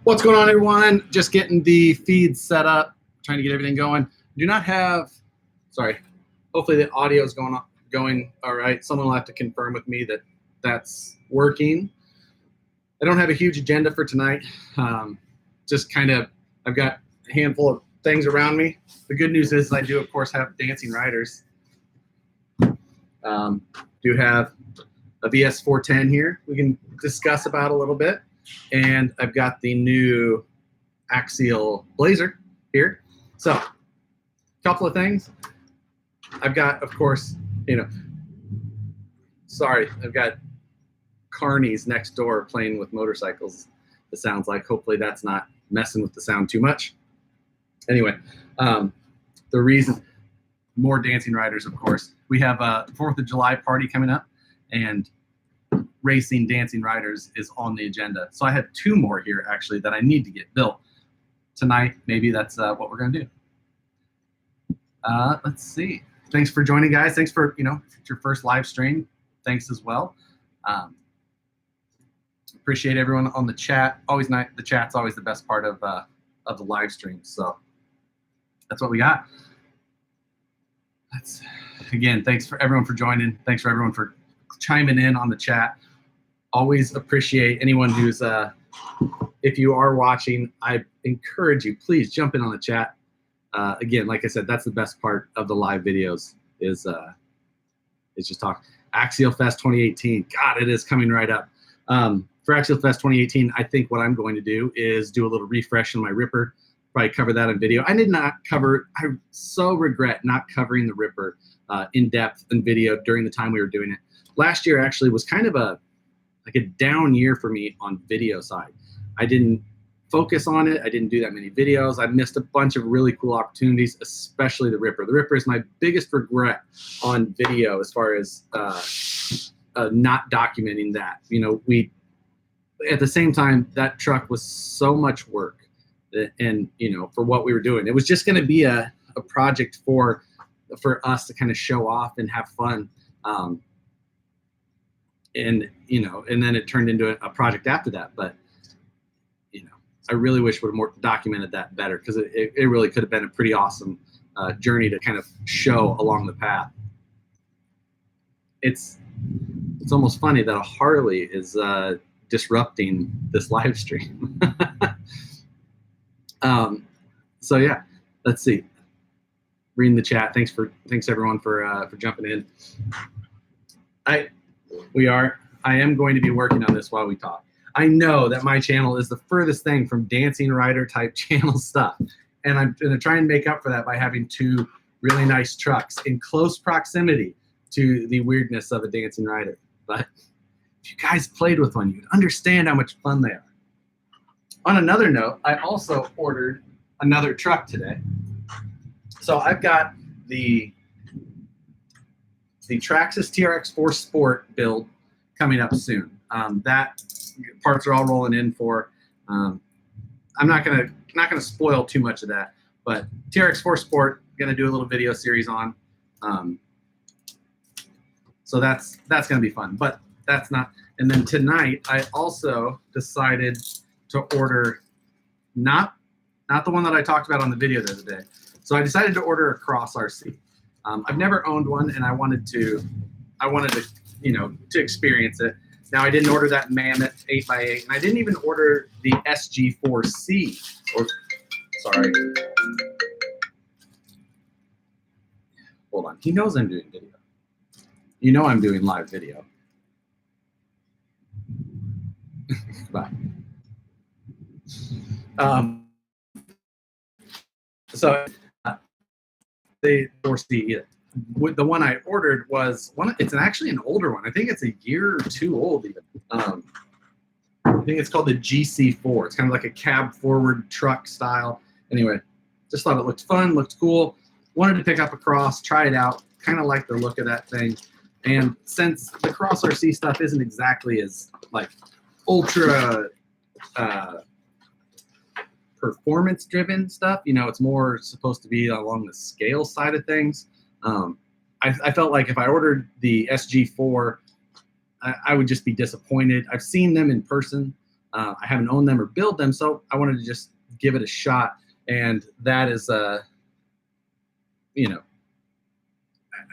What's going on, everyone? Just getting the feed set up, trying to get everything going. Do not have, sorry, hopefully the audio is going all right. Someone will have to confirm with me that that's working. I don't have a huge agenda for tonight. Just kind of, I've got a handful of things around me. The good news is I do, of course, have Dancing Riders. Do have a VS410 here we can discuss about a little bit. And I've got the new Axial Blazer here. So, a couple of things. I've got, of course, I've got carnies next door playing with motorcycles, it sounds like. Hopefully that's not messing with the sound too much. Anyway, the reason, more Dancing Riders, of course. We have a 4th of July party coming up, and racing Dancing Riders is on the agenda. So I have 2 more here actually that I need to get built tonight. Maybe that's what we're gonna do. Let's see. Thanks for joining, guys. Thanks for, if it's your first live stream, thanks as well. Appreciate everyone on the chat. Always nice. The chat's always the best part of the live stream. So that's what we got. Again, thanks for everyone for joining. Thanks for everyone for chiming in on the chat. Always appreciate anyone who's, if you are watching, I encourage you, please jump in on the chat. Again, like I said, that's the best part of the live videos is just talk. Axial Fest 2018, God, it is coming right up. For Axial Fest 2018, I think what I'm going to do is do a little refresh on my Ripper, probably cover that in video. I did not cover, I so regret not covering the Ripper in depth in video during the time we were doing it. Last year actually was kind of a down year for me on video side. I didn't focus on it. I didn't do that many videos. I missed a bunch of really cool opportunities, especially the Ripper. The Ripper is my biggest regret on video as far as not documenting that. We, at the same time, that truck was so much work and, for what we were doing. It was just going to be a project for us to kind of show off and have fun. And then it turned into a project after that. But, I really wish we would have more documented that better, because it really could have been a pretty awesome journey to kind of show along the path. It's almost funny that a Harley is disrupting this live stream. So yeah, let's see. Reading the chat. Thanks everyone for jumping in. I am going to be working on this while we talk. I know that my channel is the furthest thing from Dancing Rider type channel stuff, and I'm going to try and make up for that by having 2 really nice trucks in close proximity to the weirdness of a Dancing Rider. But if you guys played with one, you'd understand how much fun they are. On another note, I also ordered another truck today. So I've got the Traxxas TRX4 Sport build coming up soon. That parts are all rolling in for. I'm not gonna spoil too much of that, but TRX4 Sport, gonna do a little video series on. So that's gonna be fun. But that's not. And then tonight I also decided to order not the one that I talked about on the video the other day. So I decided to order a Cross RC. I've never owned one, and I wanted to to experience it. Now, I didn't order that Mammoth 8x8, and I didn't even order the SG4C. Sorry. Hold on. He knows I'm doing video. I'm doing live video. Bye. So the 4C, the one I ordered was it's actually an older one. I think it's a year or 2 old even. I think it's called the GC4. It's kind of like a cab forward truck style. Anyway, just thought it looked fun, looked cool. Wanted to pick up a Cross, try it out. Kind of like the look of that thing. And since the Cross RC stuff isn't exactly as like ultra performance driven stuff, it's more supposed to be along the scale side of things. I felt like if I ordered the SG4, I would just be disappointed. I've seen them in person. I haven't owned them or built them, so I wanted to just give it a shot. And that is, you know,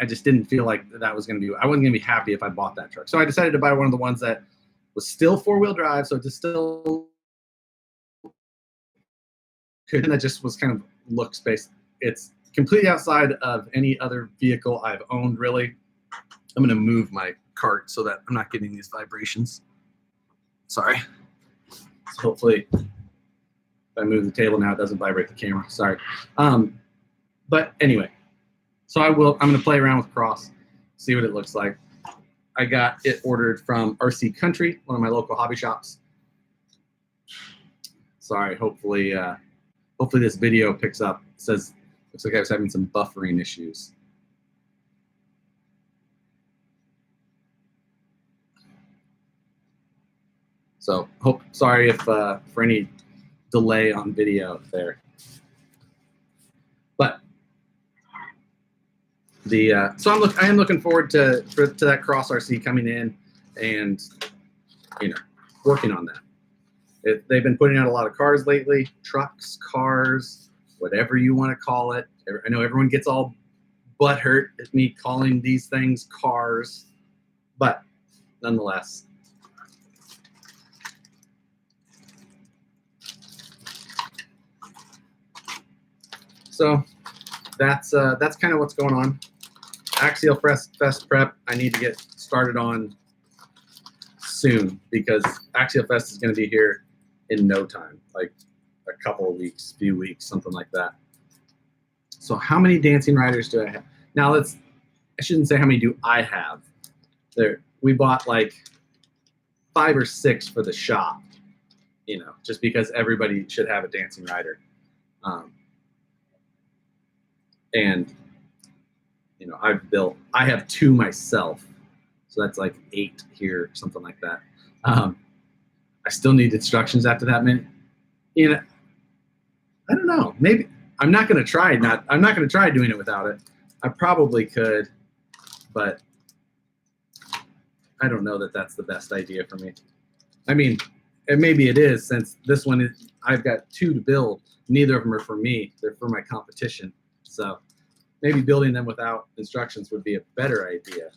I just didn't feel like that was going to be, I wasn't going to be happy if I bought that truck. So I decided to buy one of the ones that was still 4-wheel drive. So it just still could, and that just was kind of looks based. It's completely outside of any other vehicle I've owned, really. I'm going to move my cart so that I'm not getting these vibrations. Sorry. So hopefully, if I move the table now, it doesn't vibrate the camera. Sorry. But anyway, so I'm going to play around with Cross, see what it looks like. I got it ordered from RC Country, one of my local hobby shops. Sorry, hopefully this video picks up. It says, looks like I was having some buffering issues. So sorry if for any delay on video there. But so I am looking forward to that Cross RC coming in and, you know, working on that. They've been putting out a lot of cars lately, trucks, cars, whatever you want to call it. I know everyone gets all butthurt at me calling these things cars, but nonetheless. So that's kind of what's going on. Axial Fest prep, I need to get started on soon because Axial Fest is going to be here in no time, like a couple of weeks, few weeks, something like that. So how many dancing riders do I have? Now I shouldn't say how many do I have. We bought like 5 or 6 for the shop, you know, just because everybody should have a dancing rider. And you know, I have 2 myself, so that's like 8 here, something like that. I still need instructions after that many. You know, I don't know. Maybe I'm not going to try doing it without it. I probably could, but I don't know that that's the best idea for me. I mean, and maybe it is, since this one I've got 2 to build. Neither of them are for me; they're for my competition. So maybe building them without instructions would be a better idea.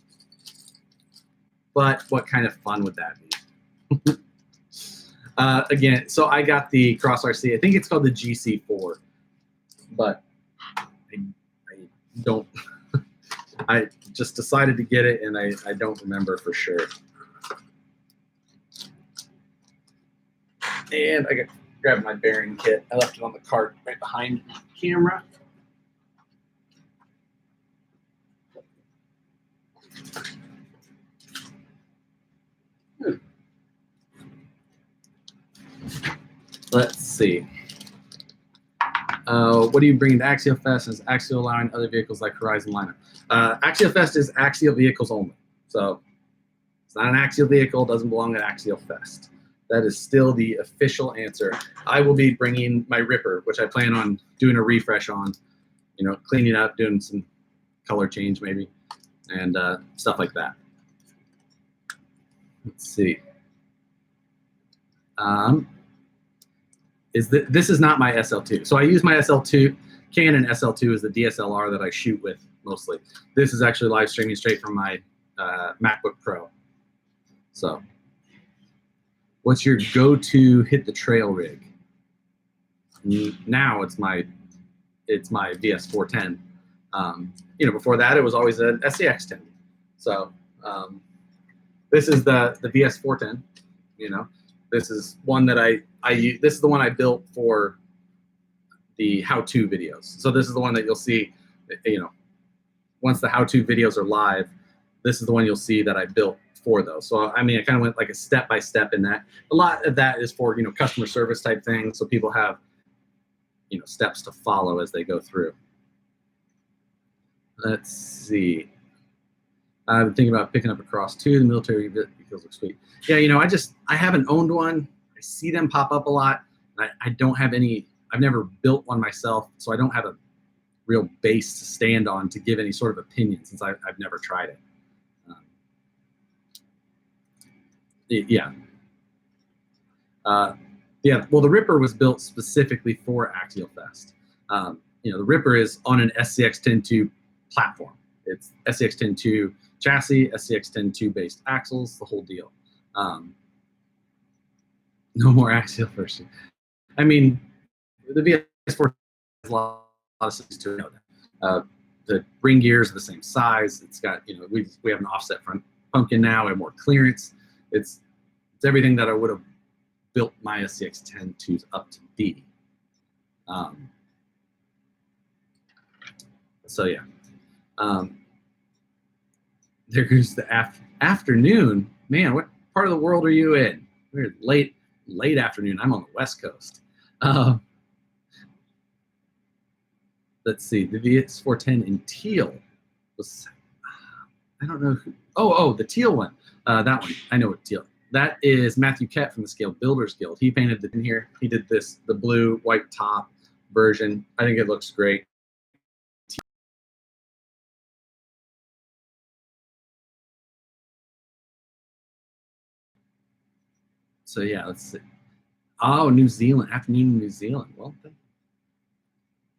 But what kind of fun would that be? Again, so I got the Cross RC. I think it's called the GC4, but I don't. I just decided to get it, and I don't remember for sure. And I grabbed my bearing kit. I left it on the cart right behind the camera. Let's see. What do you bring to Axial Fest? Is Axial allowing other vehicles like Horizon lineup? Axial Fest is Axial vehicles only. So it's not an Axial vehicle, doesn't belong at Axial Fest. That is still the official answer. I will be bringing my Ripper, which I plan on doing a refresh on, you know, cleaning up, doing some color change maybe, and stuff like that. Let's see. This is not my SL2. So I use my SL2. Canon SL2 is the DSLR that I shoot with mostly. This is actually live streaming straight from my MacBook Pro. So what's your go-to hit the trail rig? Now it's my VS410. You know, before that it was always an SCX10. So this is the VS410. You know, this is one that this is the one I built for the how-to videos. So this is the one that you'll see, you know, once the how-to videos are live, this is the one you'll see that I built for those. So I mean, I kind of went like a step-by-step in that. A lot of that is for, you know, customer service type things, so people have, you know, steps to follow as they go through. Let's see. I've been thinking about picking up a Cross too. The military vehicles look sweet. Yeah, you know, I haven't owned one. I see them pop up a lot. I don't have any. I've never built one myself, so I don't have a real base to stand on to give any sort of opinion, since I've never tried it. Yeah. Yeah, well, the Ripper was built specifically for Axial Fest. The Ripper is on an SCX 10.2 platform. It's SCX 10.2 chassis, SCX 10.2 based axles, the whole deal. No more Axial version. I mean, the VS4 has a lot of things to know. The ring gears are the same size. It's got, we have an offset front pumpkin now. We have more clearance. It's everything that I would have built my SCX 10.2s up to be. So yeah. There goes the afternoon. Man, what part of the world are you in? We're late afternoon. I'm on the West Coast. Let's see. The VS410 in teal was, I don't know who. Oh, the teal one. That one. I know what teal. That is Matthew Kett from the Scale Builders Guild. He painted it in here. He did the blue, white top version. I think it looks great. So yeah, let's see. Oh, New Zealand. Afternoon in New Zealand. Well,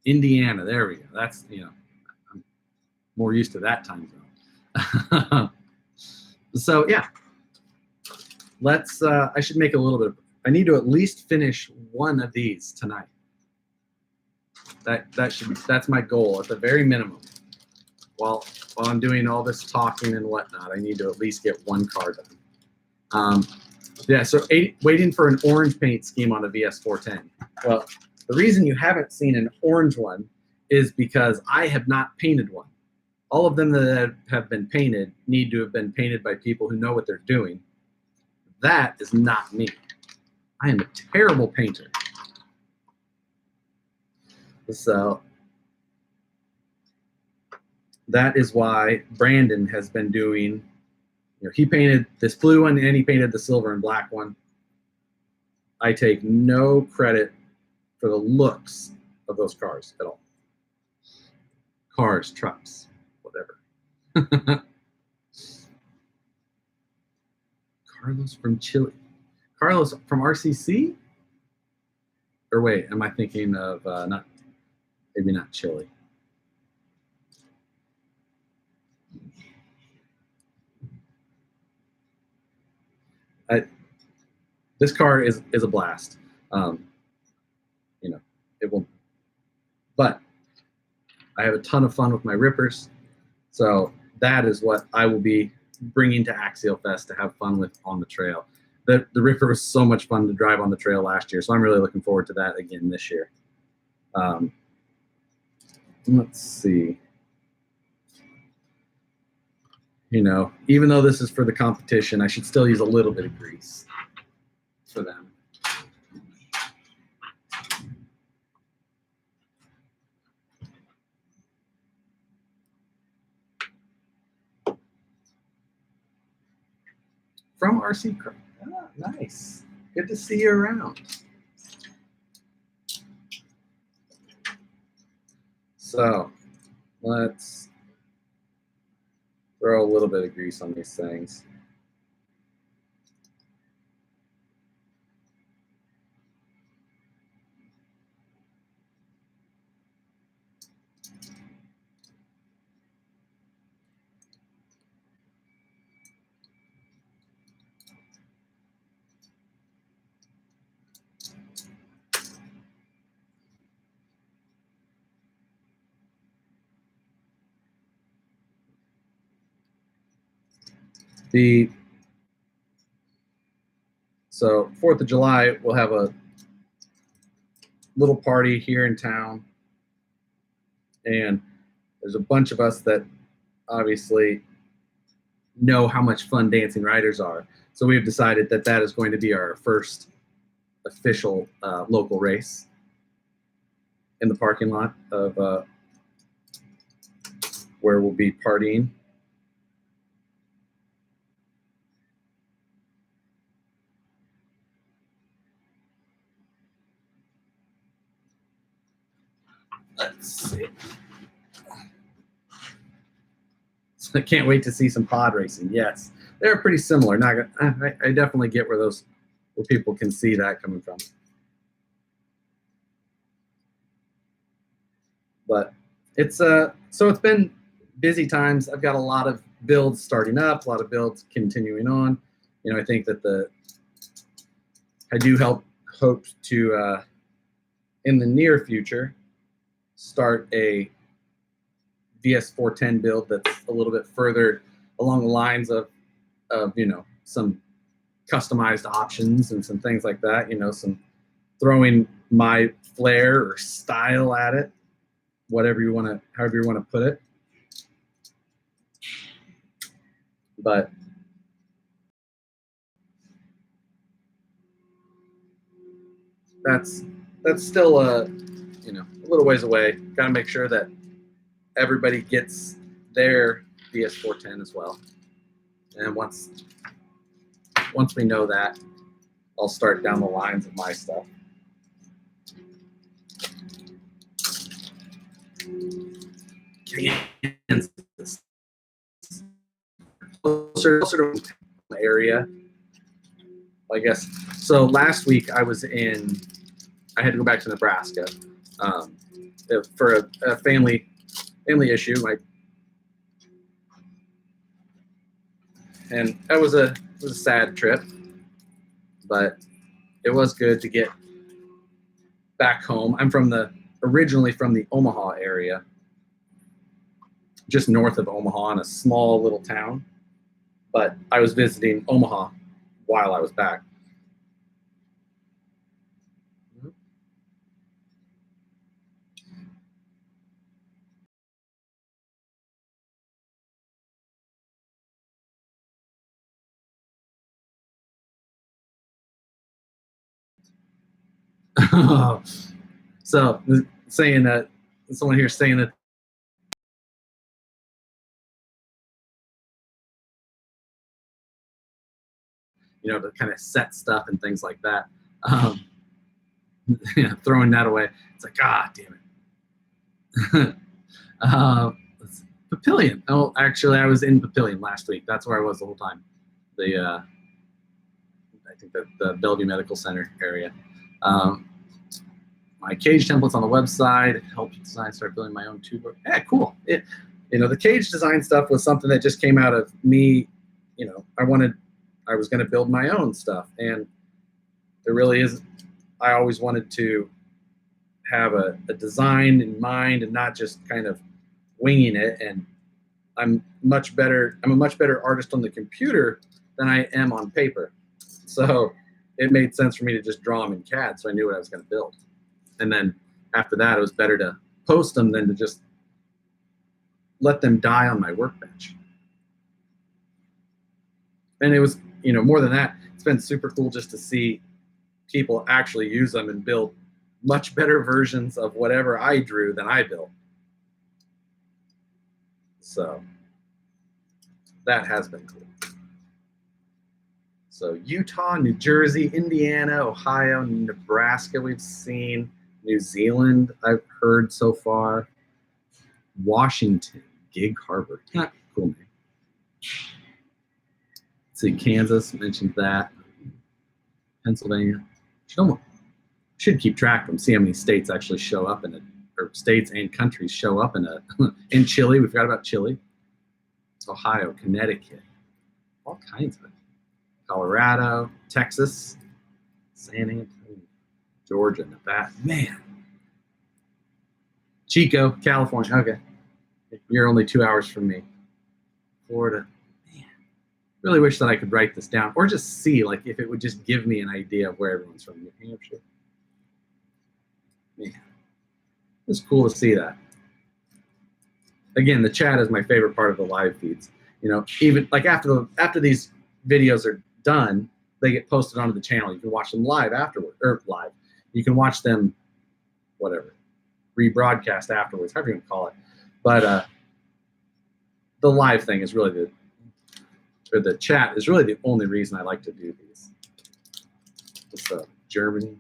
Indiana. There we go. That's, I'm more used to that time zone. So yeah, let's. I should make a little bit. I need to at least finish one of these tonight. That's my goal at the very minimum. While I'm doing all this talking and whatnot, I need to at least get one car done. Yeah, so waiting for an orange paint scheme on a VS410. Well, the reason you haven't seen an orange one is because I have not painted one. All of them that have been painted need to have been painted by people who know what they're doing. That is not me. I am a terrible painter. So that is why Brandon has been doing, he painted this blue one and he painted the silver and black one. I take no credit for the looks of those cars at all. Cars, trucks, whatever. Carlos from Chile. Carlos from RCC? Or wait, am I thinking of maybe not Chile? This car is a blast. It will, but I have a ton of fun with my Rippers. So that is what I will be bringing to Axial Fest to have fun with on the trail. The Ripper was so much fun to drive on the trail last year, so I'm really looking forward to that again this year. Let's see. Even though this is for the competition, I should still use a little bit of grease for them. From RC Craft. Ah, nice. Good to see you around. So let's throw a little bit of grease on these things. So 4th of July, we'll have a little party here in town. And there's a bunch of us that obviously know how much fun Dancing Riders are. So we've decided that is going to be our first official local race in the parking lot of where we'll be partying. Let's see. So I can't wait to see some pod racing. Yes, they're pretty similar. I definitely get where those where people can see that coming from. But it's so it's been busy times. I've got a lot of builds starting up, a lot of builds continuing on. You know, I think that I do hope to in the near future start a VS410 build that's a little bit further along the lines of you know, some customized options and some things like that, you know, some throwing my flair or style at it, however you want to put it. But that's still you know, a little ways away. Got to make sure that everybody gets their VS410 as well. And once we know that, I'll start down the lines of my stuff. Kansas. Closer to the area, I guess. So last week I had to go back to Nebraska for a family issue. And that was a sad trip, but it was good to get back home. I'm originally from the Omaha area, just north of Omaha in a small little town. But I was visiting Omaha while I was back. So saying that, someone here saying that you know, to kind of set stuff and things like that. Yeah, throwing that away. It's like, damn it. Papillion. Oh, actually, I was in Papillion last week. That's where I was the whole time. I think the Bellevue Medical Center area. My cage templates on the website. Help you design, start building my own tube. Yeah, cool. You know, the cage design stuff was something that just came out of me. You know, I was going to build my own stuff, and there really is. I always wanted to have a design in mind and not just kind of winging it. And I'm a much better artist on the computer than I am on paper. So it made sense for me to just draw them in CAD, so I knew what I was going to build. And then after that, it was better to post them than to just let them die on my workbench. And it was, you know, more than that, it's been super cool just to see people actually use them and build much better versions of whatever I drew than I built. So that has been cool. So Utah, New Jersey, Indiana, Ohio, Nebraska we've seen. New Zealand I've heard so far. Washington, Gig Harbor. Cool name. Let's see, Kansas, mentioned that. Pennsylvania. Should keep track of them, see how many states actually show up in it, or states and countries show up in it. In Chile, we forgot about Chile. Ohio, Connecticut, all kinds of it. Colorado, Texas, San Antonio, Georgia, Nevada. Man. Chico, California. Okay. You're only 2 hours from me. Florida. Man. Really wish that I could write this down or just see, like, if it would just give me an idea of where everyone's from. New Hampshire. Man. It's cool to see that. Again, the chat is my favorite part of the live feeds. You know, even like after these videos are done, they get posted onto the channel. You can watch them live afterward, or live. You can watch them, whatever, rebroadcast afterwards, however you want to call it. But the live thing is really the chat is really the only reason I like to do these. It's Germany,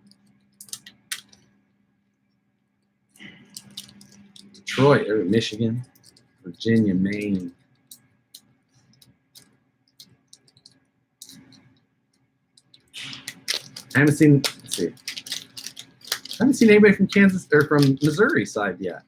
Detroit, Michigan, Virginia, Maine. I haven't seen, let's see. I haven't seen anybody from Kansas or from Missouri side yet.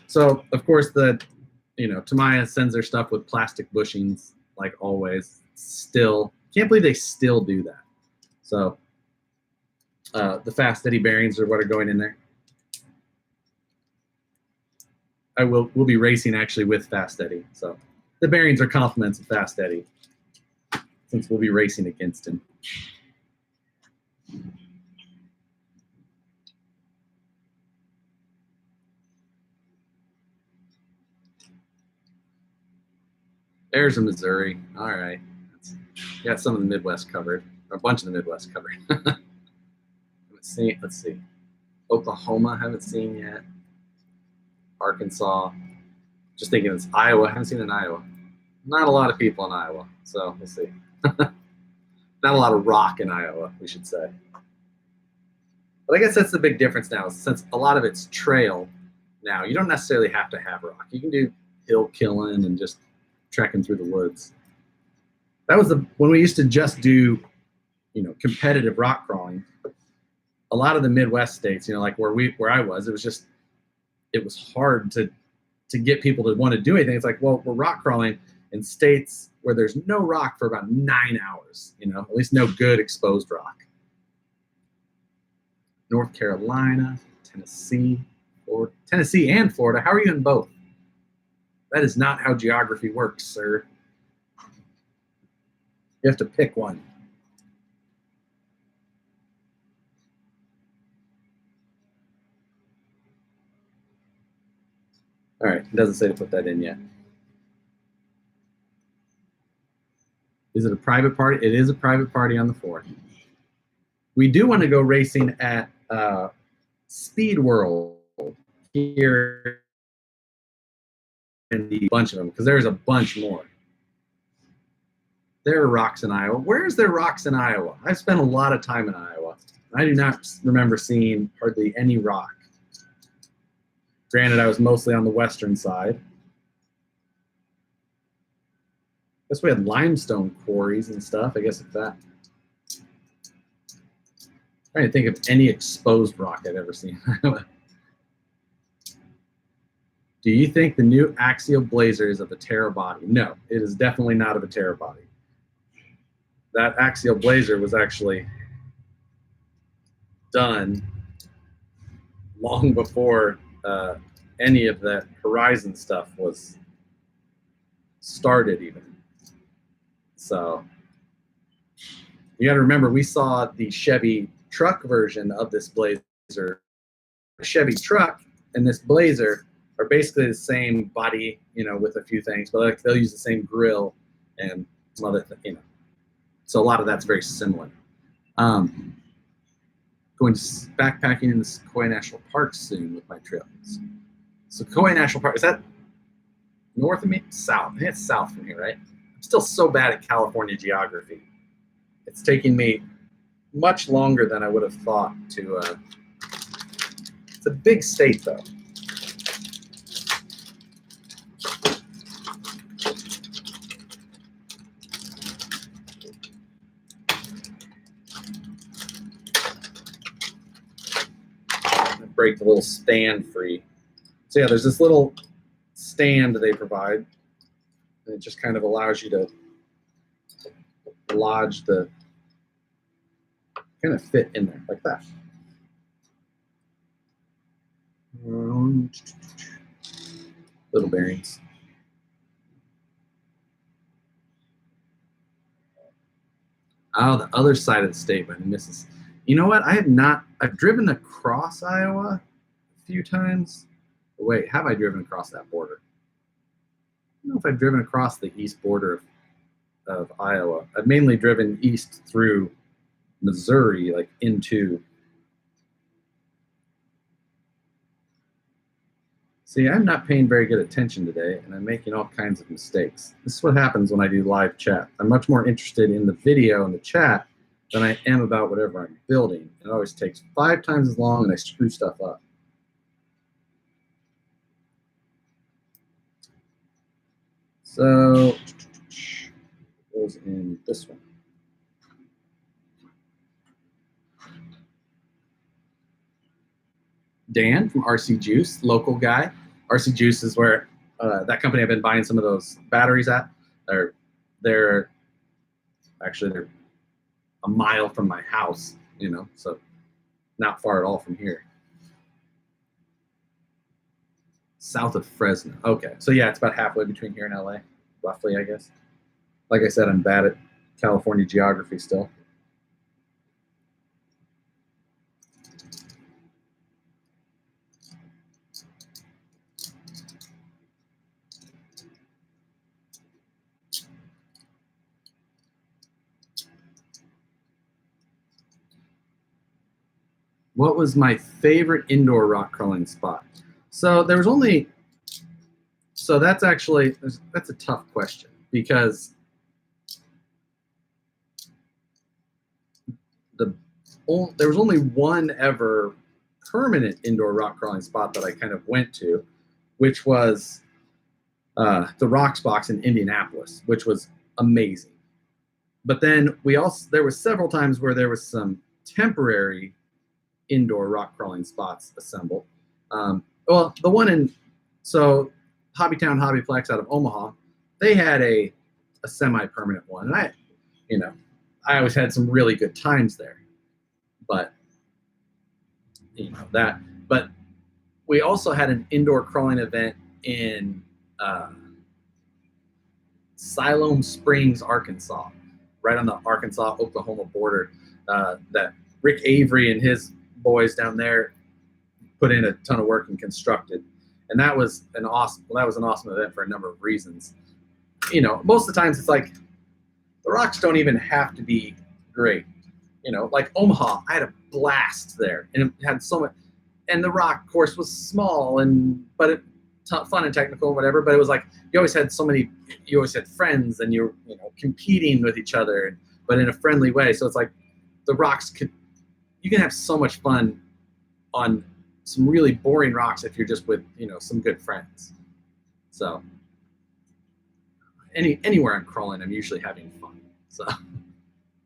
So of course Tamiya sends their stuff with plastic bushings like always. Still, can't believe they still do that. So the Fast Eddie bearings are what are going in there. We'll be racing actually with Fast Eddie. So the bearings are compliments of Fast Eddie, since we'll be racing against him. There's a Missouri. All right. Got some of the Midwest covered. Or a bunch of the Midwest covered. Haven't seen, let's see. Oklahoma, haven't seen yet. Arkansas. Just thinking it's Iowa. Haven't seen in Iowa. Not a lot of people in Iowa. So we'll see. Not a lot of rock in Iowa, we should say. But I guess that's the big difference now. Since a lot of it's trail now, you don't necessarily have to have rock. You can do hill killing and just trekking through the woods. That was when we used to just do, competitive rock crawling. A lot of the Midwest states, like where I was, it was hard to get people to want to do anything. It's like, well, we're rock crawling in states where there's no rock for about 9 hours, at least no good exposed rock. North Carolina, Tennessee, Florida, Tennessee and Florida. How are you in both? That is not how geography works, sir. You have to pick one. All right, it doesn't say to put that in yet. Is it a private party? It is a private party on the 4th. We do want to go racing at Speed World here and a bunch of them, because there's a bunch more. There are rocks in Iowa. Where is there rocks in Iowa? I've spent a lot of time in Iowa. I do not remember seeing hardly any rock. Granted, I was mostly on the western side. I guess we had limestone quarries and stuff. I guess if that. I'm trying to think of any exposed rock I've ever seen in Iowa. Do you think the new Axial Blazer is of a Terra body? No, it is definitely not of a Terra body. That Axial Blazer was actually done long before any of that Horizon stuff was started even. So you got to remember, we saw the Chevy truck version of this Blazer. The Chevy truck and this Blazer are basically the same body, with a few things, but they'll use the same grill and some other things, So a lot of that's very similar. Going to backpacking in the Sequoia National Park soon with my trails. Sequoia National Park, is that north of me? South. I think it's south from here, right? I'm still so bad at California geography. It's taking me much longer than I would have thought to. It's a big state, though. Break the little stand free. So yeah, there's this little stand they provide, and it just kind of allows you to lodge the, kind of fit in there like that. Little bearings. Oh, the other side of the state by the Mississippi. You know what? I've driven across Iowa a few times. Wait, have I driven across that border? I don't know if I've driven across the east border of Iowa. I've mainly driven east through Missouri, like into. See, I'm not paying very good attention today, and I'm making all kinds of mistakes. This is what happens when I do live chat. I'm much more interested in the video and the chat than I am about whatever I'm building. It always takes 5 times as long, and I screw stuff up. So, goes in this one. Dan from RC Juice, local guy. RC Juice is where that company I've been buying some of those batteries at. They're a mile from my house, you know, so not far at all from here. South of Fresno. Okay, so yeah, it's about halfway between here and LA, roughly, I guess. Like I said, I'm bad at California geography still. What was my favorite indoor rock crawling spot? So there was only, so that's actually, that's a tough question because there was only one ever permanent indoor rock crawling spot that I kind of went to, which was the Rocks Box in Indianapolis, which was amazing. But then there was several times where there was some temporary indoor rock crawling spots assembled. Well, the one in Hobbytown Hobbyplex out of Omaha, they had a semi-permanent one, and I always had some really good times there. But but we also had an indoor crawling event in Siloam Springs, Arkansas, right on the Arkansas-Oklahoma border. That Rick Avery and his boys down there put in a ton of work and constructed, and that was an awesome event for a number of reasons. Most of the times it's like the rocks don't even have to be great. Like Omaha, I had a blast there, and it had so much. And the rock course was small, but it fun and technical, whatever. But it was like you always had friends, and you're competing with each other, but in a friendly way. So it's like the rocks you can have so much fun on some really boring rocks if you're just with some good friends. So anywhere I'm crawling, I'm usually having fun. So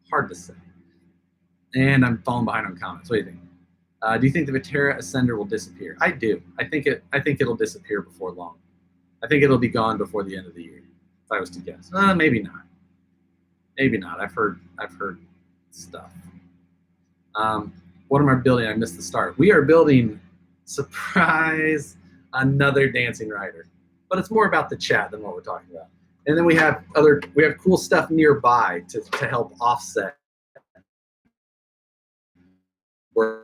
hard to say. And I'm falling behind on comments. What do you think? Do you think the Viterra Ascender will disappear? I do. I think it'll disappear before long. I think it'll be gone before the end of the year, if I was to guess. Maybe not. Maybe not. I've heard stuff. What am I building? I missed the start. We are building, surprise, another dancing rider. But it's more about the chat than what we're talking about. And then we have cool stuff nearby to help offset. We're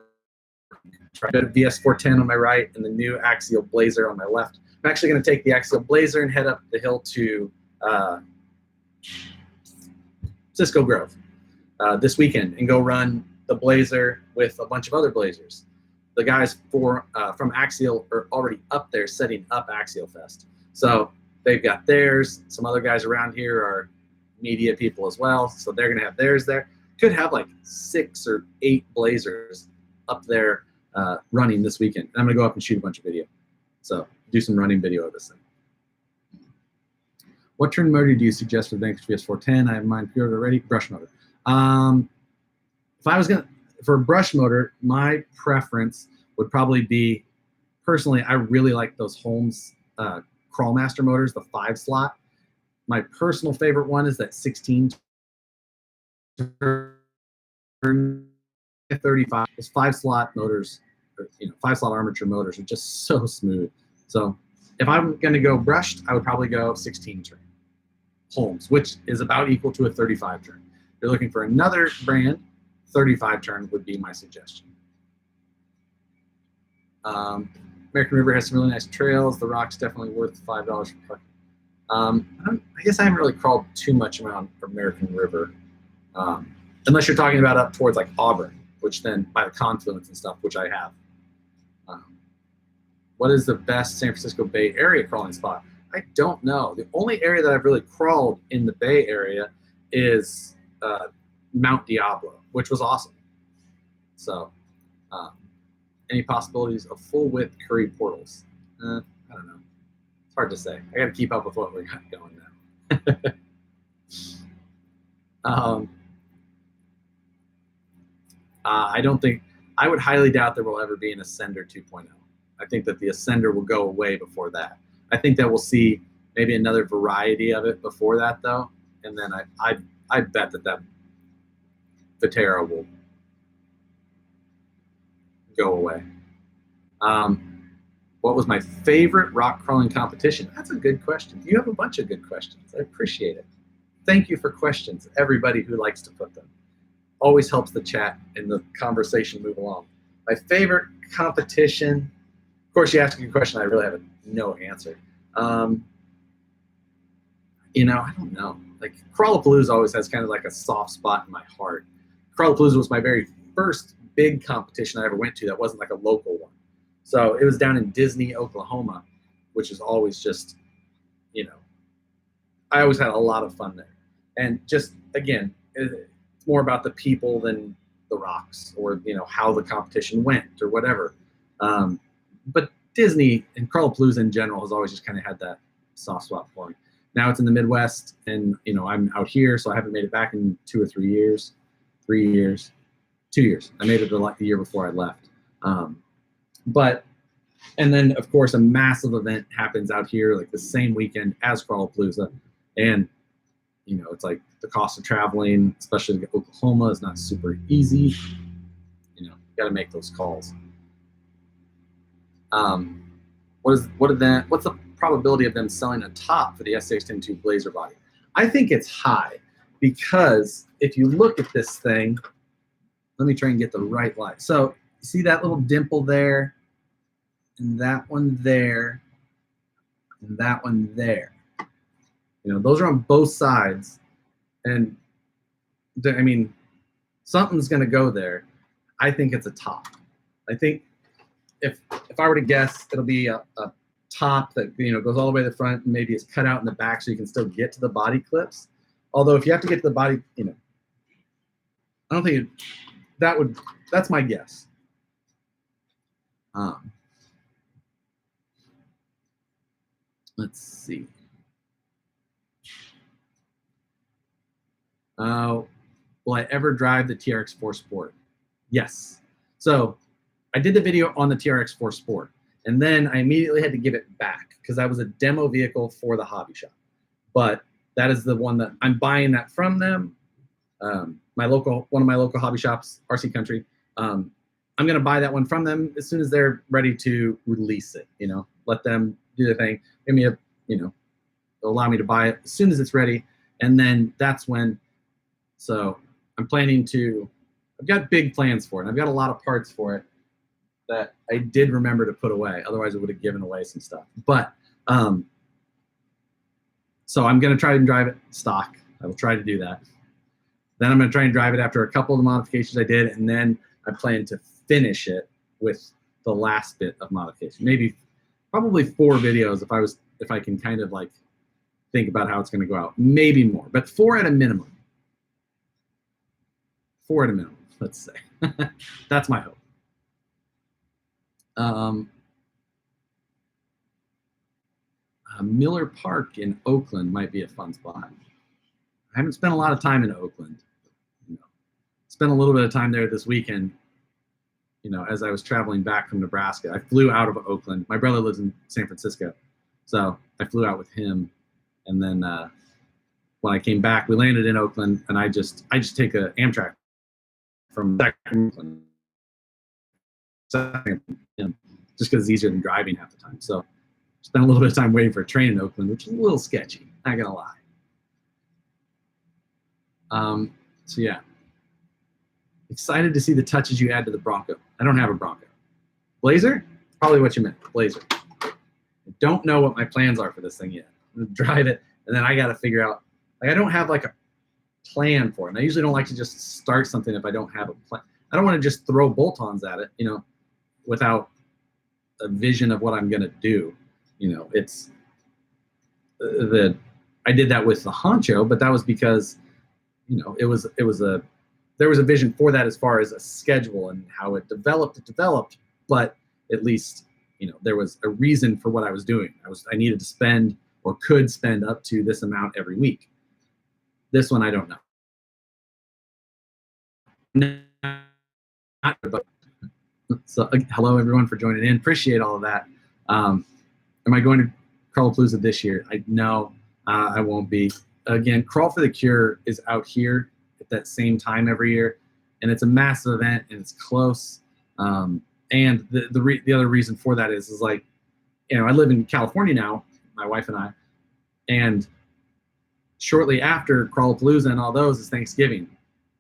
trying to VS410 on my right and the new Axial Blazer on my left. I'm actually going to take the Axial Blazer and head up the hill to Cisco Grove this weekend and go run the Blazer with a bunch of other Blazers. The guys from Axial are already up there setting up Axial Fest. So they've got theirs. Some other guys around here are media people as well, so they're going to have theirs there. Could have like 6 or 8 Blazers up there running this weekend. I'm going to go up and shoot a bunch of video. So do some running video of this thing. What turn motor do you suggest for the Vanquish VS410? I have mine pre-ordered already. Brush motor. If I was going to, for brush motor, my preference would probably be, personally, I really like those Holmes Crawlmaster motors, the 5-slot. My personal favorite one is that 16 turn 35. Those 5-slot motors, 5-slot armature motors are just so smooth. So if I'm going to go brushed, I would probably go 16 turn Holmes, which is about equal to a 35 turn. If you're looking for another brand, 35 turn would be my suggestion. American River has some really nice trails. The rock's definitely worth $5 per I guess I haven't really crawled too much around American River, unless you're talking about up towards like Auburn, which then by the confluence and stuff, which I have. What is the best San Francisco Bay Area crawling spot? I don't know. The only area that I've really crawled in the Bay Area is Mount Diablo, which was awesome. So any possibilities of full width Curry portals? I don't know. It's hard to say. I got to keep up with what we got going I don't think, I would highly doubt there will ever be an Ascender 2.0. I think that the Ascender will go away before that. I think that we'll see maybe another variety of it before that, though. And then I bet that Viterra will go away. What was my favorite rock crawling competition? That's a good question. You have a bunch of good questions. I appreciate it. Thank you for questions, everybody who likes to put them. Always helps the chat and the conversation move along. My favorite competition, of course, you ask a question, I really have no answer. You know, I don't know. Like, Crawlapalooza always has kind of like a soft spot in my heart. Crawlapalooza was my very first big competition I ever went to that wasn't like a local one. So it was down in Disney, Oklahoma, which is always just, you know, I always had a lot of fun there. And just, again, it's more about the people than the rocks or, you know, how the competition went or whatever. But Disney and Crawlapalooza in general has always just kind of had that soft spot for me. Now it's in the Midwest, and, you know, I'm out here, so I haven't made it back in 2 or 3 years. 3 years. 2 years. I made it the year before I left. But, and then, of course, a massive event happens out here, like the same weekend as Crawlapalooza. And, you know, it's like the cost of traveling, especially to Oklahoma, is not super easy. You know, you got to make those calls. What's the probability of them selling a top for the SCX-102 Blazer body? I think it's high, because if you look at this thing, let me try and get the right light. So you see that little dimple there, and that one there, and that one there. You know, those are on both sides. And I mean, something's going to go there. I think it's a top. I think if I were to guess, it'll be a top that, you know, goes all the way to the front and maybe is cut out in the back so you can still get to the body clips. Although if you have to get to the body, you know, I don't think that's my guess. Let's see. Will I ever drive the TRX4 Sport? Yes. So I did the video on the TRX4 Sport, and then I immediately had to give it back because that was a demo vehicle for the hobby shop. But that is the one that I'm buying that from them. One of my local hobby shops, RC Country. I'm going to buy that one from them as soon as they're ready to release it. You know, let them do their thing. Give me allow me to buy it as soon as it's ready, and then that's when. So I'm planning to. I've got big plans for it. I've got a lot of parts for it that I did remember to put away. Otherwise, I would have given away some stuff. But so I'm going to try and drive it stock. I will try to do that. Then I'm going to try and drive it after a couple of the modifications I did, and then I plan to finish it with the last bit of modification. Probably 4 videos if I can kind of like think about how it's going to go out. Maybe more, but 4 at a minimum. 4 at a minimum, let's say. That's my hope. Miller Park in Oakland might be a fun spot. I haven't spent a lot of time in Oakland. You know, spent a little bit of time there this weekend. You know, as I was traveling back from Nebraska, I flew out of Oakland. My brother lives in San Francisco, so I flew out with him. And then when I came back, we landed in Oakland, and I just take an Amtrak from Oakland, just because it's easier than driving half the time. So spent a little bit of time waiting for a train in Oakland, which is a little sketchy, not gonna lie. So yeah, excited to see the touches you add to the Bronco. I don't have a Bronco. Blazer? Probably what you meant, Blazer. I don't know what my plans are for this thing yet. I'm gonna drive it, and then I gotta figure out, like, I don't have like a plan for it. And I usually don't like to just start something if I don't have a plan. I don't want to just throw bolt-ons at it, you know, without a vision of what I'm gonna do. You know, it's I did that with the Honcho, but that was because, you know, there was a vision for that as far as a schedule and how it developed, but at least, you know, there was a reason for what I was doing. I needed to spend or could spend up to this amount every week. This one, I don't know. but so hello everyone for joining in. Appreciate all of that. Am I going to Crawlapalooza this year? No, I won't be. Again, Crawl for the Cure is out here at that same time every year, and it's a massive event and it's close. And the other reason for that is like, I live in California now, my wife and I, and shortly after Crawlapalooza and all those is Thanksgiving.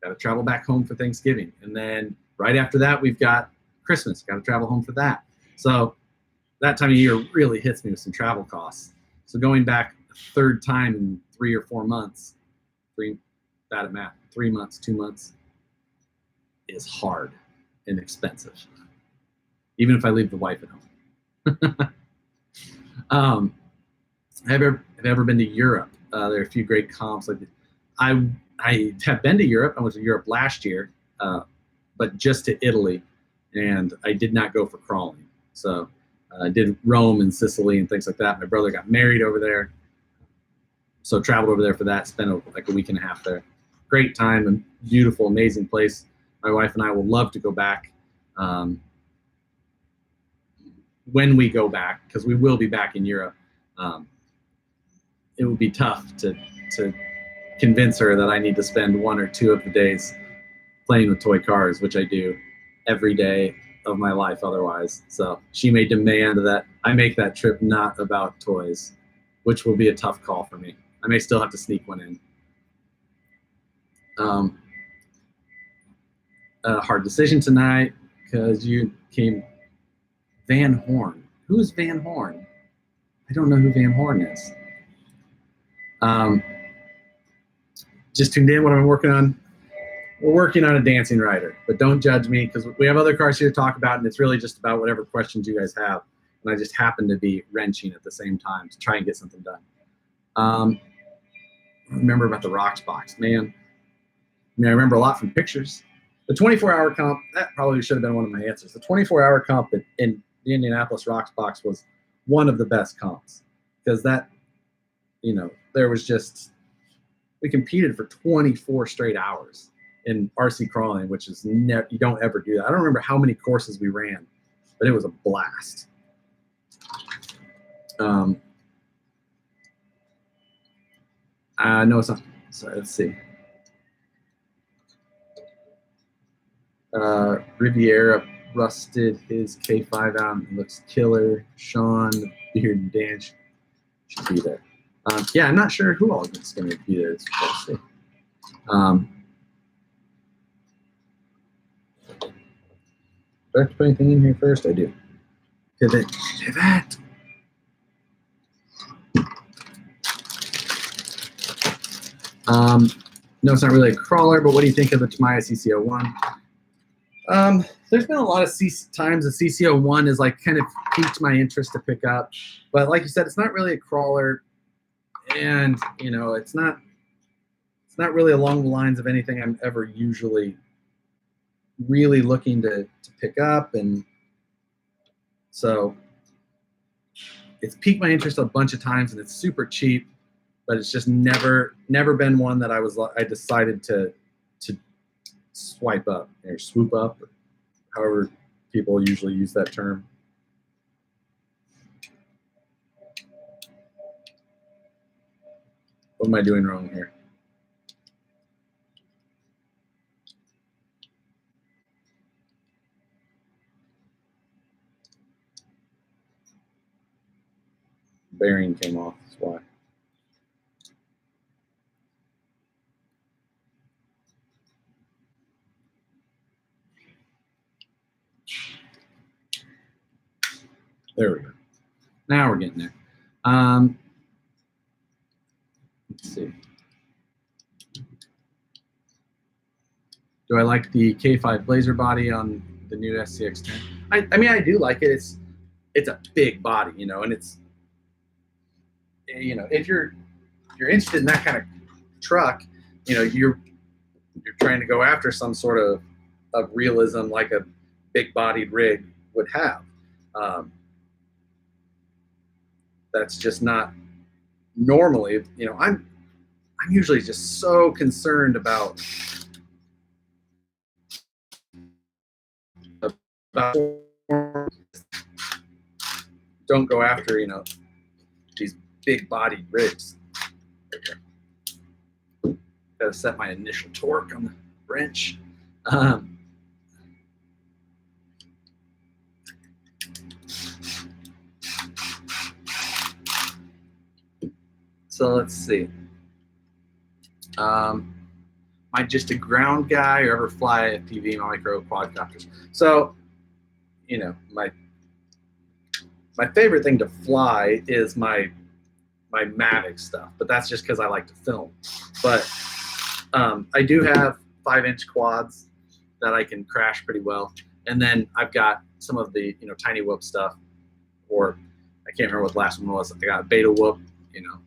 Got to travel back home for Thanksgiving, and then right after that we've got Christmas. Got to travel home for that. So that time of year really hits me with some travel costs. So going back a third time in 3 or 4 months, bad at math, 3 months, 2 months is hard and expensive, even if I leave the wife at home. Have ever been to Europe? There are a few great comps. Like I have been to Europe. I went to Europe last year, but just to Italy, and I did not go for crawling. So I did Rome and Sicily and things like that. My brother got married over there, so traveled over there for that. Spent like a week and a half there. Great time and beautiful, amazing place. My wife and I will love to go back when we go back, because we will be back in Europe. It would be tough to convince her that I need to spend 1 or 2 of the days playing with toy cars, which I do every day of my life otherwise. So she may demand that I make that trip not about toys, which will be a tough call for me. I may still have to sneak one in. A hard decision tonight because you came Van Horn. Who is Van Horn? I don't know who Van Horn is. Just tuned in what I'm working on. We're working on a dancing rider, but don't judge me because we have other cars here to talk about, and it's really just about whatever questions you guys have. And I just happen to be wrenching at the same time to try and get something done. Remember about the Rocks box, man. I remember a lot from pictures. The 24-hour comp, that probably should have been one of my answers. The 24-hour comp in the Indianapolis Rocks box was one of the best comps because that, there was just, we competed for 24 straight hours in RC crawling, which is you don't ever do that. I don't remember how many courses we ran, but it was a blast. No, it's not. Sorry, let's see. Riviera rusted his K5 out and looks killer. Sean, Beard, and Dan should be there. Yeah, I'm not sure who all is going to be there. Do I have to put anything in here first? I do. Pivot. No, it's not really a crawler, but what do you think of the Tamiya CC01? There's been a lot of times the CC01 is like kind of piqued my interest to pick up, but like you said, it's not really a crawler, and it's not really along the lines of anything I'm ever usually really looking to pick up, and so it's piqued my interest a bunch of times, and it's super cheap, but it's just never been one that I decided to swipe up or swoop up, or however people usually use that term. What am I doing wrong here? Bearing came off, that's why. There we go. Now we're getting there. Let's see. Do I like the K5 Blazer body on the new SCX10? I mean, I do like it. It's a big body, and it's, if you're interested in that kind of truck, you're trying to go after some sort of realism like a big-bodied rig would have. That's just not normally. I'm usually just so concerned about don't go after, you know, these big bodied rigs. Gotta set my initial torque on the wrench. So let's see. Am I just a ground guy or ever fly FPV micro quadcopters? So, you know, my favorite thing to fly is my Mavic stuff, but that's just because I like to film. But I do have 5-inch quads that I can crash pretty well, and then I've got some of the, you know, Tiny Whoop stuff, or I can't remember what the last one was. I got Beta Whoop, you know.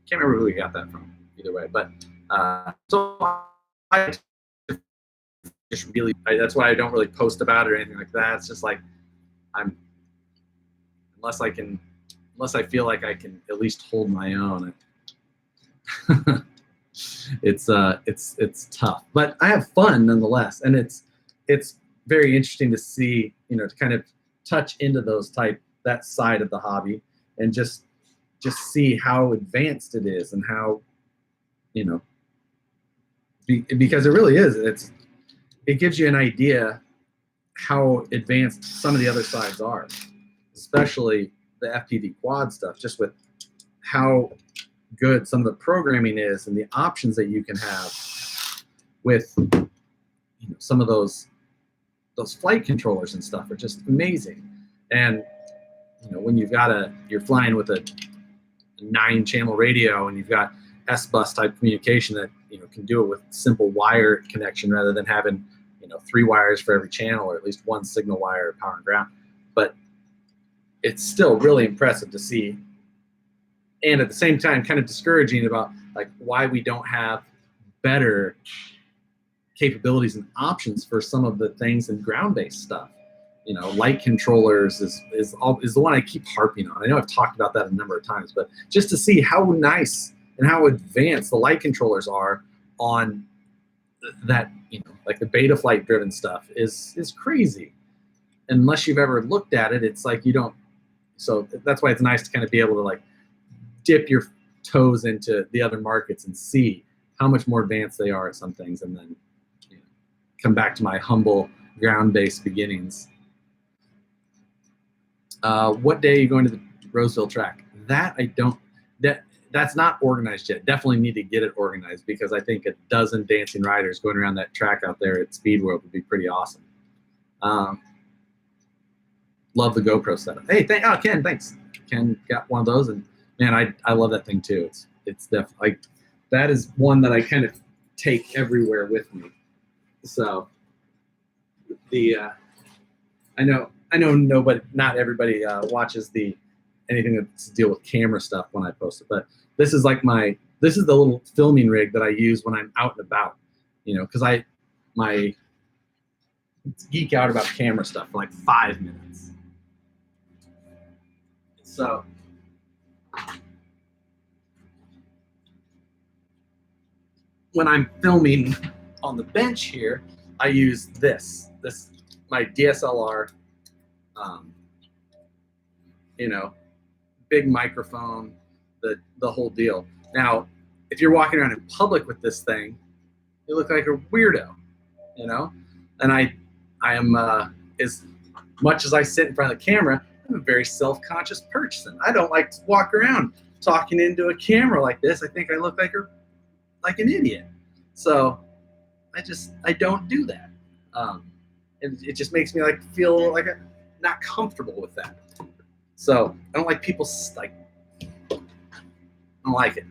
Can't remember who we got that from either way, but so I just really, that's why I don't really post about it or anything like that. It's just like unless I feel like I can at least hold my own. It's tough, but I have fun nonetheless, and it's very interesting to see, you know, to kind of touch into that side of the hobby and just see how advanced it is and how, you know, because it really is. It gives you an idea how advanced some of the other sides are, especially the FPV quad stuff, just with how good some of the programming is and the options that you can have with, you know, some of those flight controllers and stuff are just amazing. And, you know, when you're flying with a 9-channel radio and you've got S-bus type communication that, you know, can do it with simple wire connection rather than having, you know, 3 wires for every channel, or at least 1 signal wire, power and ground. But it's still really impressive to see, and at the same time kind of discouraging about like why we don't have better capabilities and options for some of the things in ground-based stuff. You know, light controllers is the one I keep harping on. I know I've talked about that a number of times, but just to see how nice and how advanced the light controllers are on that, you know, like the Betaflight driven stuff is crazy. Unless you've ever looked at it, it's like you don't. So that's why it's nice to kind of be able to like dip your toes into the other markets and see how much more advanced they are at some things, and then, you know, come back to my humble ground-based beginnings. What day are you going to the Roseville track? That I don't. That's not organized yet. Definitely need to get it organized, because I think a dozen dancing riders going around that track out there at Speed World would be pretty awesome. Love the GoPro setup. Hey, Ken, thanks. Ken got one of those, and man, I love that thing too. It's definitely like, that is one that I kind of take everywhere with me. So I know not everybody watches anything that's to deal with camera stuff when I post it, but this is like this is the little filming rig that I use when I'm out and about, you know, because I geek out about camera stuff for like 5 minutes. So when I'm filming on the bench here, I use this my DSLR, you know, big microphone, the whole deal. Now, if you're walking around in public with this thing, you look like a weirdo, you know. And I am as much as I sit in front of the camera, I'm a very self-conscious person. I don't like to walk around talking into a camera like this. I think I look like an idiot. So I don't do that. It just makes me like feel like I'm not comfortable with that. So I don't like people I don't like it.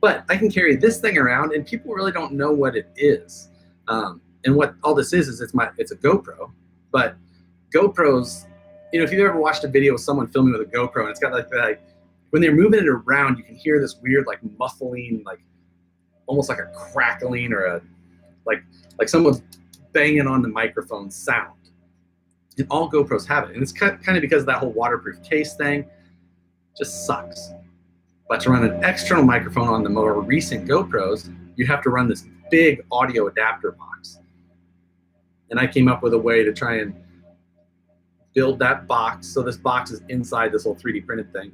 But I can carry this thing around, and people really don't know what it is. And what all this is it's a GoPro. But GoPros, you know, if you've ever watched a video of someone filming with a GoPro, and it's got like when they're moving it around, you can hear this weird like muffling, like almost like a crackling or a like someone's banging on the microphone sound. And all GoPros have it, and it's kind of because of that whole waterproof case thing. Just sucks. But to run an external microphone on the more recent GoPros, you have to run this big audio adapter box. And I came up with a way to try and build that box. So this box is inside this little 3D printed thing.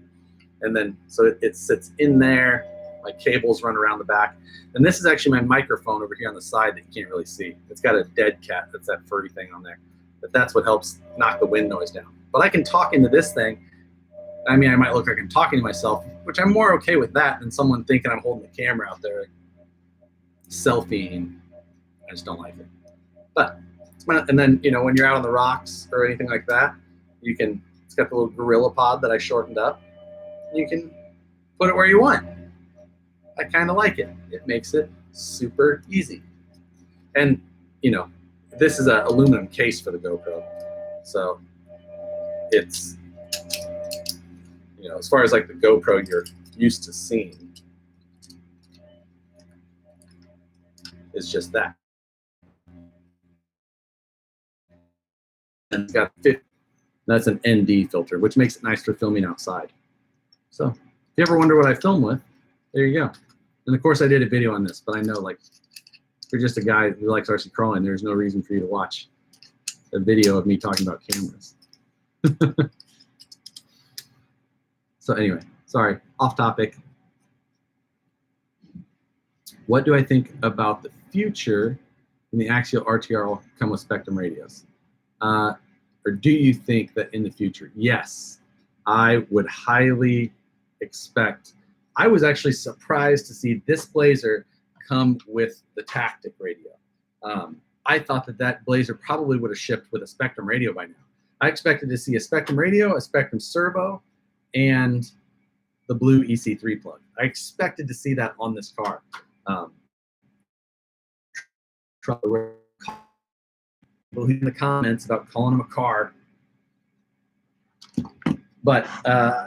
And then, so it sits in there. My cables run around the back. And this is actually my microphone over here on the side that you can't really see. It's got a dead cat. That's that furry thing on there. But that's what helps knock the wind noise down. But I can talk into this thing. I mean, I might look like I'm talking to myself, which I'm more okay with that than someone thinking I'm holding the camera out there selfieing. I just don't like it. But, and then, you know, when you're out on the rocks or anything like that, you can, it's got the little gorilla pod that I shortened up. You can put it where you want. I kind of like it. It makes it super easy. And, you know, this is an aluminum case for the GoPro. So it's, you know, as far as like the GoPro you're used to seeing, it's just that. And it's got 50, that's an ND filter, which makes it nice for filming outside. So if you ever wonder what I film with, there you go. And of course I did a video on this, but I know, like, if you're just a guy who likes RC crawling, there's no reason for you to watch a video of me talking about cameras. So anyway, sorry, off topic. What do I think about the future when the Axial RTR will come with Spektrum radios? Or do you think that in the future? Yes, I would highly expect. I was actually surprised to see this Blazer come with the Tactic radio. I thought that that Blazer probably would have shipped with a Spektrum radio by now. I expected to see a Spektrum radio, a Spektrum Servo, and the blue EC3 plug. I expected to see that on this car. People in the comments about calling them a car. But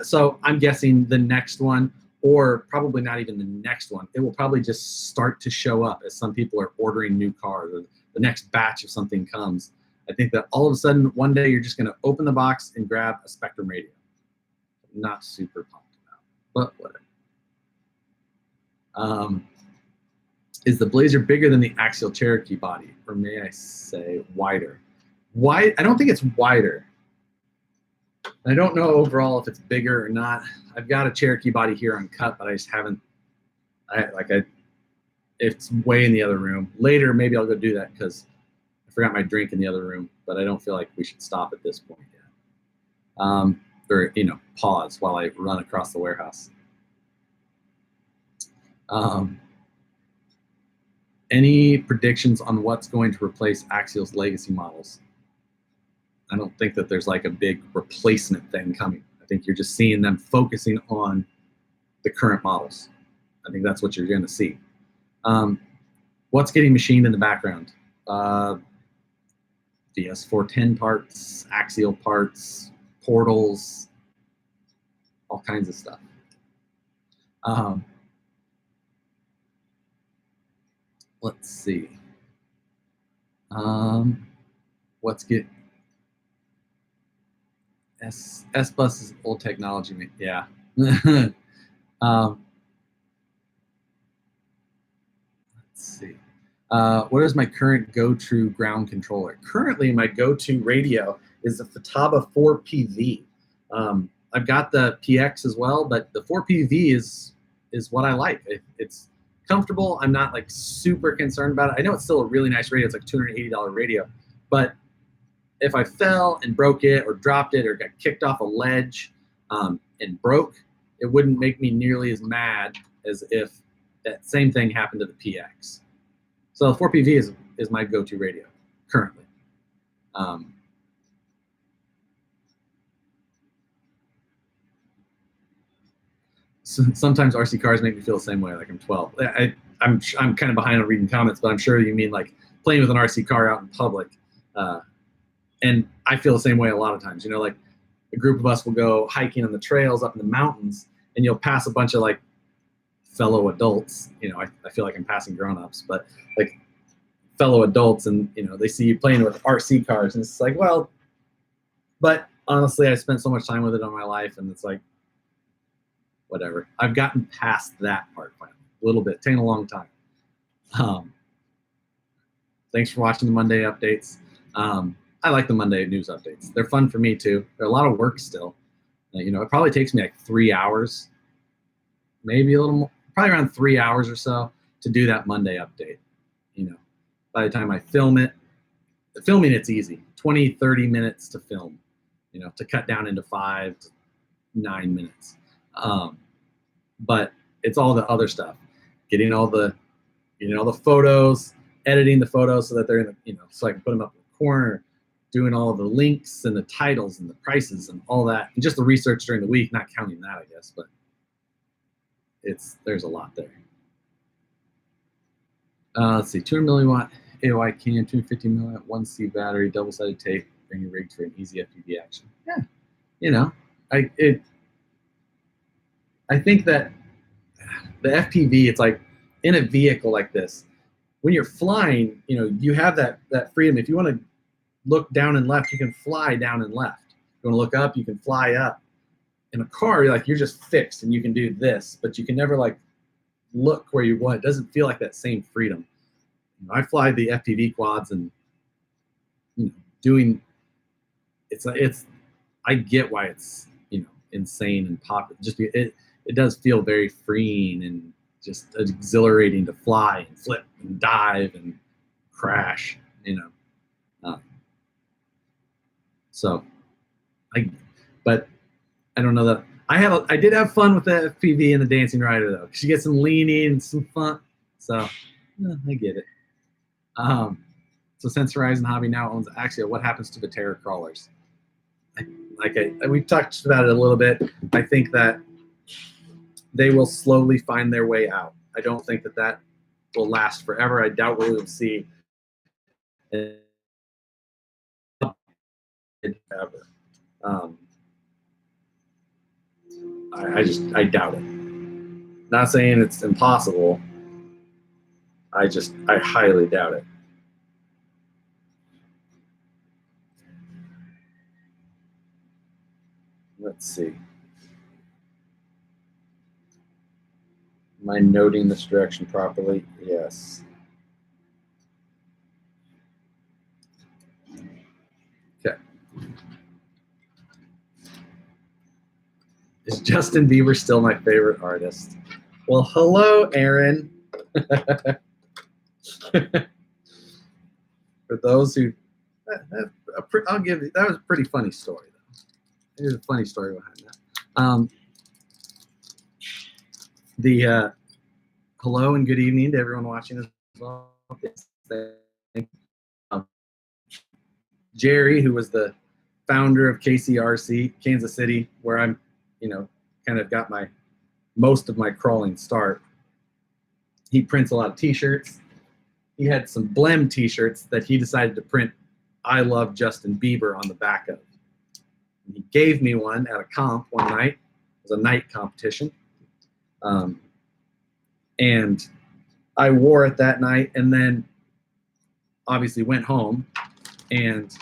so I'm guessing the next one, or probably not even the next one, it will probably just start to show up as some people are ordering new cars, or the next batch of something comes. I think that all of a sudden one day you're just going to open the box and grab a Spektrum radio. Not super pumped about, but whatever. Is the Blazer bigger than the Axial Cherokee body, or may I say wider? Wide? I don't think it's wider. I don't know overall if it's bigger or not. I've got a Cherokee body here uncut, but I just haven't. It's way in the other room. Later, maybe I'll go do that because I forgot my drink in the other room. But I don't feel like we should stop at this point yet. Or, you know, pause while I run across the warehouse. Any predictions on what's going to replace Axial's legacy models? I don't think that there's like a big replacement thing coming. I think you're just seeing them focusing on the current models. I think that's what you're going to see. What's getting machined in the background? DS410 parts, Axial parts, portals, all kinds of stuff. Let's see. What's get S-Bus is old technology, yeah. Let's see. What is my current go-to ground controller? Currently, my go-to radio is the Futaba 4PV. I've got the PX as well, but the 4PV is what I like. It's comfortable. I'm not like super concerned about it. I know it's still a really nice radio. It's like $280 radio, but if I fell and broke it or dropped it or got kicked off a ledge and broke, it wouldn't make me nearly as mad as if that same thing happened to the PX. So 4PV is my go-to radio currently. Sometimes RC cars make me feel the same way, like I'm 12. I'm kind of behind on reading comments, but I'm sure you mean like playing with an RC car out in public. And I feel the same way a lot of times. You know, like a group of us will go hiking on the trails up in the mountains, and you'll pass a bunch of like fellow adults. You know, I feel like I'm passing grown-ups, but like fellow adults, and you know, they see you playing with RC cars, and it's like, well, but honestly, I spent so much time with it on my life, and it's like, whatever. I've gotten past that part finally, a little bit, taking a long time. Thanks for watching the Monday updates. I like the Monday news updates. They're fun for me too. They're a lot of work still. You know, it probably takes me like 3 hours, maybe a little more, probably around 3 hours or so to do that Monday update. You know, by the time I film it, filming it's easy, 20, 30 minutes to film, you know, to cut down into 5 to 9 minutes. But it's all the other stuff, getting all the photos, editing the photos so that they're in the, you know, so I can put them up in the corner, doing all the links and the titles and the prices and all that, and just the research during the week, not counting that, I guess, but there's a lot there. Let's see, 200 milliwatt AOI can, 250 milliwatt 1C battery, double-sided tape, bring your rig for an easy FPV action. Yeah, you know, I think that the FPV, it's like in a vehicle like this, when you're flying, you know, you have that freedom. If you want to look down and left, you can fly down and left. If you want to look up, you can fly up. In a car, you're just fixed and you can do this, but you can never like look where you want. It doesn't feel like that same freedom. You know, I fly the FPV quads and, you know, doing it's I get why it's, you know, insane and popular. Just it does feel very freeing and just exhilarating to fly and flip and dive and crash, you know. But I don't know that I did have fun with the FPV and the Dancing Rider though. She gets some leaning and some fun, so I get it. So since Horizon Hobby now owns Axia, what happens to the Terror crawlers? We talked about it a little bit. I think that they will slowly find their way out. I don't think that will last forever. I doubt we will see it ever. I doubt it. Not saying it's impossible. I highly doubt it. Let's see. Am I noting this direction properly? Yes. Okay. Is Justin Bieber still my favorite artist? Well, hello, Aaron. For those who, I'll give you, that was a pretty funny story, though. There's a funny story behind that. Hello and good evening to everyone watching as well. Jerry, who was the founder of KCRC, Kansas City, where I'm, you know, kind of got most of my crawling start. He prints a lot of t-shirts. He had some Blem t-shirts that he decided to print I Love Justin Bieber on the back of. And he gave me one at a comp one night. It was a night competition. And I wore it that night and then obviously went home and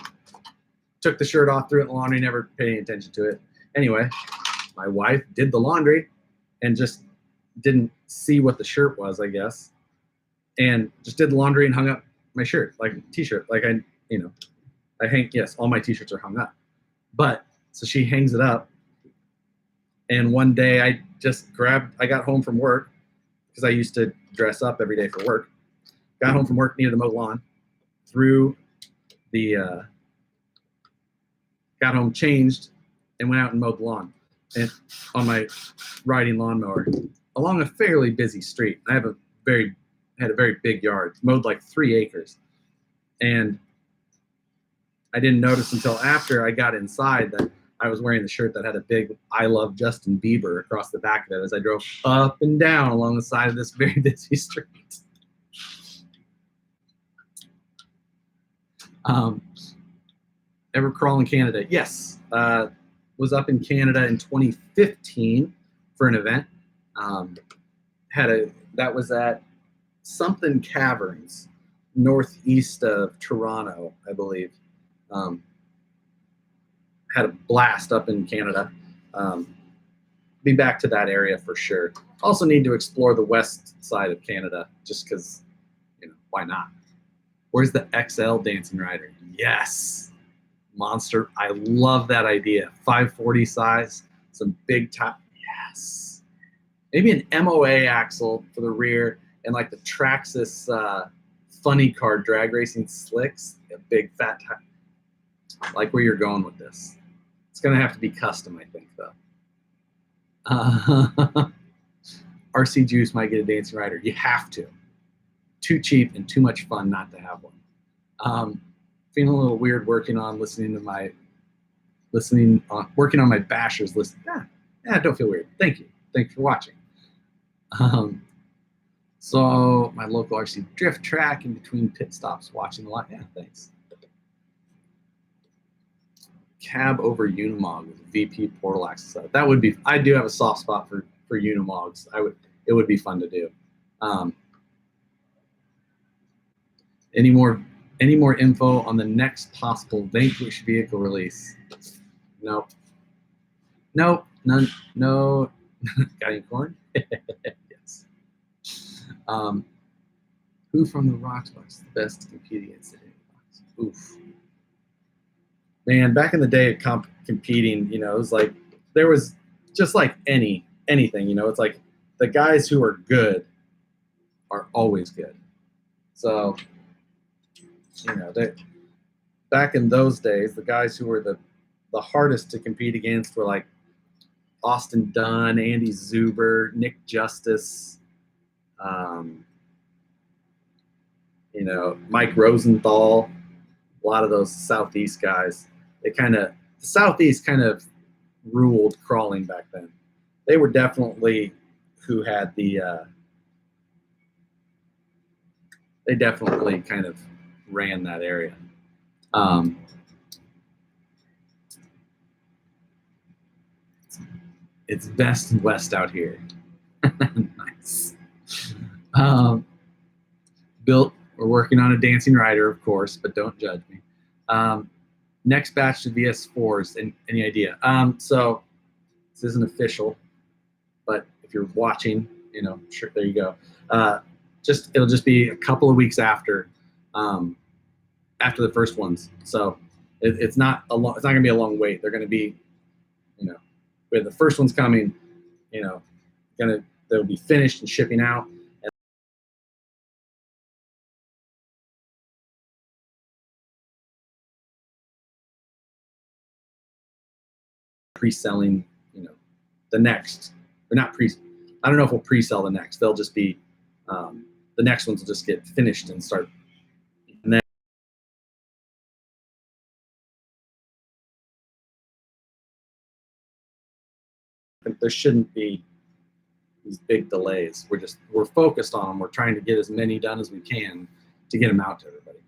took the shirt off, threw it in the laundry, never paid any attention to it. Anyway, my wife did the laundry and just didn't see what the shirt was, I guess, and just did the laundry and hung up my shirt, like a t-shirt. Like all my t-shirts are hung up. But, so she hangs it up, and one day I got home from work, because I used to dress up every day for work. Got home from work, needed to mow lawn, got home, changed, and went out and mowed the lawn, and on my riding lawnmower along a fairly busy street. I had a very big yard, mowed like 3 acres, and I didn't notice until after I got inside that I was wearing the shirt that had a big I Love Justin Bieber across the back of it as I drove up and down along the side of this very busy street. Ever crawl in Canada? Yes. Was up in Canada in 2015 for an event. That was at something Caverns, northeast of Toronto, I believe. Had a blast up in Canada. Be back to that area for sure. Also need to explore the west side of Canada, just because, you know, why not? Where's the XL Dancing Rider? Yes, monster. I love that idea. 540 size, some big top. Yes, maybe an MOA axle for the rear and like the Traxxas funny car drag racing slicks. A big fat top. I like where you're going with this. It's gonna have to be custom, I think, though. RC Juice might get a Dancing Rider. You have to. Too cheap and too much fun not to have one. Feeling a little weird working on my bashers list. Yeah, don't feel weird. Thank you. Thanks for watching. So my local RC drift track in between pit stops, watching a lot. Yeah, thanks. Cab over Unimog with VP portal access. That would be. I do have a soft spot for Unimogs. It would be fun to do. Any more info on the next possible Vanquish vehicle release? Nope. Nope. None. No. Got any corn? Yes. Who from the Roxbox is the best to compete against the Box? Oof. Man, back in the day of competing, it was like there was just like anything, it's like the guys who are good are always good. So, back in those days, the guys who were the hardest to compete against were like Austin Dunn, Andy Zuber, Nick Justice, Mike Rosenthal, a lot of those Southeast guys. The Southeast kind of ruled crawling back then. They were definitely who had they definitely kind of ran that area. It's best and west out here. Nice. We're working on a Dancing Rider, of course, but don't judge me. Next batch of VS4s, any idea? So this isn't official, but if you're watching, sure, there you go. It'll just be a couple of weeks after the first ones. So it's not gonna be a long wait. They're gonna be, when the first one's coming, they'll be finished and shipping out. Pre-selling, the next, or not pre. I don't know if we'll pre-sell the next. They'll just be the next ones will just get finished and start. And then there shouldn't be these big delays. We're focused on them. We're trying to get as many done as we can to get them out to everybody.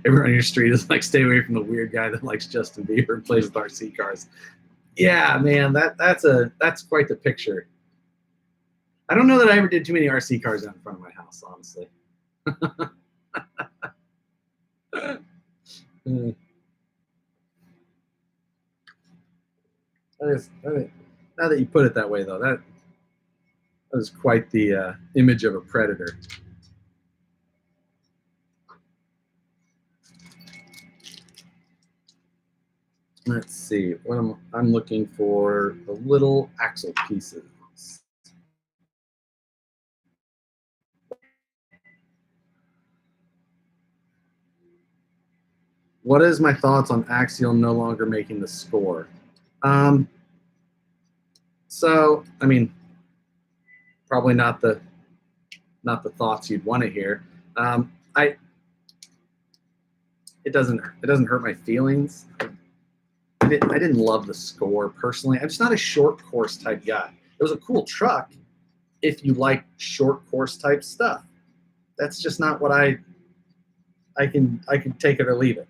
Everyone on your street is like, stay away from the weird guy that likes Justin Bieber and plays with RC cars. Yeah, man, that's quite the picture. I don't know that I ever did too many RC cars out in front of my house, honestly. Now that you put it that way, though, that is quite the image of a predator. Let's see. What I'm looking for the little axle pieces. What is my thoughts on Axial no longer making the score? So, I mean, probably not the thoughts you'd want to hear. It doesn't hurt my feelings. I didn't love the score personally. I'm just not a short course type guy. It was a cool truck if you like short course type stuff. That's just not what I can take it or leave it.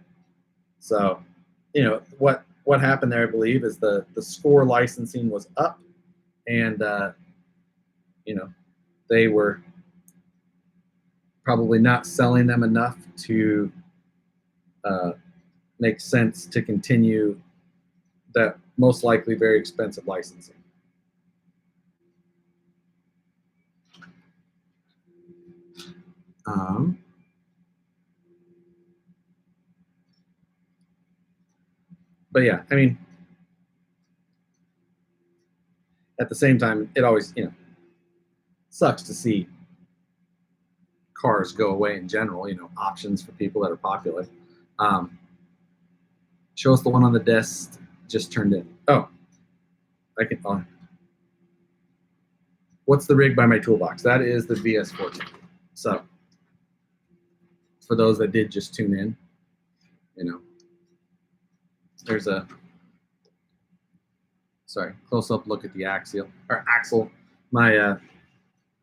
So, what happened there, I believe, is the score licensing was up, and they were probably not selling them enough to make sense to continue that most likely very expensive licensing. But yeah, I mean, at the same time, it always, sucks to see cars go away in general, options for people that are popular. Show us the one on the desk just turned in. Oh, I can. What's the rig by my toolbox? That is the VS14. So, for those that did just tune in, there's a close-up look at the axle. I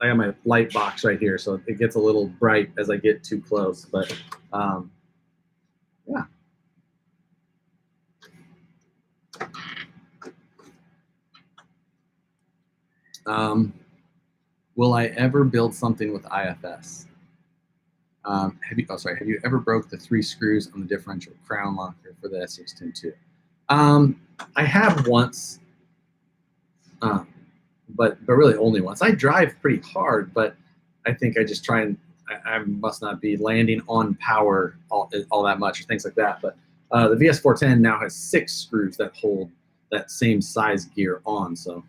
got my light box right here, so it gets a little bright as I get too close. But yeah. Will I ever build something with IFS? Have you ever broke the 3 screws on the differential crown locker for the SCX-102? I have once, but really only once. I drive pretty hard, but I think I just try and I must not be landing on power all that much or things like that. But the VS410 now has 6 screws that hold that same size gear on. So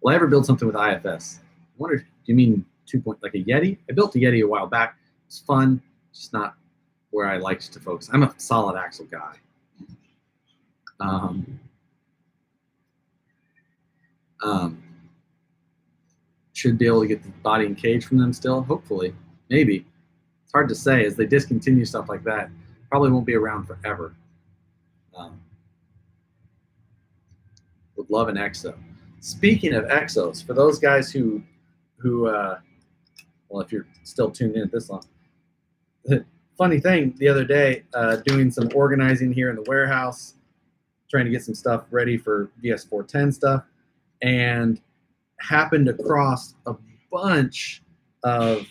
will I ever build something with IFS? I wonder, do you mean 2 point, like a Yeti? I built a Yeti a while back. It's fun, just not where I liked to focus. I'm a solid axle guy. Should be able to get the body and cage from them still, hopefully, maybe. It's hard to say. As they discontinue stuff like that, probably won't be around forever. Would love an Exo. Speaking of Exos, for those guys who well, if you're still tuned in at this long, funny thing, the other day, doing some organizing here in the warehouse, trying to get some stuff ready for VS410 stuff, and happened across a bunch of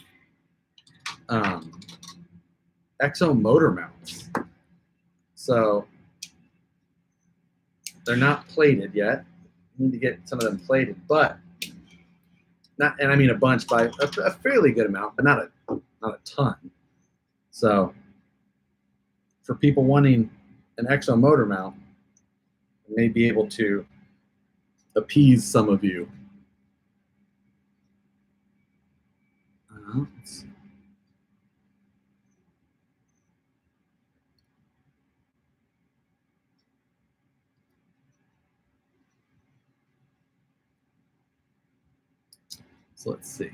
Exo motor mounts. So they're not plated yet. Need to get some of them plated, but not, and I mean a bunch by a fairly good amount, but not a ton. So for people wanting an Exo motor mount, I may be able to appease some of you. So let's see.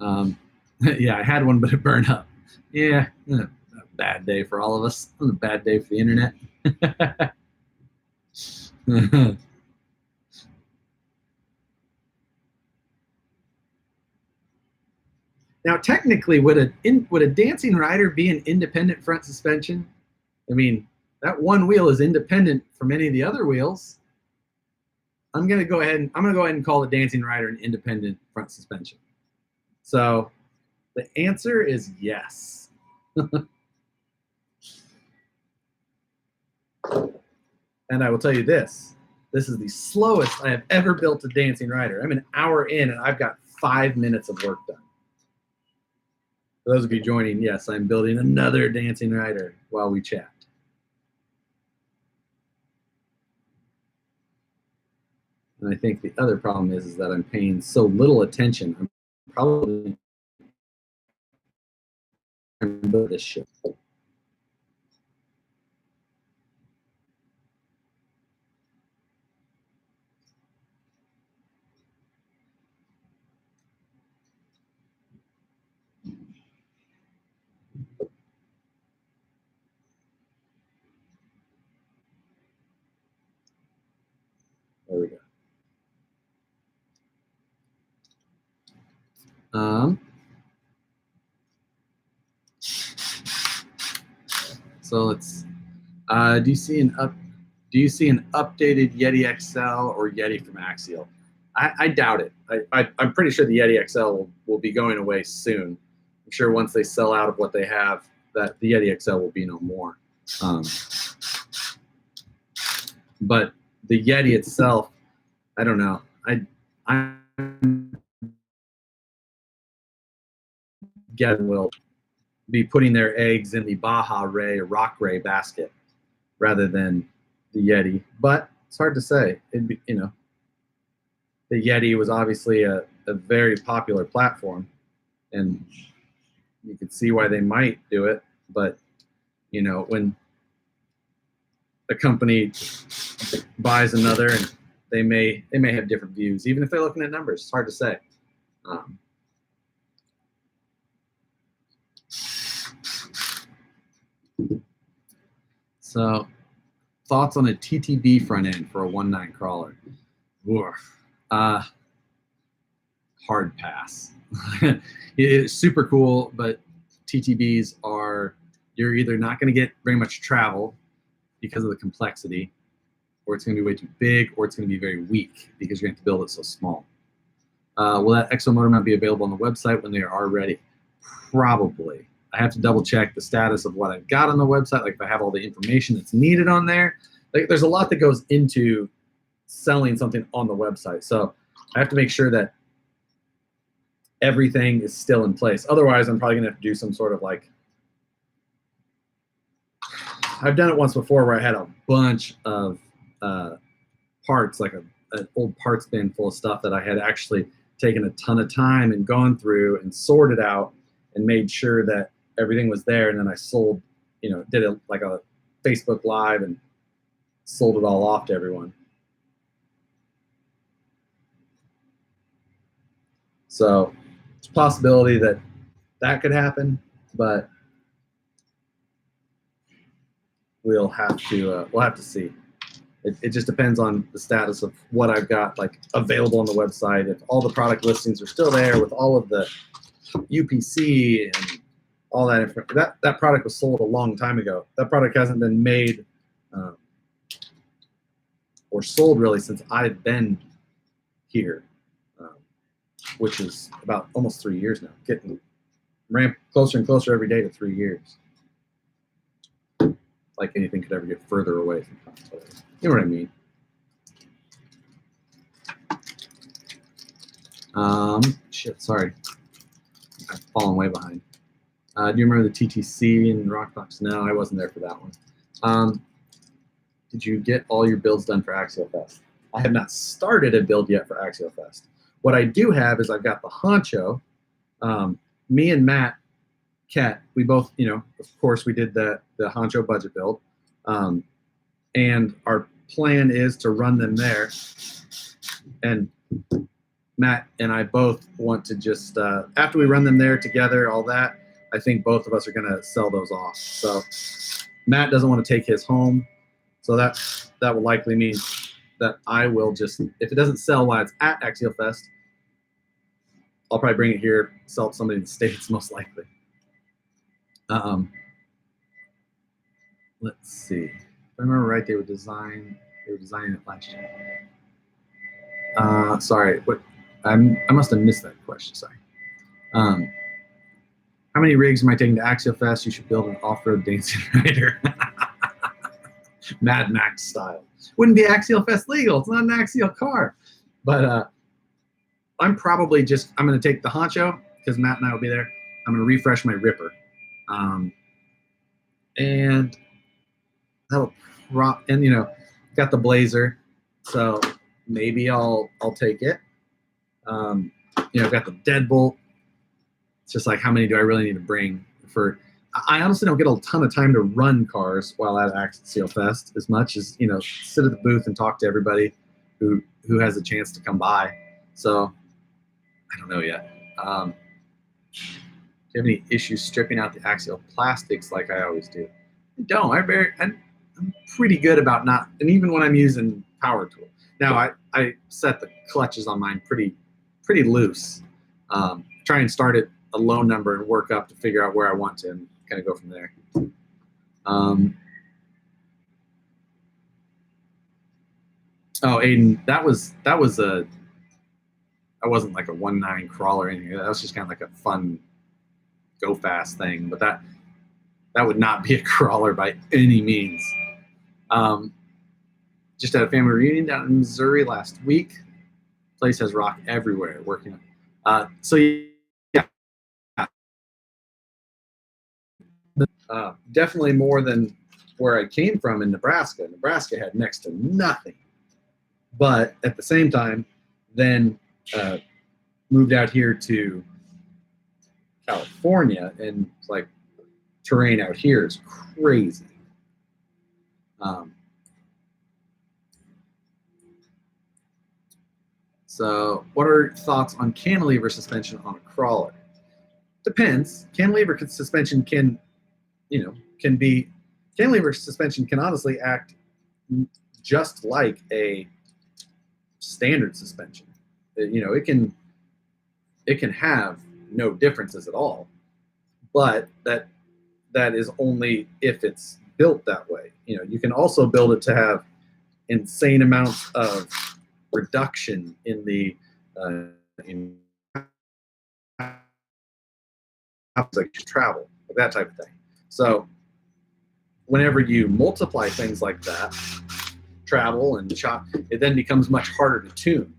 Yeah, I had one, but it burned up. Yeah, a bad day for all of us. A bad day for the internet. Now, technically, would a dancing rider be an independent front suspension? I mean, that one wheel is independent from any of the other wheels. I'm gonna go ahead and call the dancing rider an independent front suspension. So the answer is yes. And I will tell you this is the slowest I have ever built a dancing rider. I'm an hour in and I've got 5 minutes of work done. For those of you joining, yes, I'm building another dancing rider while we chat. And I think the other problem is that I'm paying so little attention. I'm probably build this ship. There we go. So let's. Do you see an updated Yeti XL or Yeti from Axial? I doubt it. I'm pretty sure the Yeti XL will be going away soon. I'm sure once they sell out of what they have, that the Yeti XL will be no more. But the Yeti itself, I don't know. I'm Geddon will be putting their eggs in the Baja Ray or Rock Ray basket rather than the Yeti. But it's hard to say. It'd be, the Yeti was obviously a very popular platform, and you could see why they might do it. But when a company buys another, and they may have different views, even if they're looking at numbers. It's hard to say. So, thoughts on a TTB front end for a 1.9 crawler? Hard pass. It's super cool, but TTBs you're either not going to get very much travel because of the complexity, or it's going to be way too big, or it's going to be very weak because you're going to have to build it so small. Will that exo motor mount be available on the website when they are ready? Probably. I have to double check the status of what I've got on the website, like if I have all the information that's needed on there. Like, there's a lot that goes into selling something on the website. So I have to make sure that everything is still in place. Otherwise, I'm probably going to have to do some sort of I've done it once before where I had a bunch of parts, like an old parts bin full of stuff that I had actually taken a ton of time and gone through and sorted out and made sure that everything was there. And then I sold, did it like a Facebook Live and sold it all off to everyone. So it's a possibility that could happen, but we'll have to see. It just depends on the status of what I've got available on the website. If all the product listings are still there with all of the UPC and all that information. That product was sold a long time ago. That product hasn't been made or sold really since I've been here, which is about almost 3 years now. Getting ramped closer and closer every day to 3 years. Like anything could ever get further away from consoles. You know what I mean? Shit, sorry. I've fallen way behind. Do you remember the TTC and Rockbox? No, I wasn't there for that one. Did you get all your builds done for Axial Fest? I have not started a build yet for Axial Fest. What I do have is I've got the Honcho. Me and Matt Kett, we both, of course, we did the Honcho budget build. And our plan is to run them there. And Matt and I both want to just, after we run them there together, all that, I think both of us are going to sell those off. So Matt doesn't want to take his home. So that will likely mean that I will just, if it doesn't sell while it's at Axial Fest, I'll probably bring it here, sell it to somebody in the States, most likely. Let's see. If I remember right, they were designing it last year. Sorry, I must have missed that question. Sorry. How many rigs am I taking to Axial Fest? You should build an off-road dancing rider. Mad Max style. Wouldn't be Axial Fest legal. It's not an Axial car. But I'm probably I'm going to take the Honcho because Matt and I will be there. I'm going to refresh my Ripper. And that'll got the Blazer. So maybe I'll take it. I've got the Deadbolt. It's just like, how many do I really need to bring for? I honestly don't get a ton of time to run cars while at Axial Fest as much as, sit at the booth and talk to everybody who has a chance to come by. So I don't know yet. Do you have any issues stripping out the axial plastics like I always do? I don't. I'm pretty good about not, and even when I'm using power tool. Now I set the clutches on mine pretty loose. Try and start at a low number and work up to figure out where I want to and kind of go from there. Oh, Aiden, that wasn't like a 1.9 crawl or anything. That was just kind of like a fun go fast thing, but that would not be a crawler by any means. Just had a family reunion down in Missouri last week. Place has rock everywhere working. So Definitely more than where I came from in Nebraska. Nebraska had next to nothing. But at the same time, then moved out here to California, and like terrain out here is crazy. So what are thoughts on cantilever suspension on a crawler? Depends. Cantilever suspension can be, cantilever suspension can honestly act just like a standard suspension. It can have no differences at all, but that is only if it's built that way. You can also build it to have insane amounts of reduction in the like travel, like that type of thing. So whenever you multiply things like that, travel and shock, it then becomes much harder to tune,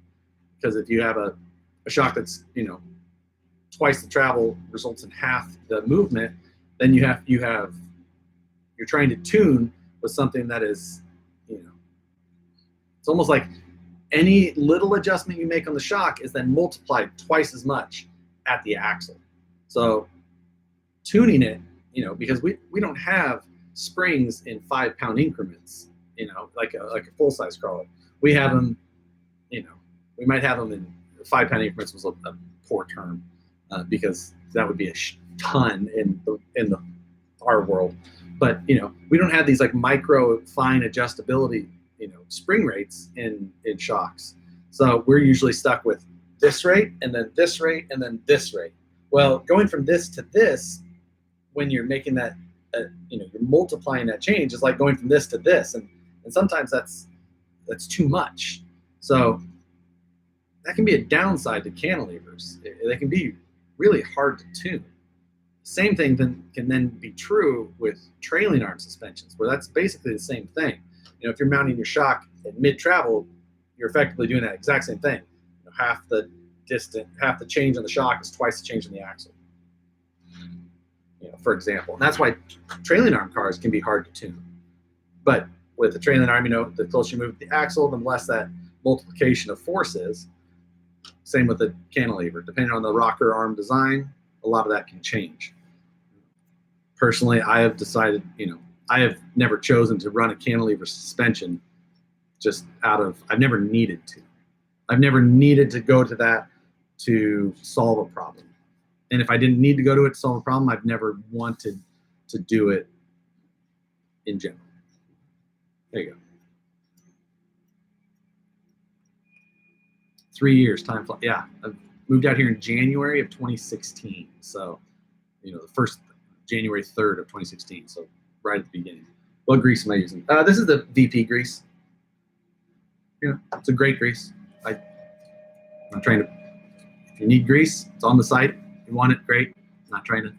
because if you have a shock that's twice the travel results in half the movement, then you're trying to tune with something that is, it's almost like any little adjustment you make on the shock is then multiplied twice as much at the axle. So tuning it, because we don't have springs in 5-pound increments, like a full-size crawler. We have them, we might have them in 5-pound increments was a poor term, because that would be a ton in our world. But we don't have these like micro fine adjustability spring rates in shocks. So we're usually stuck with this rate and then this rate and then this rate. Well, going from this to this, when you're making that, you're multiplying that change, is like going from this to this, and sometimes that's too much. So that can be a downside to cantilevers. They can be really hard to tune. Same thing can then be true with trailing arm suspensions, where that's basically the same thing. If you're mounting your shock at mid-travel, you're effectively doing that exact same thing. Half the change on the shock is twice the change on the axle. For example, and that's why trailing arm cars can be hard to tune. But with the trailing arm, the closer you move the axle, the less that multiplication of force is. Same with the cantilever. Depending on the rocker arm design, a lot of that can change. Personally, I have decided, I have never chosen to run a cantilever suspension I've never needed to. I've never needed to go to that to solve a problem. And if I didn't need to go to it to solve a problem, I've never wanted to do it in general. There you go. 3 years, time flies. Yeah, I moved out here in January of 2016. So, the first January 3rd of 2016. So right at the beginning. What grease am I using? This is the VP grease. It's a great grease. I'm trying to. If you need grease, it's on the site. If you want it, great. I'm not trying to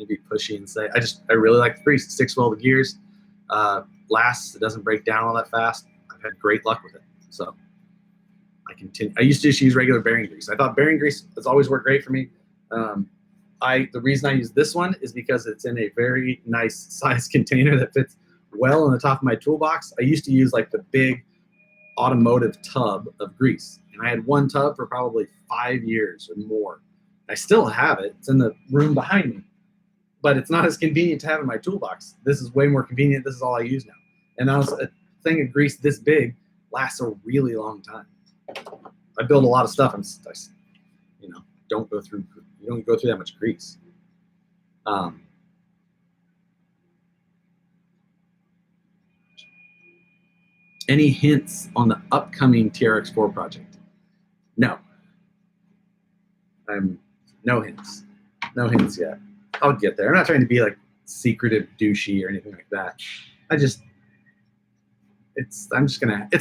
be pushy and say. I really like the grease. It sticks well to gears. Lasts. It doesn't break down all that fast. I've had great luck with it. So I continue. I used to just use regular bearing grease. I thought bearing grease has always worked great for me. The reason I use this one is because it's in a very nice size container that fits well on the top of my toolbox. I used to use like the big automotive tub of grease, and I had one tub for probably 5 years or more. I still have it. It's in the room behind me, but it's not as convenient to have in my toolbox. This is way more convenient. This is all I use now. And that was a thing of grease this big lasts a really long time. I build a lot of stuff. You don't go through that much grease. Any hints on the upcoming TRX4 project? No. No hints. No hints yet. I'll get there. I'm not trying to be like secretive, douchey, or anything like that. It's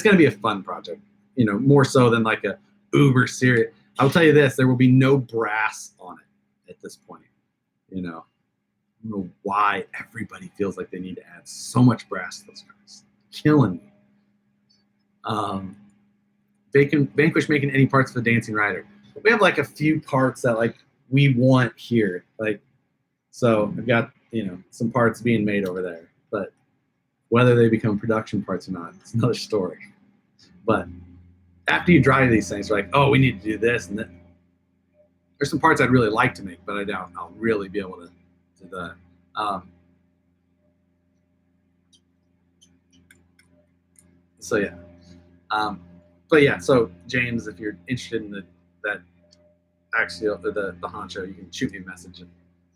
gonna be a fun project. More so than like a uber serious. I'll tell you this: there will be no brass on it at this point. I don't know why everybody feels like they need to add so much brass to those cars. Killing me. Vanquish making any parts for the Dancing Rider. We have like a few parts that like we want here. So I've got some parts being made over there. But whether they become production parts or not, it's another story. But after you drive these things, you're like, oh, we need to do this and that. There's some parts I'd really like to make, but I doubt I'll really be able to do that. So yeah. But yeah, so James, if you're interested in that Axial, the Honcho, you can shoot me a message.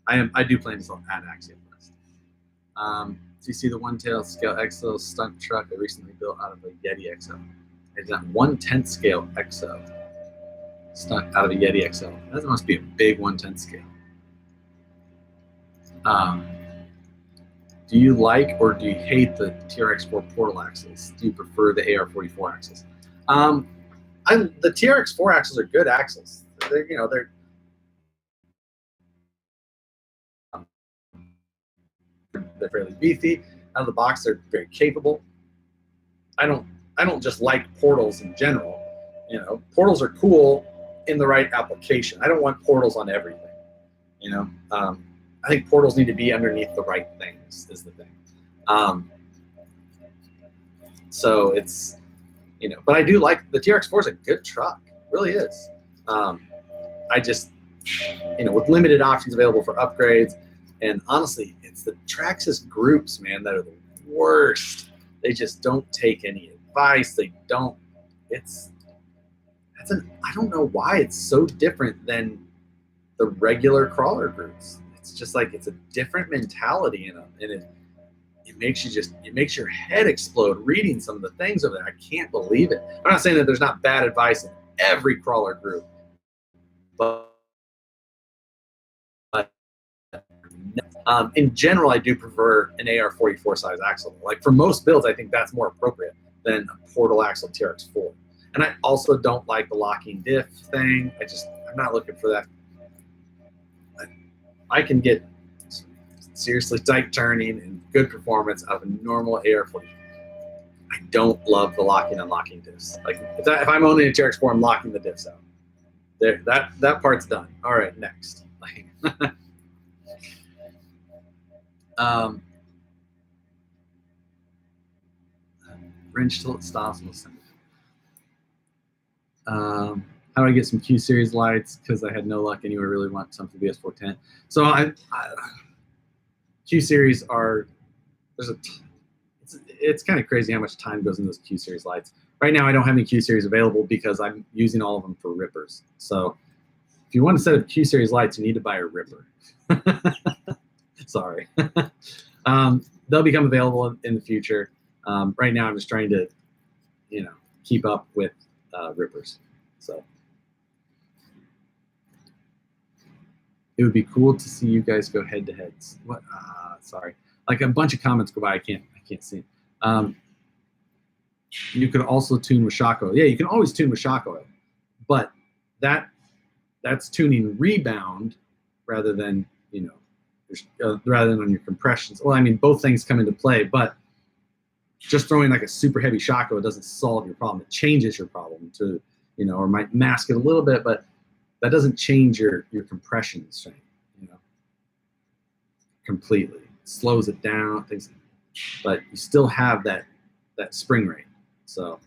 I do plan to add Axial West. So you see the one-tail scale XO stunt truck I recently built out of a Yeti XO. It's that 1/10 scale XO stunt out of a Yeti XO. That must be a big 1/10 scale. Do you like or do you hate the TRX4 portal axles? Do you prefer the AR44 axles? The TRX4 axles are good axles. They're fairly beefy. Out of the box, they're very capable. I don't just like portals in general. Portals are cool in the right application. I don't want portals on everything. I think portals need to be underneath the right things is the thing. So it's, but I do like the TRX4 is a good truck. It really is. I just, with limited options available for upgrades, and honestly, it's the Traxxas groups, man, that are the worst. They just don't take any advice. They don't. I don't know why it's so different than the regular crawler groups. It's just like it's a different mentality in them, and it makes your head explode reading some of the things over there. I can't believe it. I'm not saying that there's not bad advice in every crawler group, but in general, I do prefer an AR44 size axle. Like for most builds, I think that's more appropriate than a portal axle TRX4. And I also don't like the locking diff thing. I'm not looking for that. I can get seriously tight turning and good performance out of a normal AR44. I don't love the locking and unlocking diffs. Like if I'm owning a TRX4, I'm locking the diffs out. There, that part's done. All right, next. Wrench till it stops. How do I get some Q series lights? Because I had no luck anywhere. Really want some for the BS410. So Q series are it's kind of crazy how much time goes into those Q series lights. Right now, I don't have any Q series available because I'm using all of them for rippers. So if you want a set of Q series lights, you need to buy a ripper. Sorry. They'll become available in the future. Right now, I'm just trying to, keep up with rippers. So it would be cool to see you guys go head to heads. What? Sorry. Like a bunch of comments go by. I can't see. You could also tune with Shockoe. Yeah, you can always tune with Shockoe, but that's tuning rebound rather than rather than on your compressions. Well, I mean, both things come into play, but just throwing like a super heavy Shockoe doesn't solve your problem. It changes your problem to, or might mask it a little bit, but that doesn't change your compression strength, completely. It slows it down, things, but you still have that spring rate. So,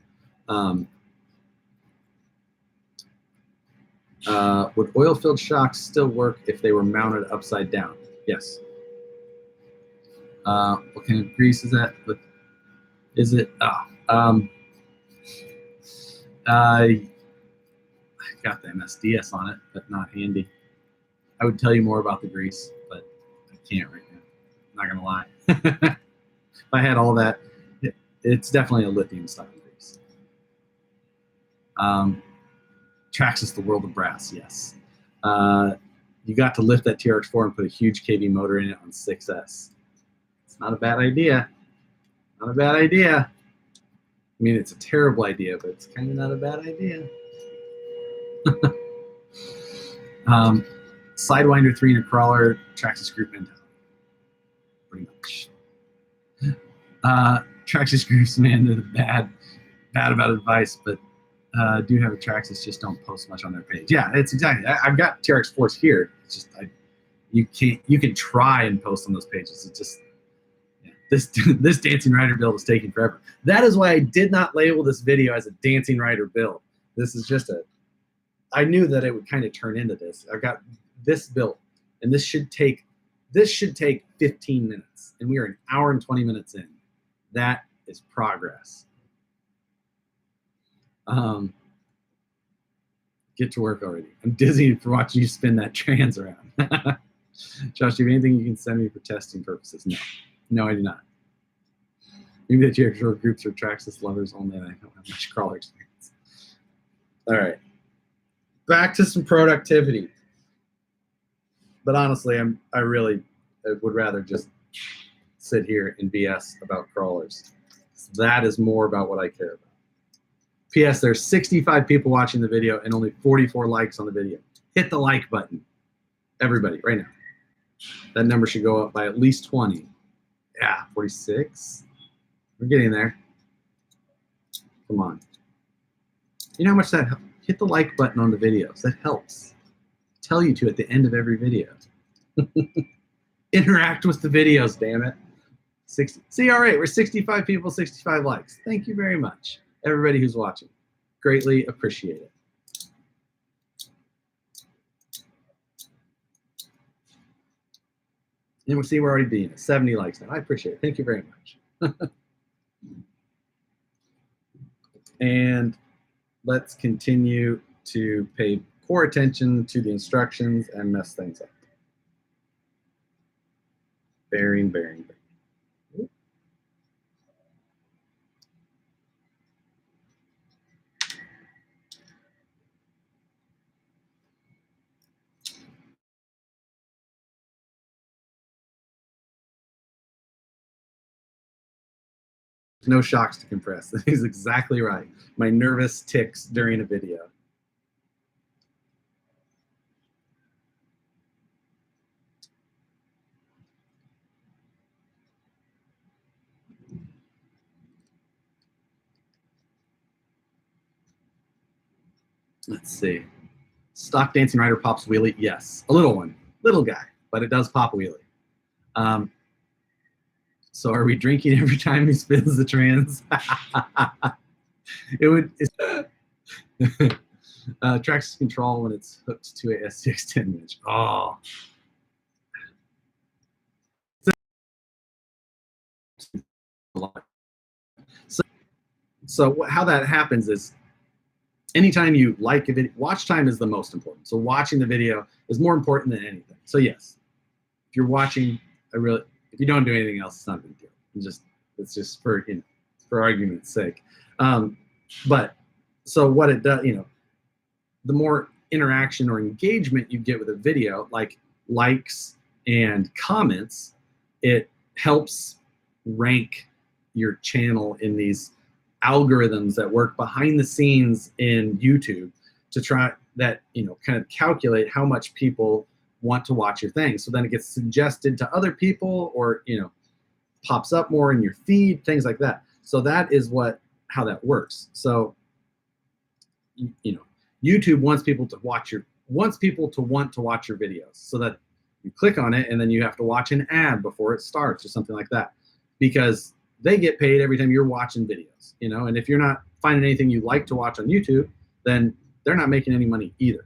would oil-filled shocks still work if they were mounted upside down? Yes. What kind of grease is that? Is it? I got the MSDS on it, but not handy. I would tell you more about the grease, but I can't right now. I'm not gonna lie. If I had all that, it's definitely a lithium style grease. Traxxas the world of brass, yes. You got to lift that TRX4 and put a huge KV motor in it on 6S. It's not a bad idea. Not a bad idea. I mean, it's a terrible idea, but it's kind of not a bad idea. Sidewinder 3 in a crawler, Traxxas group mentality. Pretty much. Traxxas groups, man, they're bad about advice, but do have a Traxxas, just don't post much on their page. Yeah, it's exactly. I've got TRX4s here. It's just You can't. You can try and post on those pages. It's just this dancing rider build is taking forever. That is why I did not label this video as a dancing rider build. This is just I knew that it would kind of turn into this. I've got this built, and this should take 15 minutes, and we are an hour and 20 minutes in. That is progress. Get to work already. I'm dizzy for watching you spin that trans around. Josh, do you have anything you can send me for testing purposes? No. No, I do not. Maybe the JRCR groups are Traxxas lovers only, and I don't have much crawler experience. All right. Back to some productivity. But honestly, I would rather just sit here and BS about crawlers. That is more about what I care about. P.S. There's 65 people watching the video and only 44 likes on the video. Hit the like button. Everybody, right now. That number should go up by at least 20. Yeah, 46. We're getting there. Come on. You know how much that helps? Hit the like button on the videos. That helps. Tell you to at the end of every video. Interact with the videos, damn it. 60. See, all right, we're 65 people, 65 likes. Thank you very much, everybody who's watching. Greatly appreciate it. And we'll see we're already being at 70 likes now. I appreciate it. Thank you very much. And let's continue to pay poor attention to the instructions and mess things up. Bearing. No shocks to compress. He's exactly right. My nervous ticks during a video. Let's see. Stock dancing rider pops wheelie. Yes, a little one, little guy, but it does pop a wheelie. So are we drinking every time he spins the trans? It would. Traxxas control when it's hooked to a SCX10 winch. Oh. So how that happens is anytime you like a video, watch time is the most important. So watching the video is more important than anything. So yes, if you're watching, if you don't do anything else, it's not a big deal. It's just for argument's sake. But so what it does, the more interaction or engagement you get with a video, like likes and comments, it helps rank your channel in these algorithms that work behind the scenes in YouTube to try that, kind of calculate how much people want to watch your thing. So then it gets suggested to other people, or, pops up more in your feed, things like that. So that is how that works. So, YouTube wants people to want to watch your videos, so that you click on it and then you have to watch an ad before it starts or something like that, because they get paid every time you're watching videos, and if you're not finding anything you like to watch on YouTube, then they're not making any money either.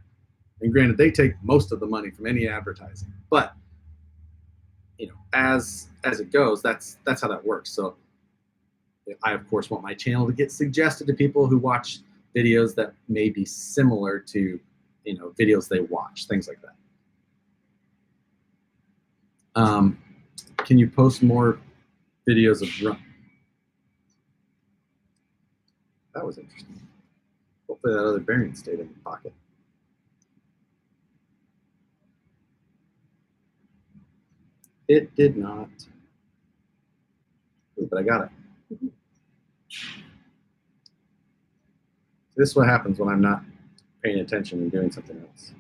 And granted, they take most of the money from any advertising, but as it goes, that's how that works. So I, of course, want my channel to get suggested to people who watch videos that may be similar to, videos they watch, things like that. Can you post more videos of run? That was interesting. Hopefully that other bearing stayed in the pocket. It did not. Ooh, but I got it. This is what happens when I'm not paying attention and doing something else.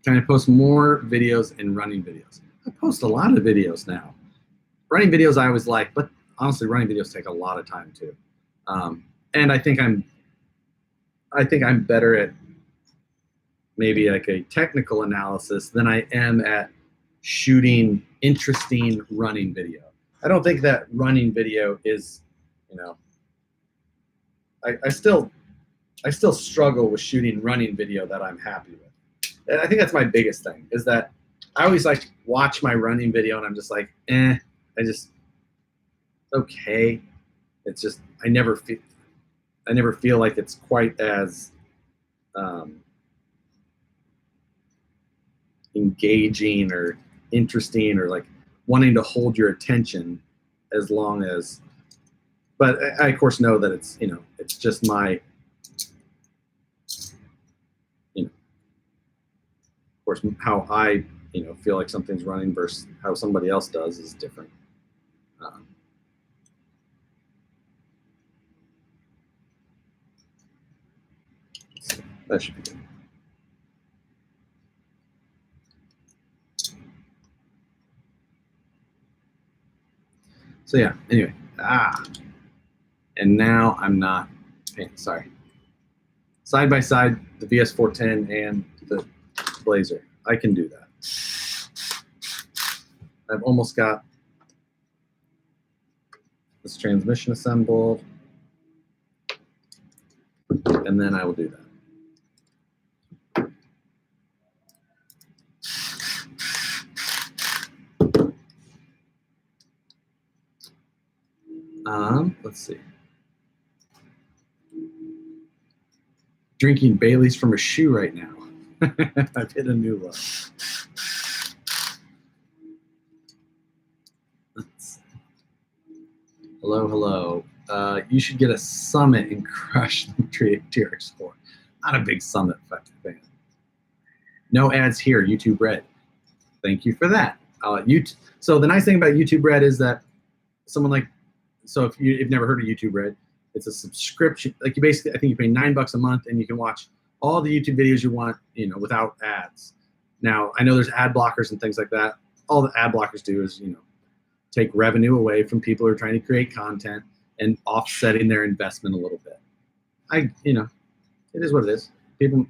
Can I post more videos and running videos? I post a lot of videos now. Running videos I always like, but honestly, running videos take a lot of time too. And I think I think I'm better at maybe like a technical analysis than I am at shooting interesting running video. I don't think that running video is, you know, I still struggle with shooting running video that I'm happy with. And I think that's my biggest thing is that I always like watch my running video and I'm just like, it's okay. It's just I never feel like it's quite as engaging or interesting or like wanting to hold your attention as long as. But I of course know that it's it's just my of course how I feel like something's running versus how somebody else does is different. So that should be good. So yeah, anyway, and now I'm not paying, sorry. Side by side, the VS410 and the Blazer. I can do that. I've almost got this transmission assembled, and then I will do that. Let's see. Drinking Bailey's from a shoe right now. I've hit a new low. Hello. You should get a Summit and crush the TRX4. Not a big Summit fan. No ads here, YouTube Red. Thank you for that. So the nice thing about YouTube Red is that if you've never heard of YouTube Red, it's a subscription. Like you basically, I think you pay $9 a month and you can watch all the YouTube videos you want, without ads. Now, I know there's ad blockers and things like that. All the ad blockers do is, take revenue away from people who are trying to create content and offsetting their investment a little bit. It is what it is. People.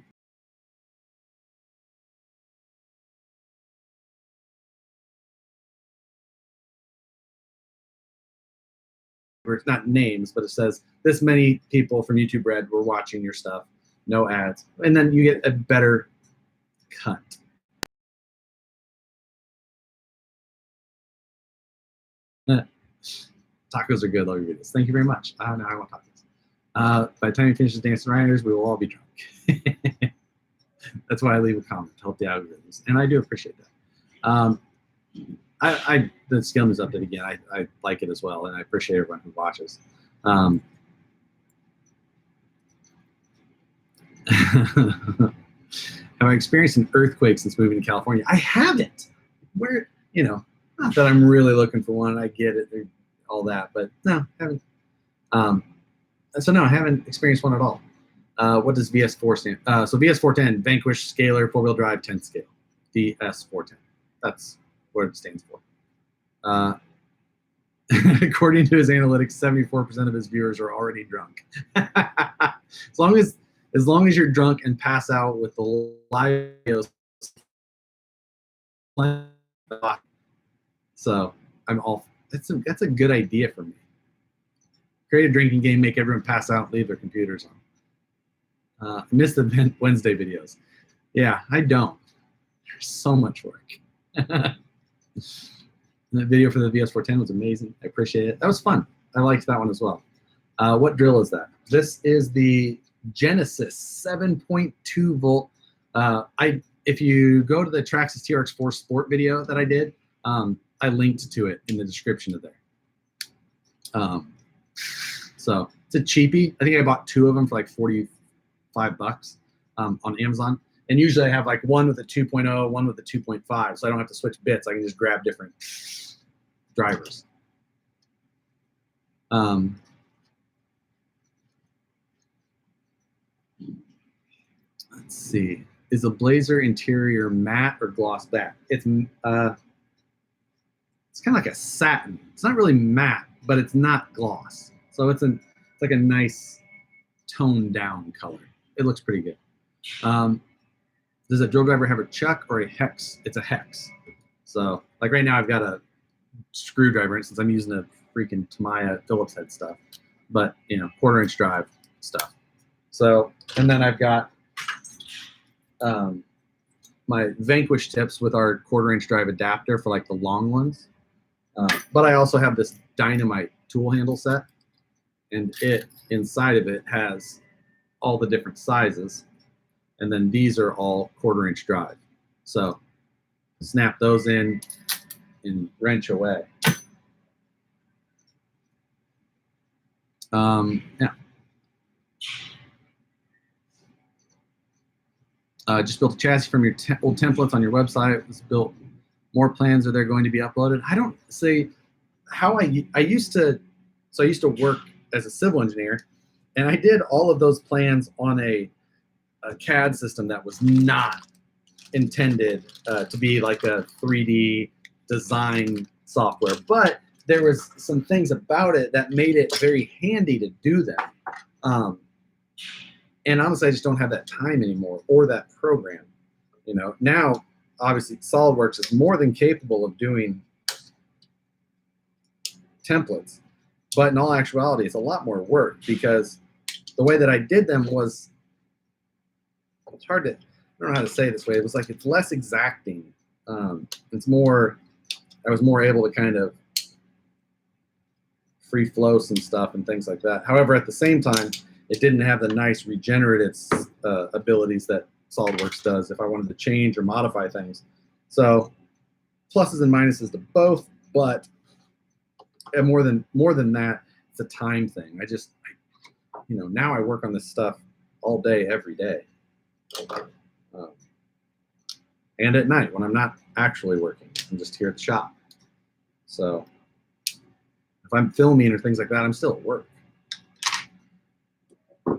Where it's not names, but it says this many people from YouTube Red were watching your stuff, no ads, and then you get a better cut. Tacos are good. Love your videos. Thank you very much. Now I want tacos. By the time you finish the Dance Riders, we will all be drunk. That's why I leave a comment to help the algorithms, and I do appreciate that. The Scale News update again. I like it as well, and I appreciate everyone who watches. Have I experienced an earthquake since moving to California? I haven't. Where not that I'm really looking for one. I get it, all that, but no, I haven't. So no, I haven't experienced one at all. What does VS4 stand? So VS410, Vanquish Scalar 4-wheel drive 10 scale. VS410. That's what it stands for. According to his analytics, 74% of his viewers are already drunk. as long as you're drunk and pass out with the live videos. So I'm all. That's a good idea for me. Create a drinking game, make everyone pass out, leave their computers on. Miss the Wednesday videos. Yeah, I don't. There's so much work. The video for the VS410 was amazing. I appreciate it. That was fun. I liked that one as well. What drill is that? This is the Genesis 7.2 volt. If you go to the Traxxas TRX4 Sport video that I did, I linked to it in the description of there. So it's a cheapie. I think I bought 2 of them for like $45 on Amazon. And usually I have like one with a 2.0, one with a 2.5, so I don't have to switch bits. I can just grab different drivers. Let's see. Is the Blazer interior matte or gloss back? It's kind of like a satin. It's not really matte, but it's not gloss. So it's like a nice toned down color. it looks pretty good. Does a drill driver have a chuck or a hex? It's a hex. So like right now I've got a screwdriver, and since I'm using a freaking Tamiya Phillips head stuff, but you know, 1/4 inch drive stuff. So, and then I've got my Vanquish tips with our 1/4 inch drive adapter for like the long ones. But I also have this Dynamite tool handle set, and it inside of it has all the different sizes. And then these are all 1/4 inch drive. So snap those in and wrench away. Yeah. Just built a chassis from your old templates on your website. It was built. More plans are there going to be uploaded? I don't say how I used to. So I used to work as a civil engineer, and I did all of those plans on a CAD system that was not intended to be like a 3D design software, but there was some things about it that made it very handy to do that. And honestly, I just don't have that time anymore or that program. You know, now obviously SolidWorks is more than capable of doing templates, but in all actuality, it's a lot more work because the way that I did them was, it's hard to, I don't know how to say it this way. It was like, it's less exacting. It's more, I was more able to kind of free flow some stuff and things like that. However, at the same time, it didn't have the nice regenerative abilities that SolidWorks does if I wanted to change or modify things. So pluses and minuses to both, but more than that, it's a time thing. You know, now I work on this stuff all day, every day. And at night when I'm not actually working. I'm just here at the shop. So if I'm filming or things like that, I'm still at work.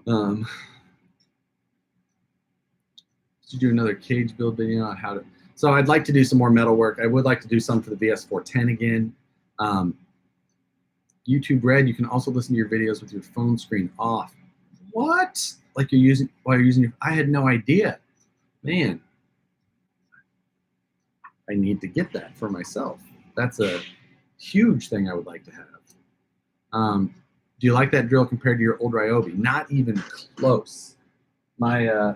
To do another cage build video on how to. So I'd like to do some more metal work. I would like to do some for the VS410 again. YouTube Red, you can also listen to your videos with your phone screen off. What? Like you're using while you're using your? I had no idea. Man, I need to get that for myself. That's a huge thing I would like to have. Do you like that drill compared to your old Ryobi? Not even close. My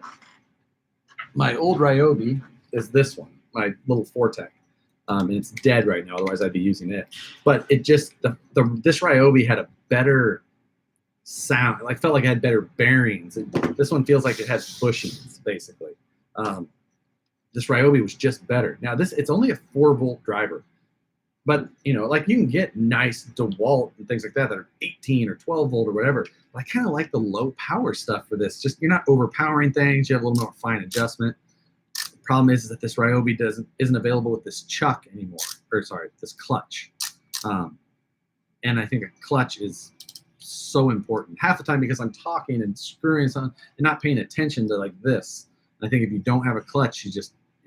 my old Ryobi is this one, my little Fortec. And it's dead right now, otherwise I'd be using it. But it just, this Ryobi had a better sound. I felt like it had better bearings. This one feels like it has bushings, basically. This Ryobi was just better. Now it's only a 4-volt driver. But, you know, like you can get nice DeWalt and things like that are 18 or 12 volt or whatever. But I kind of like the low power stuff for this. Just, you're not overpowering things. You have a little more fine adjustment. The problem is that this Ryobi isn't available with this chuck anymore. Or sorry, this clutch. And I think a clutch is so important. Half the time because I'm talking and screwing something and not paying attention to like this. And I think if you don't have a clutch, you're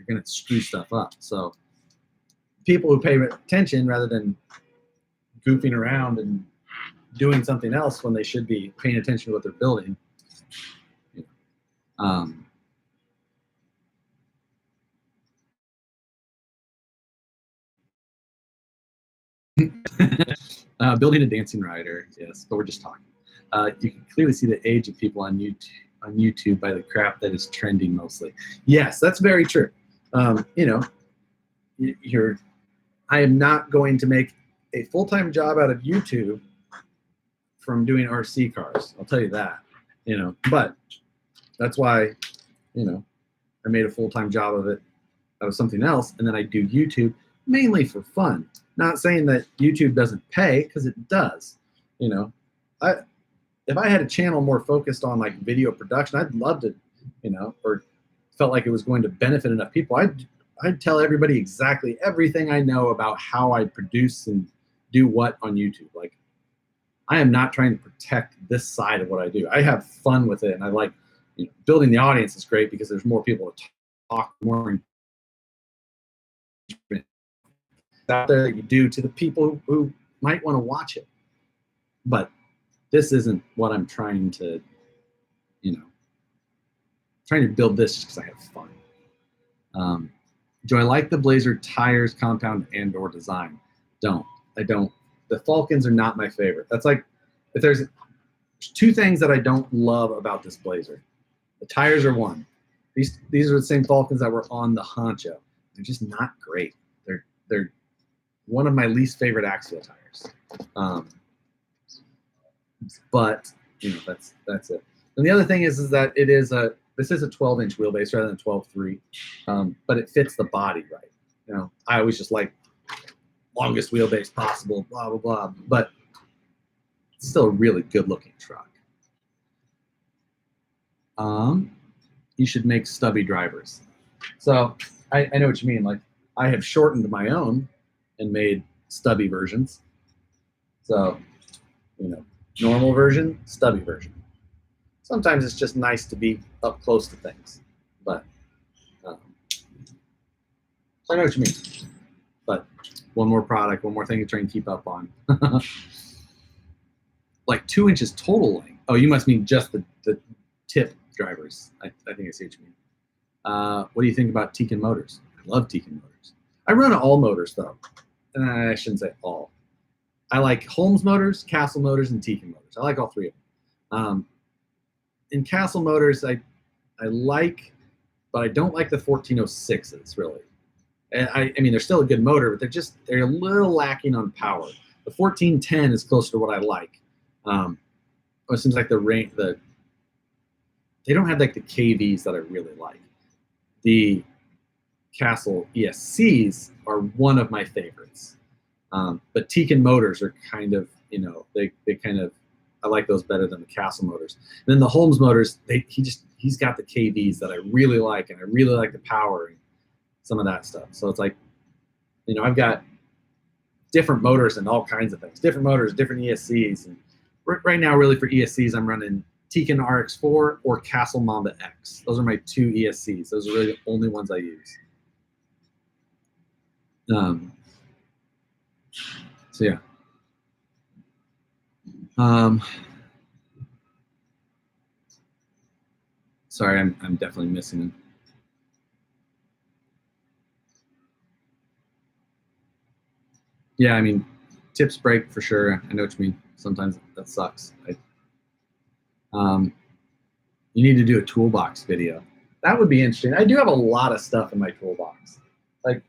going to screw stuff up. So people who pay attention rather than goofing around and doing something else when they should be paying attention to what they're building. Building a dancing rider, yes, but we're just talking. You can clearly see the age of people on YouTube by the crap that is trending mostly. Yes, that's very true. You know, I am not going to make a full-time job out of YouTube from doing RC cars. I'll tell you that, you know, but that's why, you know, I made a full-time job of it, out of something else. And then I do YouTube mainly for fun. Not saying that YouTube doesn't pay, because it does, you know. If I had a channel more focused on like video production, I'd love to, you know, or felt like it was going to benefit enough people. I'd tell everybody exactly everything I know about how I produce and do what on YouTube. Like, I am not trying to protect this side of what I do. I have fun with it, and I like, you know, building the audience is great because there's more people to talk, more out there that you do to the people who might want to watch it. But this isn't what I'm trying to, you know, trying to build this just because I have fun. Do I like the Blazer tires, compound, and or design? I don't. The Falcons are not my favorite. That's like, if there's two things that I don't love about this Blazer. The tires are one. These are the same Falcons that were on the Honcho. They're just not great. They're one of my least favorite axial tires. But that's it. And the other thing is that this is a 12-inch wheelbase rather than 12.3, but it fits the body right. I always just like longest wheelbase possible, blah blah blah. But it's still a really good-looking truck. You should make stubby drivers. So I know what you mean. Like, I have shortened my own and made stubby versions. So, normal version, stubby version. Sometimes it's just nice to be up close to things. But I know what you mean. But one more product, one more thing to try and keep up on. Like 2 inches total length. Oh, you must mean just the tip drivers. I think I see what you mean. What do you think about Tekin motors? I love Tekin motors. I run all motors though. I shouldn't say all. I like Holmes motors, Castle motors, and Tekin motors. I like all three of them. In Castle motors, I like, but I don't like the 1406s really. And I mean, they're still a good motor, but they're a little lacking on power. The 1410 is closer to what I like. It seems like they don't have like the KVs that I really like. The Castle ESCs are one of my favorites. But Tekin motors are kind of, they kind of, I like those better than the Castle motors. And then the Holmes motors, he's got the KVs that I really like, and I really like the power and some of that stuff. So it's like, I've got different motors and all kinds of things, different motors, different ESCs. And right now, really for ESCs, I'm running Tekin RX4 or Castle Mamba X. Those are my two ESCs. Those are really the only ones I use. So yeah. Sorry, I'm definitely missing them. Yeah, I mean, tips break for sure. I know what you mean. Sometimes that sucks. You need to do a toolbox video. That would be interesting. I do have a lot of stuff in my toolbox. Like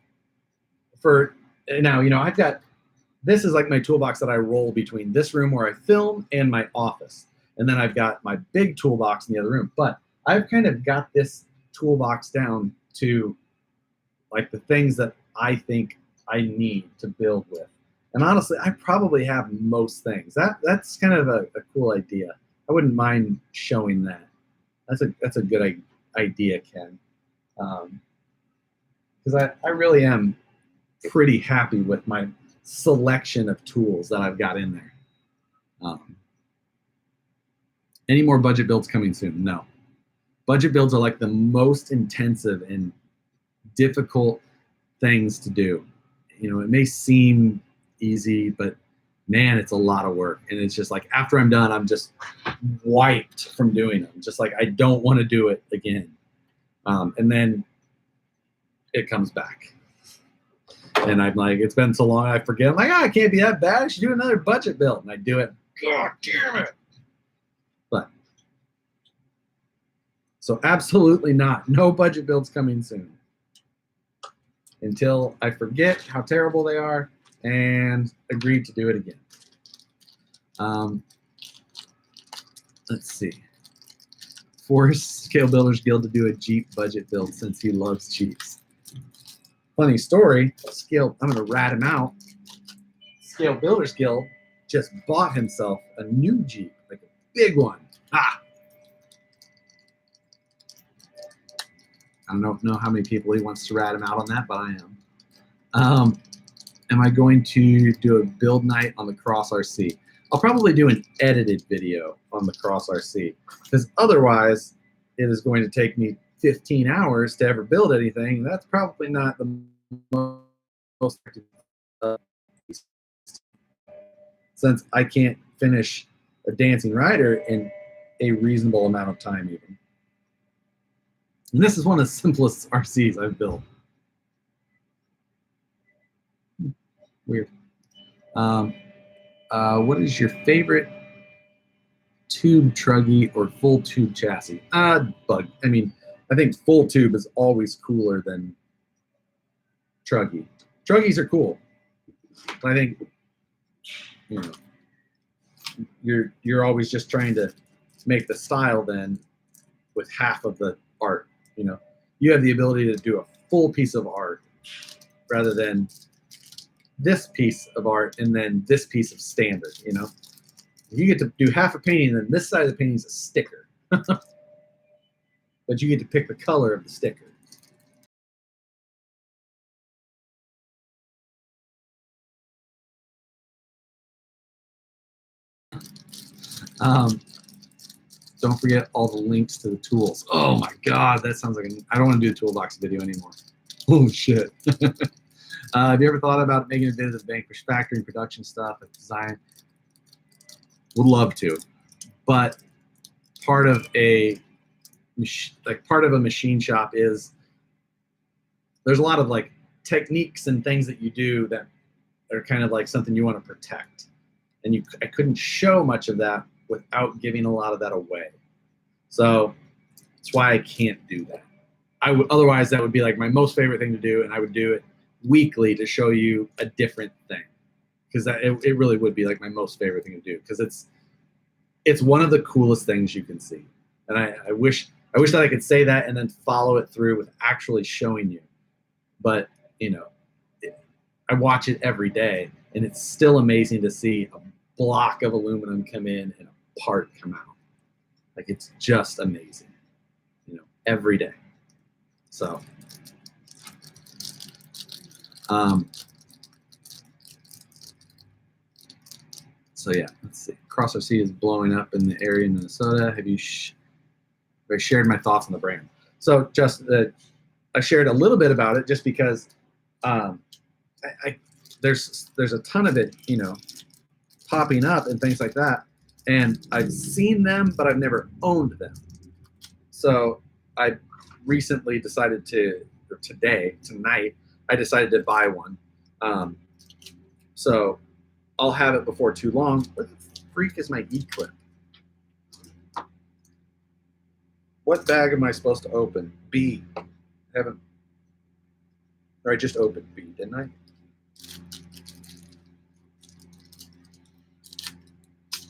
I've got, this is like my toolbox that I roll between this room where I film and my office. And then I've got my big toolbox in the other room. But I've kind of got this toolbox down to like the things that I think I need to build with. And honestly, I probably have most things. That's kind of a cool idea. I wouldn't mind showing that. That's a good idea, Ken. Because I really am pretty happy with my selection of tools that I've got in there. Any more budget builds coming soon? No. Budget builds are like the most intensive and difficult things to do. It may seem easy, but man, it's a lot of work. And it's just like, after I'm done, I'm just wiped from doing them. Just like, I don't want to do it again. And then it comes back. And I'm like, it's been so long, I forget. I'm like, it can't be that bad. I should do another budget build. And I do it. God damn it. But, so absolutely not. No budget builds coming soon. Until I forget how terrible they are and agree to do it again. Let's see. Force Scale Builders Guild to do a Jeep budget build since he loves Jeeps. Funny story. I'm going to rat him out. Scale Builders Guild just bought himself a new Jeep, like a big one. I don't know how many people he wants to rat him out on that, but I am. Am I going to do a build night on the Cross RC? I'll probably do an edited video on the Cross RC, because otherwise it is going to take me 15 hours to ever build anything. That's probably not the most since I can't finish a Dancing Rider in a reasonable amount of time even. And this is one of the simplest RCs I've built. Weird. What is your favorite tube truggy or full tube chassis? Bug. I mean, I think full tube is always cooler than truggy. Truggies are cool, but I think, you know, you're always just trying to make the style then with half of the art. You know, you have the ability to do a full piece of art rather than this piece of art and then this piece of standard. You know, you get to do half a painting and then this side of the painting is a sticker, but you get to pick the color of the sticker. Don't forget all the links to the tools. Oh my God, that sounds like I don't want to do a toolbox video anymore. Oh shit. Have you ever thought about making a visit to the Vanquish factory and production stuff, like design? Would love to, but part of a machine shop is there's a lot of like techniques and things that you do that are kind of like something you want to protect, and I couldn't show much of that without giving a lot of that away. So that's why I can't do that. Otherwise that would be like my most favorite thing to do, and I would do it weekly to show you a different thing, because it really would be like my most favorite thing to do, because it's one of the coolest things you can see. And I wish that I could say that and then follow it through with actually showing you. But you know, I watch it every day, and it's still amazing to see a block of aluminum come in and a part come out. Like, it's just amazing, you know, every day. So, so yeah, let's see. Cross RC is blowing up in the area in Minnesota. Have you shared my thoughts on the brand? So just I shared a little bit about it just because there's a ton of it, you know, popping up and things like that. And I've seen them, but I've never owned them. So I recently decided tonight, I decided to buy one. So I'll have it before too long. Where the freak is my E-clip? What bag am I supposed to open? B. Or I just opened B, didn't I?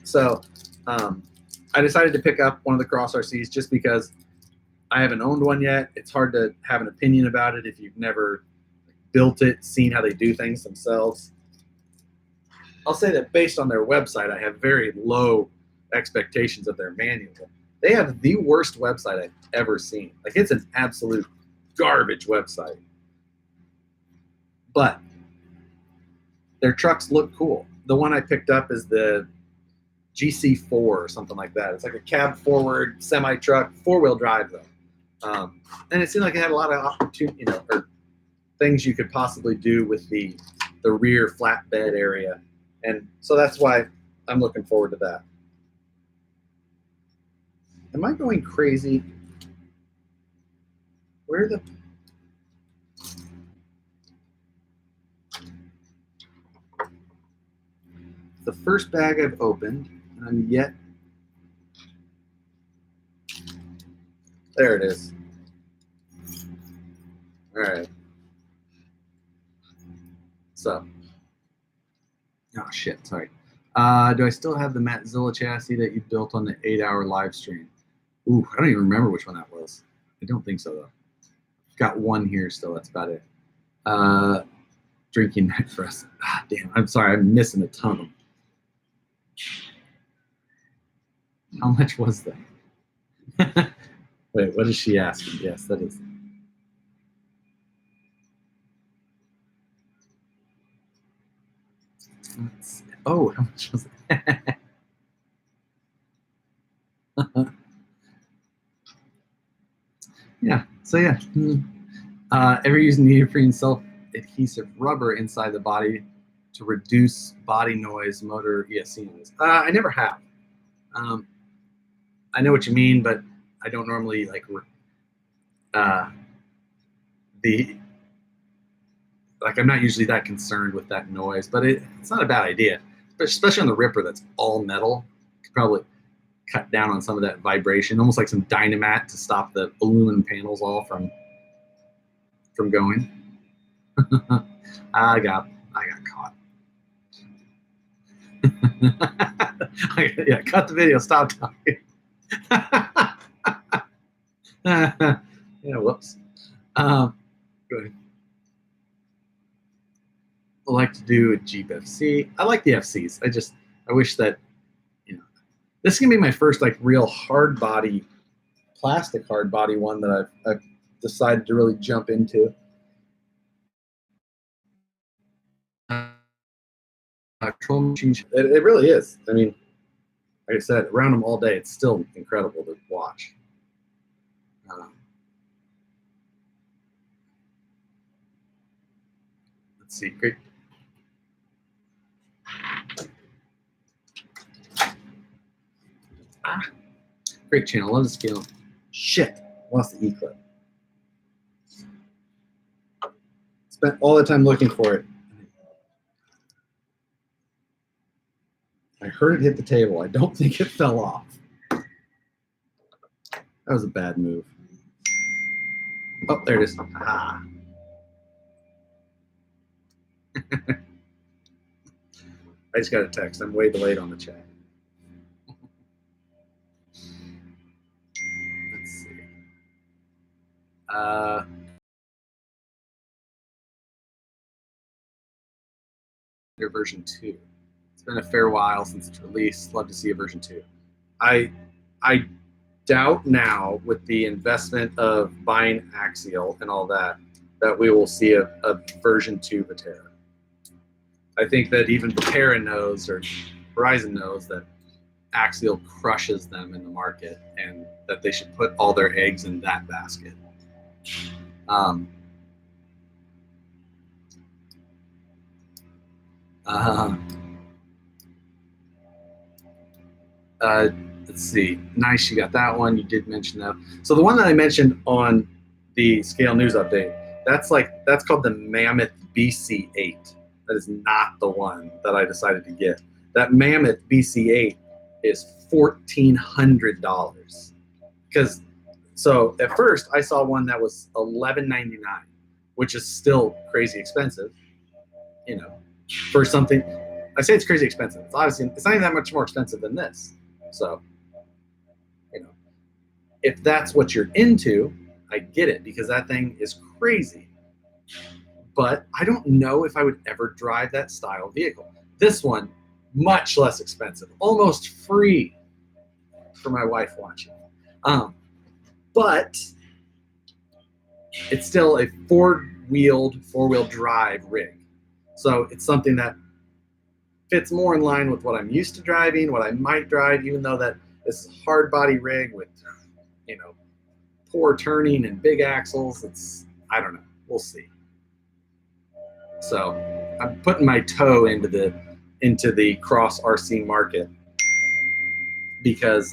So I decided to pick up one of the Cross RCs just because I haven't owned one yet. It's hard to have an opinion about it if you've never built it, seen how they do things themselves. I'll say that based on their website, I have very low expectations of their manual. They have the worst website I've ever seen. Like, it's an absolute garbage website. But their trucks look cool. The one I picked up is the GC4 or something like that. It's like a cab forward semi truck, 4-wheel drive though. And it seemed like it had a lot of opportunity, you know, or things you could possibly do with the rear flatbed area. And so that's why I'm looking forward to that. Am I going crazy? Where the first bag I've opened, and I'm yet. There it is. All right. So, oh shit, sorry. Do I still have the Mattzilla chassis that you built on the 8-hour live stream? Ooh, I don't even remember which one that was. I don't think so though. Got one here still. That's about it. Drinking night for us. Ah, damn. I'm sorry. I'm missing a ton of them. How much was that? Wait, what is she asking? Yes, that is. Oh, how much was that? Yeah. So yeah. Ever used neoprene self-adhesive rubber inside the body to reduce body noise, motor ESC noise? I never have. I know what you mean, but I don't normally like. the like I'm not usually that concerned with that noise, but it's not a bad idea, especially on the Ripper that's all metal. You could probably cut down on some of that vibration, almost like some Dynamat to stop the aluminum panels all from going. I got caught. Yeah, cut the video. Stop talking. Yeah, whoops. Go ahead. I like to do a Jeep FC. I like the FCs. I wish that, this is gonna be my first like real hard body, plastic hard body one that I've decided to really jump into. Control machine. It really is. I mean, like I said, around them all day, it's still incredible to watch. Let's see. Great. Great channel. Love the scale. Shit. Lost the E-clip. Spent all the time looking for it. I heard it hit the table. I don't think it fell off. That was a bad move. Oh, there it is. Ah. I just got a text. I'm way delayed on the chat. Let's see. Version 2. It's been a fair while since it's released. Love to see a version 2. I doubt now with the investment of buying Axial and all that we will see a version 2 Vatera. I think that even Vatera knows, or Horizon knows, that Axial crushes them in the market and that they should put all their eggs in that basket. Let's see. Nice, you got that one. You did mention that. So the one that I mentioned on the Scale News update, that's called the Mammoth BC8. That is not the one that I decided to get. That Mammoth BC8 is $1,400. So at first I saw one that was $1,199, which is still crazy expensive, for something. I say it's crazy expensive. It's obviously, it's not even that much more expensive than this. So, if that's what you're into, I get it, because that thing is crazy. But I don't know if I would ever drive that style vehicle. This one, much less expensive, almost free for my wife watching. But it's still a four-wheel drive rig. So it's something that fits more in line with what I'm used to driving, what I might drive, even though that this is a hard body rig with, poor turning and big axles. I don't know. We'll see. So I'm putting my toe into the cross RC market because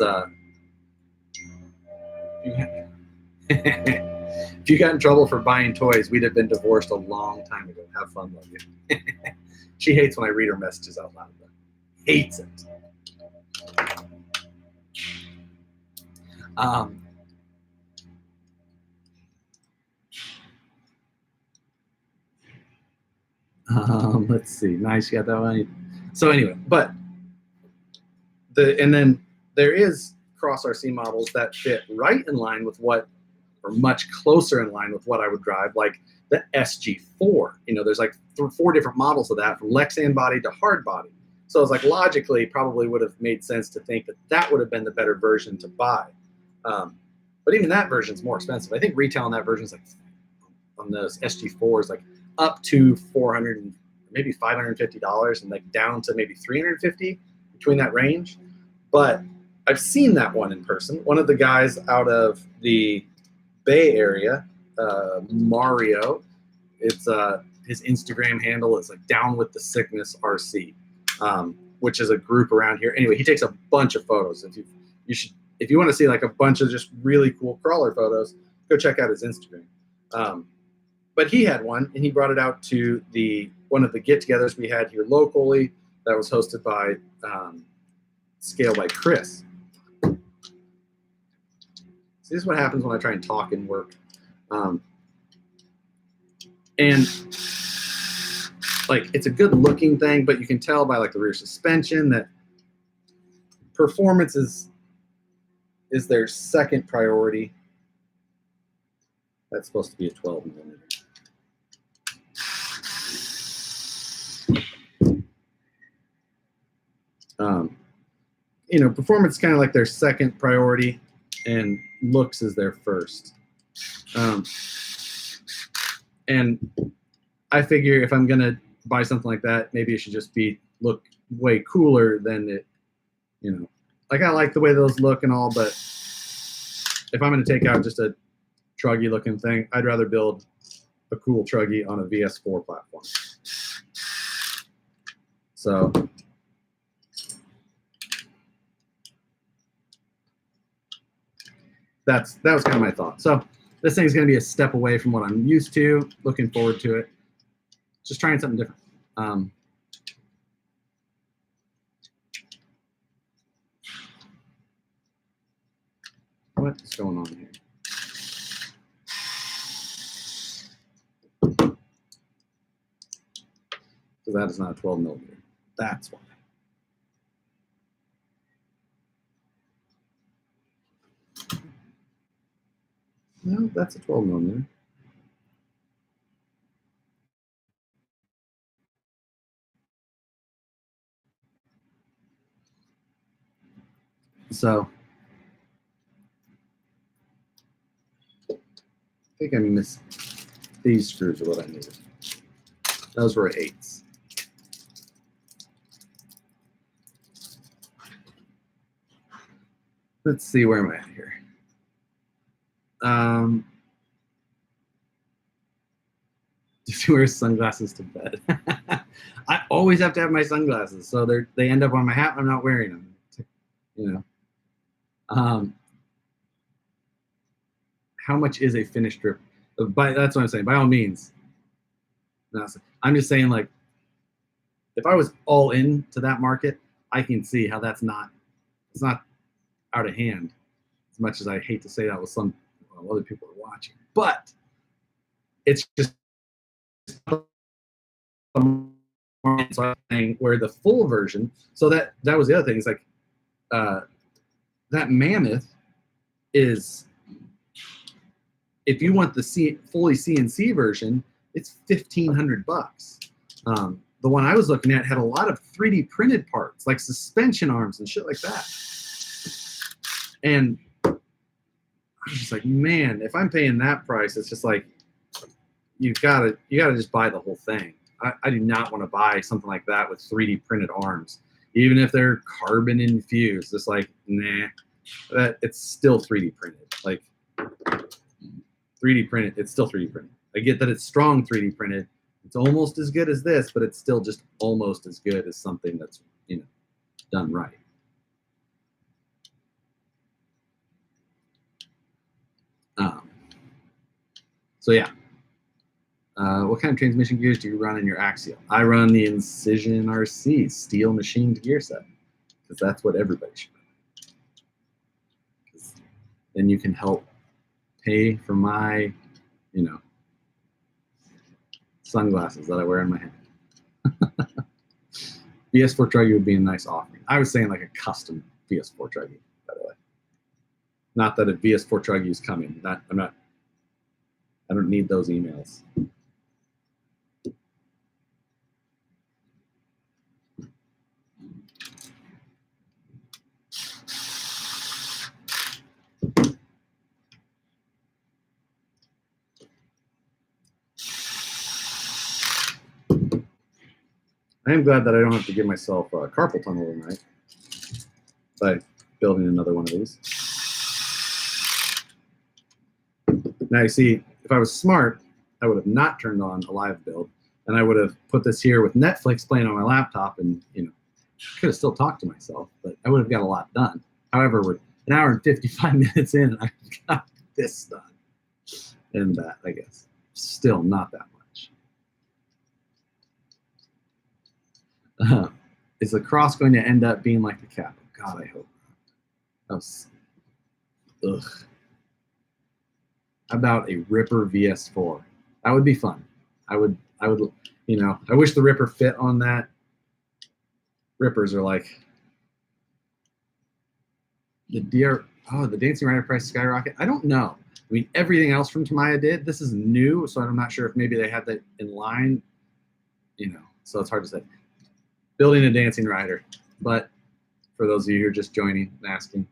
if you got in trouble for buying toys, we'd have been divorced a long time ago. Have fun, love you. She hates when I read her messages out loud. Hates it. Let's see. Nice, you got that one. So anyway, and then there is cross RC models that fit right in line with what, or much closer in line with what I would drive, like the SG4. There's like 4 different models of that, from Lexan body to hard body. So it's like logically probably would have made sense to think that would have been the better version to buy. But even that version is more expensive. I think retail on that version is like, on those SG4s, like up to $400, maybe $550, and like down to maybe $350, between that range. But I've seen that one in person. One of the guys out of the Bay Area, Mario, it's his Instagram handle is like Down with the Sickness RC, which is a group around here. Anyway, he takes a bunch of photos. If you want to see like a bunch of just really cool crawler photos, go check out his Instagram. But he had one, and he brought it out to one of the get-togethers we had here locally that was hosted by Scale by Chris. So this is what happens when I try and talk and work. And like, it's a good looking thing, but you can tell by like the rear suspension that performance is their second priority. That's supposed to be a 12 millimeter. You know, performance is kind of like their second priority, and looks is their first. And I figure if I'm gonna buy something like that, maybe it should just look way cooler than it, you know. Like, I like the way those look and all, but if I'm gonna take out just a truggy looking thing, I'd rather build a cool truggy on a VS4 platform. So that was kind of my thought. So this thing's going to be a step away from what I'm used to. Looking forward to it. Just trying something different. What is going on here? Because that is not a 12 millimeter. That's why. No, that's a 12 millimeter. So I think I missed these screws are what I needed. Those were 8s. Let's see, where am I at here? Do you wear sunglasses to bed? I always have to have my sunglasses, so they end up on my hat. I'm not wearing them. You know. How much is a finished strip? That's what I'm saying. By all means. I'm just saying, like, if I was all in to that market, I can see how it's not out of hand. As much as I hate to say that with some other people are watching, but it's just where the full version. So that was the other thing. Is like that Mammoth is, if you want the fully CNC version, it's $1,500. The one I was looking at had a lot of 3D printed parts, like suspension arms and shit like that. And I was just like, man, if I'm paying that price, it's just like, you gotta just buy the whole thing. I do not want to buy something like that with 3D printed arms, even if they're carbon infused. It's like, nah, it's still 3D printed. Like, 3D printed, it's still 3D printed. I get that it's strong 3D printed. It's almost as good as this, but it's still just almost as good as something that's, you know, done right. So yeah. What kind of transmission gears do you run in your Axial? I run the Incision RC steel machined gear set, because that's what everybody should run. Then you can help pay for my, you know, sunglasses that I wear in my head. VS4 truggy would be a nice offering. I was saying like a custom VS4 truggy, by the way. Not that a VS4 truggy is coming. I don't need those emails. I am glad that I don't have to give myself carpal tunnel tonight by building another one of these. Now you see, if I was smart, I would have not turned on a live build, and I would have put this here with Netflix playing on my laptop, and, you know, could have still talked to myself, but I would have got a lot done. However, we're an hour and 55 minutes in, and I got this done. in that, I guess. Still not that much. Is the cross going to end up being like the cap? God, I hope not. Ugh. How about a Ripper VS4? That would be fun. I would, you know, I wish the Ripper fit on that. Rippers are like the the Dancing Rider price skyrocket. I don't know. I mean, everything else from Tamiya did. This is new, so I'm not sure if maybe they had that in line, you know, so it's hard to say. Building a Dancing Rider, but for those of you who are just joining and asking,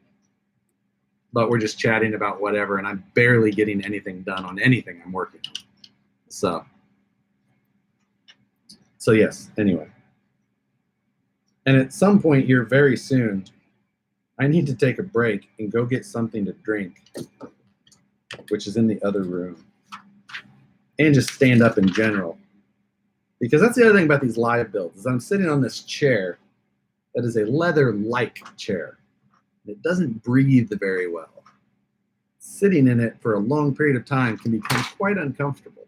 but we're just chatting about whatever, and I'm barely getting anything done on anything I'm working on. So yes, anyway. And at some point here very soon, I need to take a break and go get something to drink, which is in the other room, and just stand up in general. Because that's the other thing about these live builds, is I'm sitting on this chair that is a leather-like chair. It doesn't breathe very well. Sitting in it for a long period of time can become quite uncomfortable.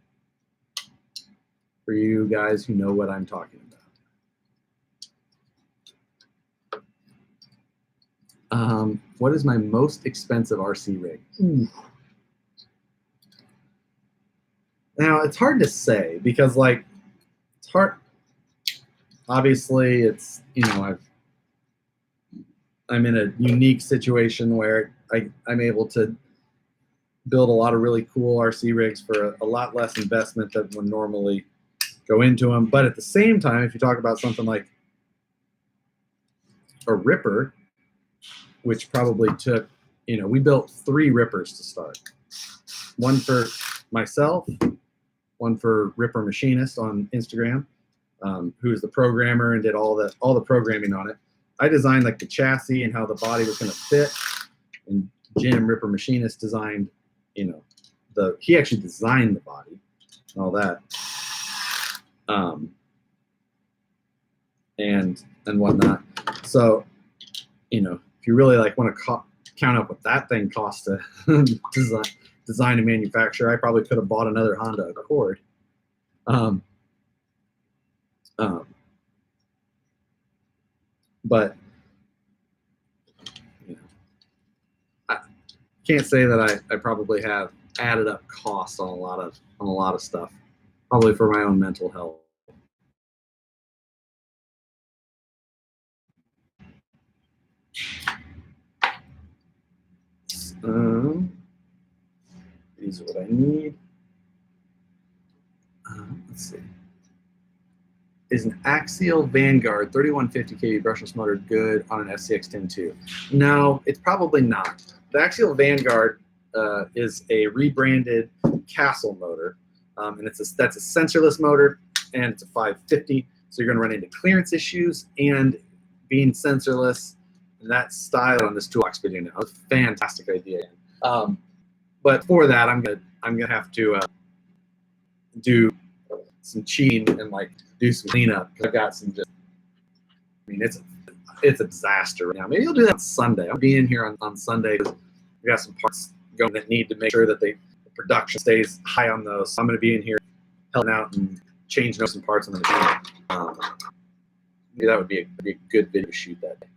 For you guys who know what I'm talking about. What is my most expensive RC rig? Ooh. Now, it's hard to say because, like, it's hard. Obviously, it's, you know, I'm in a unique situation where I'm able to build a lot of really cool RC rigs for a lot less investment than would normally go into them. But at the same time, if you talk about something like a Ripper, which probably took, you know, we built 3 Rippers to start. One for myself, one for Ripper Machinist on Instagram, who's the programmer and did all the programming on it. I designed like the chassis and how the body was going to fit, and Jim Ripper Machinist designed, you know, he actually designed the body and all that, and whatnot. So, you know, if you really like want to count up what that thing cost to design and manufacture, I probably could have bought another Honda Accord. But you know, I can't say that I probably have added up costs on a lot of stuff, probably for my own mental health. These are what I need. Let's see. Is an Axial Vanguard 3150 kV brushless motor good on an SCX-10 II? No, it's probably not. The Axial Vanguard is a rebranded Castle motor, and that's a sensorless motor, and it's a 550. So you're going to run into clearance issues, and being sensorless, and that style on this toolbox video now, it's a fantastic idea. But for that, I'm gonna have to do some cheating and like do some cleanup, because I've got some I mean, it's a disaster right now. Maybe I'll do that on Sunday. I'll be in here on Sunday because we got some parts going that need to make sure that the production stays high on those. So I'm going to be in here helping out and changing some parts on the machine. Maybe that would be a good video to shoot that day.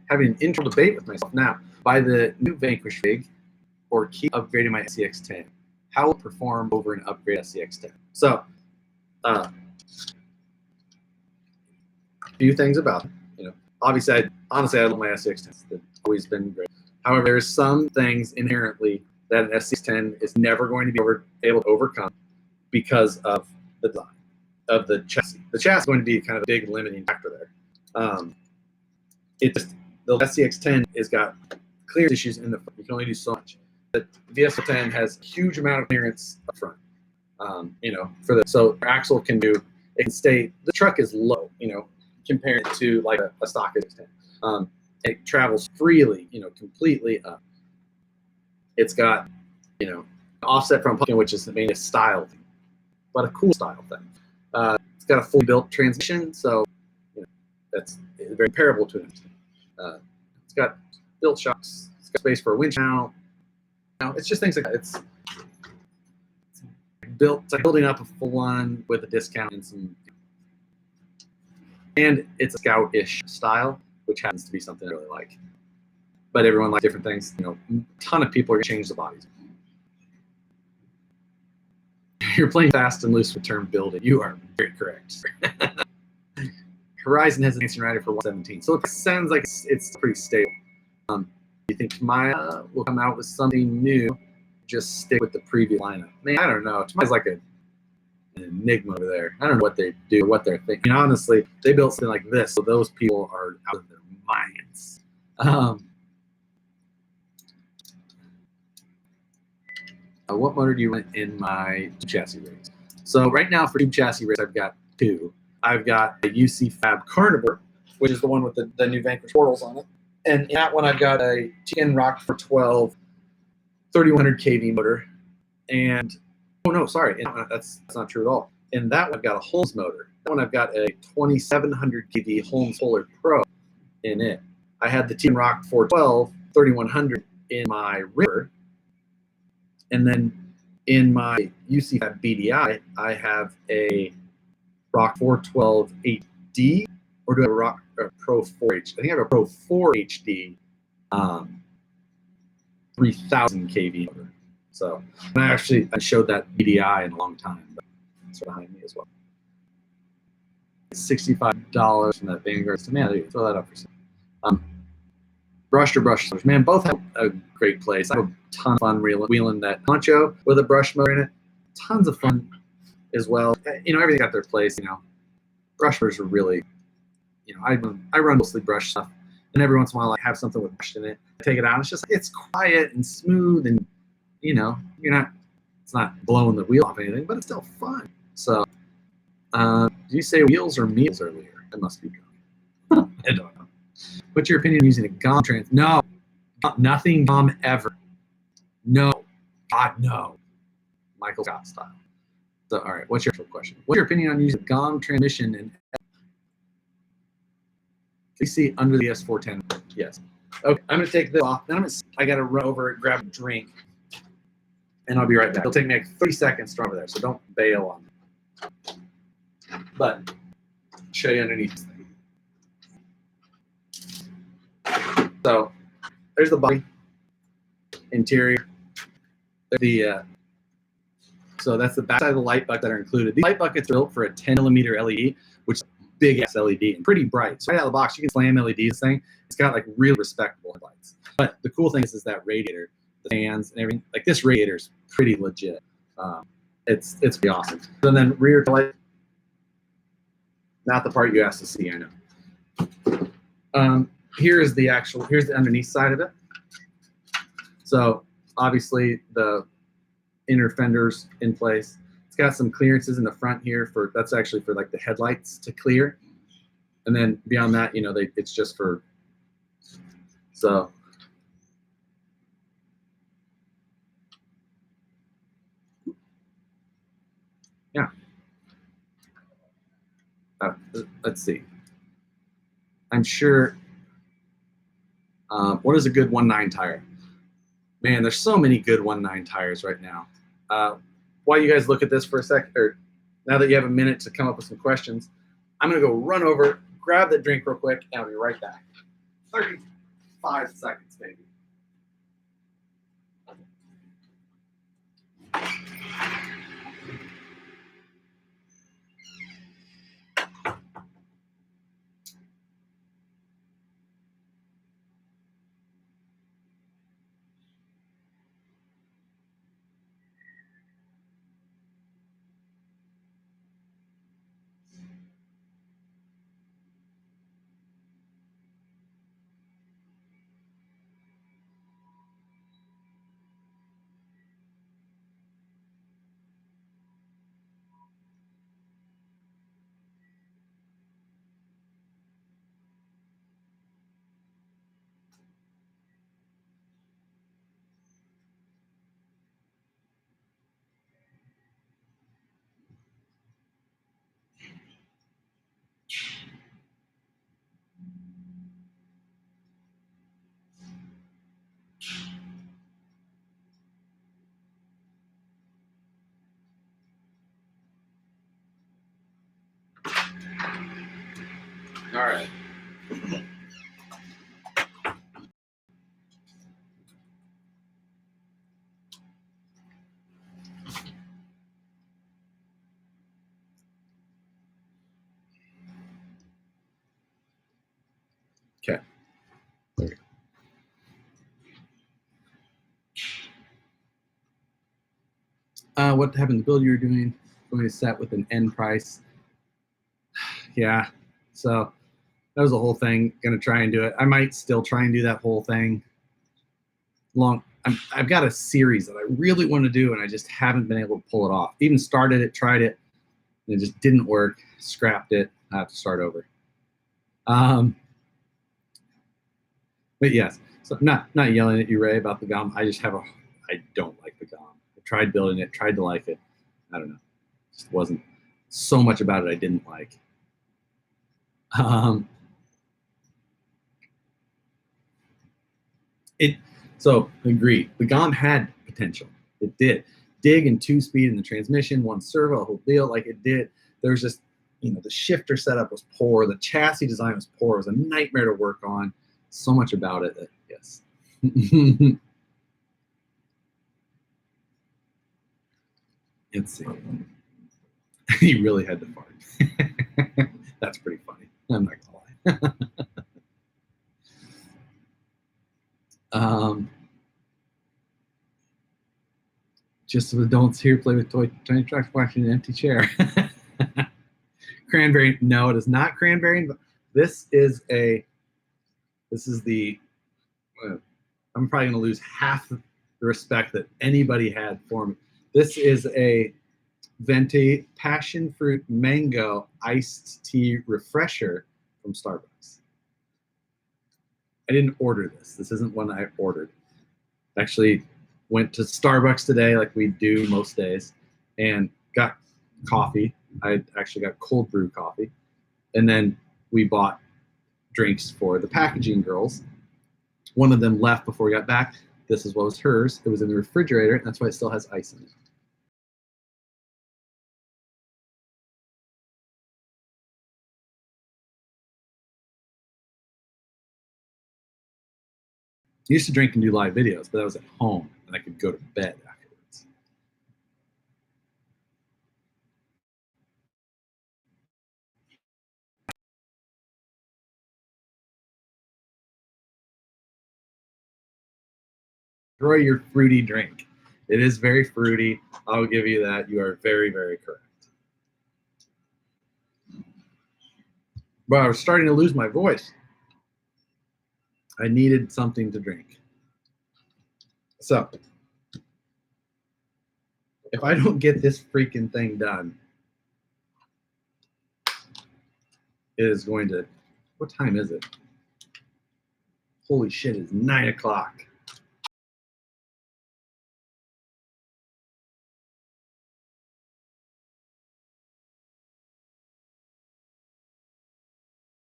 Having an internal debate with myself now. Buy the new Vanquish rig or keep upgrading my SCX-10. How will it perform over an upgrade SCX-10? So, a few things about it. You know, obviously, I love my SCX-10. It's always been great. However, there's some things inherently that an SCX-10 is never going to be able to overcome because of the design of the chassis. The chassis is going to be kind of a big limiting factor there. The SCX-10 has got clearance issues in the front. You can only do so much. The VS10 has a huge amount of clearance up front. You know, so the axle can stay. The truck is low, you know, compared to like a stock SCX-10. It travels freely, you know, completely up. It's got, you know, offset front pumpkin, which is the main style thing, but a cool style thing. It's got a fully built transmission, so you know, that's very comparable to an SCX-10. It's got built shocks. It's got space for a winch mount. it's just things like that. It's built. It's like building up a full one with a discount and some. And it's a scout-ish style, which happens to be something I really like. But everyone likes different things. A ton of people are going to change the bodies. You're playing fast and loose with term building. You are very correct. Horizon has an Ancient Rider for 117, so it sounds like it's pretty stable. You think Maya will come out with something new? Just stick with the previous lineup. Man, I don't know. Maya's like an enigma over there. I don't know what they do, what they're thinking. Honestly, they built something like this, so those people are out of their minds. What motor do you run in my tube chassis race? So right now for tube chassis race, I've got two. I've got a UC Fab Carnivore, which is the one with the new Vanquish portals on it. And in that one, I've got a TN Rock 412 3100 kV motor. And, oh no, sorry, that's not true at all. In that one, I've got a Holmes motor. That one, I've got a 2700 kV Holmes Polar Pro in it. I had the TN Rock 412 3100 in my River. And then in my UC Fab BDI, I have a Rock 412 8D, or do I have a Rock Pro 4H? I think I have a Pro 4 HD 3000 kV motor. So, and I showed that BDI in a long time, but it's behind me as well. $65 from that Vanguard. So, man, throw that up for some. Brushed or brush motors. Man, both have a great place. I have a ton of fun wheeling that Poncho with a brush motor in it. Tons of fun as well. Everything got their place. Brush motors are really, I run mostly brush stuff, and every once in a while I have something with brush in it. I take it out. It's quiet and smooth, and it's not blowing the wheel off anything, but it's still fun. So, did you say wheels or meals earlier? I must be drunk. I don't know. What's your opinion on using a GOM trans? No, nothing GOM ever. No, God, no. Michael Scott style. So, all right, what's your actual question? What's your opinion on using a GOM transmission and DC under the S410? Yes. Okay, I'm gonna take this off. Then I gotta run over and grab a drink, and I'll be right back. It'll take me like 30 seconds to run over there, so don't bail on me. But I'll show you underneath this thing. So there's the body, interior. So that's the back side of the light bucket that are included. These light buckets are built for a 10mm LED, which is a big ass LED and pretty bright. So right out of the box, you can slam LEDs thing. It's got like really respectable lights. But the cool thing is that radiator, the fans and everything. Like this radiator is pretty legit. It's pretty awesome. So then rear light, not the part you asked to see, I know. Here's the underneath side of it. So obviously the inner fenders in place. It's got some clearances in the front here that's actually for like the headlights to clear. And then beyond that, it's just for, so. Yeah. Let's see. I'm sure. What is a good 1.9 tire? Man, there's so many good 1.9 tires right now. While you guys look at this for a sec, or now that you have a minute to come up with some questions, I'm gonna go run over, grab that drink real quick, and I'll be right back. 35 seconds, maybe. All right. Okay. There we go. What happened to the build you were doing? Going to set with an end price. Yeah. So that was the whole thing. Going to try and do it. I might still try and do that whole thing. I've got a series that I really want to do, and I just haven't been able to pull it off. Even started it, tried it, and it just didn't work. Scrapped it. I have to start over. But yes, so not yelling at you, Ray, about the GOM. I don't like the GOM. I tried building it, tried to like it. I don't know. It just wasn't so much about it I didn't like. So agreed. The GOM had potential. It did. Dig and 2-speed in the transmission, 1 servo, a whole deal. Like it did. There's just, the shifter setup was poor. The chassis design was poor. It was a nightmare to work on. So much about it that, yes. Let's see. He really had to fart. That's pretty funny. I'm not gonna lie. Just so adults here play with tiny trucks watching an empty chair. Cranberry. No, it is not cranberry. This is the. I'm probably gonna lose half the respect that anybody had for me. This is a Venti passion fruit mango iced tea refresher from Starbucks. I didn't order this. This isn't one I ordered. Actually went to Starbucks today, like we do most days, and got coffee. I actually got cold brew coffee. And then we bought drinks for the packaging girls. One of them left before we got back. This is what was hers. It was in the refrigerator, and that's why it still has ice in it. I used to drink and do live videos, but that was at home, and I could go to bed afterwards. Enjoy your fruity drink. It is very fruity. I'll give you that. You are very, very correct. But I was starting to lose my voice. I needed something to drink. So, if I don't get this freaking thing done, it is going to. What time is it? Holy shit, it's 9 o'clock.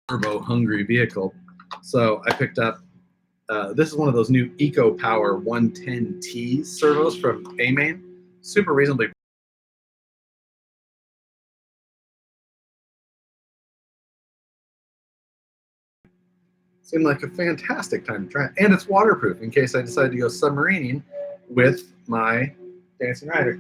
Turbo hungry vehicle. So I picked up. This is one of those new EcoPower 110T servos from AMain. Super reasonably. Seemed like a fantastic time to try it. And it's waterproof in case I decide to go submarining with my Dancing Rider.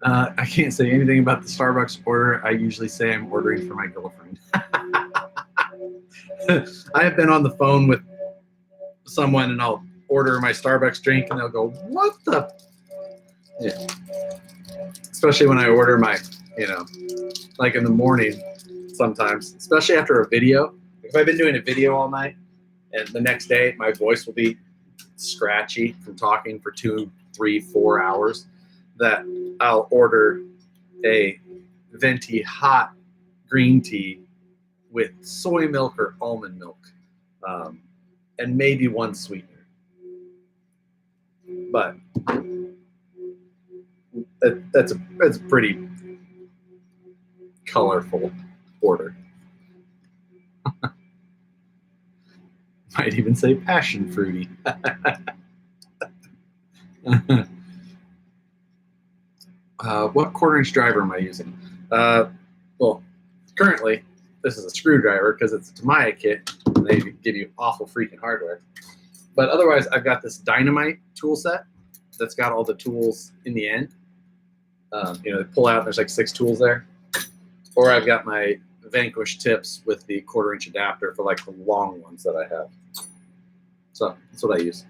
I can't say anything about the Starbucks order. I usually say I'm ordering for my girlfriend. I have been on the phone with someone and I'll order my Starbucks drink and they'll go, what the? Yeah. Especially when I order my, like in the morning sometimes, especially after a video. If I've been doing a video all night and the next day my voice will be scratchy from talking for 2, 3, 4 hours, that I'll order a venti hot green tea with soy milk or almond milk, and maybe 1 sweetener. But that's a pretty colorful order. Might even say passion fruity. What quarter-inch driver am I using? Well, currently, this is a screwdriver because it's a Tamiya kit, and they give you awful freaking hardware. But otherwise, I've got this Dynamite tool set that's got all the tools in the end. They pull out, there's like 6 tools there. Or I've got my Vanquish tips with the quarter-inch adapter for like the long ones that I have. So that's what I use.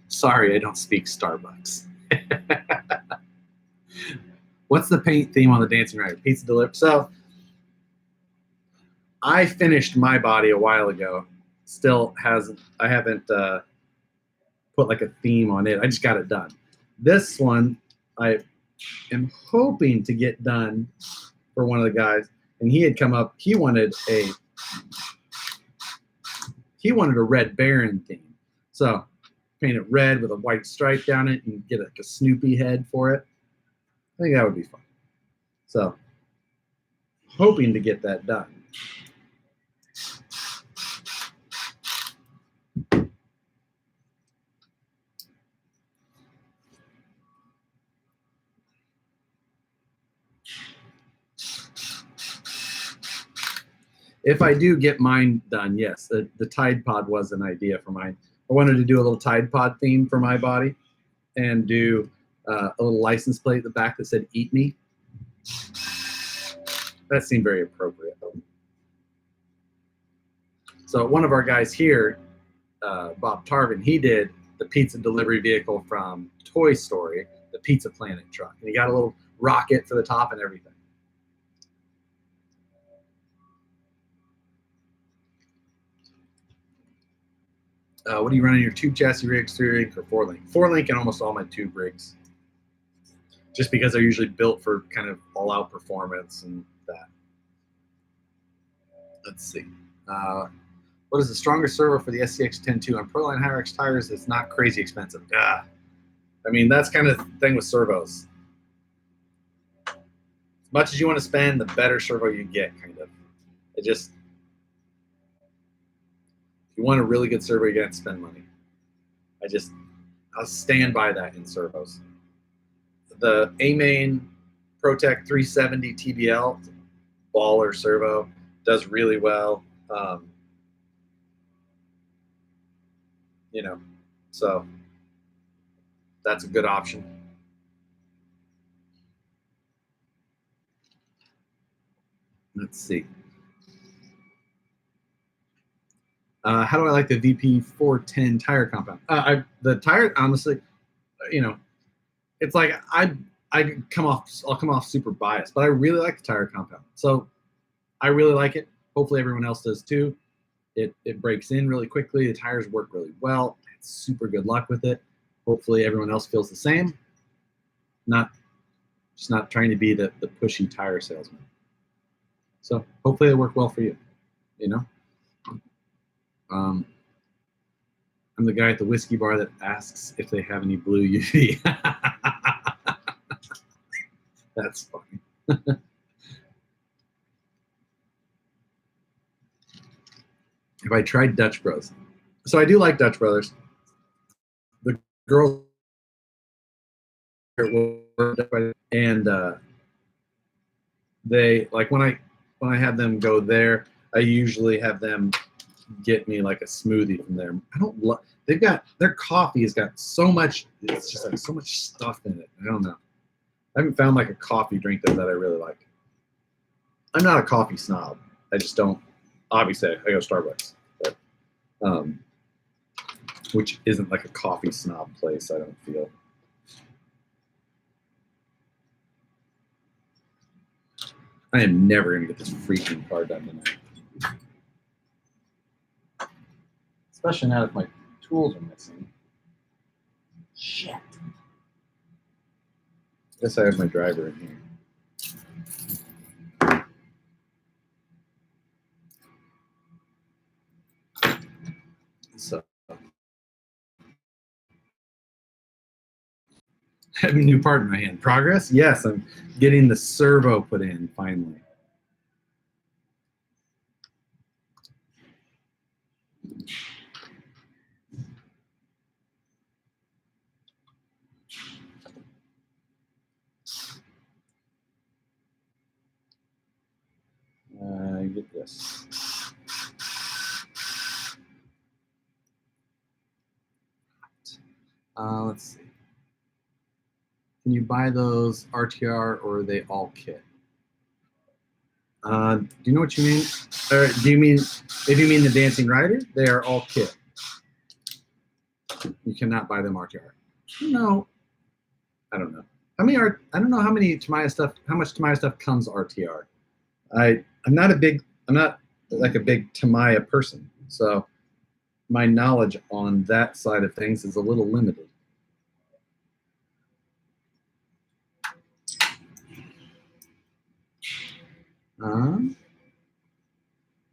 Sorry, I don't speak Starbucks. What's the paint theme on the Dancing Rider? Pizza delivery. So I finished my body a while ago. I haven't put like a theme on it. I just got it done. This one I am hoping to get done for one of the guys, and he had come up. He wanted a Red Baron theme. So paint it red with a white stripe down it and get like a Snoopy head for it. I think that would be fun. So hoping to get that done. If I do get mine done, yes, the Tide Pod was an idea for mine. I wanted to do a little Tide Pod theme for my body and do a little license plate at the back that said "Eat Me." That seemed very appropriate. So one of our guys here, Bob Tarvin, he did the pizza delivery vehicle from Toy Story, the Pizza Planet truck. And he got a little rocket for the top and everything. What do you run in your tube chassis rigs, 3-link or 4-link? 4-link in almost all my tube rigs. Just because they're usually built for kind of all-out performance and that. Let's see. What is the strongest servo for the SCX 10.2 on Proline Hyrax tires? It's not crazy expensive. I mean, that's kind of the thing with servos. As much as you want to spend, the better servo you get, kind of. If you want a really good servo, you got to spend money. I'll stand by that in servos. The AMain ProTech 370 TBL, baller servo, does really well. So that's a good option. Let's see. How do I like the VP 410 tire compound? The tire, honestly, it's like I'll come off super biased, but I really like the tire compound. So I really like it. Hopefully everyone else does too. It breaks in really quickly. The tires work really well. It's super good luck with it. Hopefully everyone else feels the same. Just not trying to be the pushy tire salesman. So hopefully they work well for you. I'm the guy at the whiskey bar that asks if they have any blue UV. That's funny. Have I tried Dutch Bros? So I do like Dutch Brothers. The girls and they like when I have them go there, I usually have them get me like a smoothie from there. I don't love. Their coffee has got so much. It's just like so much stuff in it. I don't know. I haven't found like a coffee drink that I really like. I'm not a coffee snob. I just don't. Obviously, I go to Starbucks, but which isn't like a coffee snob place. I don't feel. I am never gonna get this freaking car done tonight. Especially now that my tools are missing. Shit. Guess I have my driver in here. So having a new part in my hand. Progress? Yes, I'm getting the servo put in finally. get this. Let's see. Can you buy those RTR or are they all kit? Do you know what you mean? Or do you mean, if you mean the Dancing Rider, they are all kit. You cannot buy them RTR. No, I don't know. How many are? I don't know how many Tamiya stuff. How much Tamiya stuff comes RTR? I'm not like a big Tamiya person, so my knowledge on that side of things is a little limited.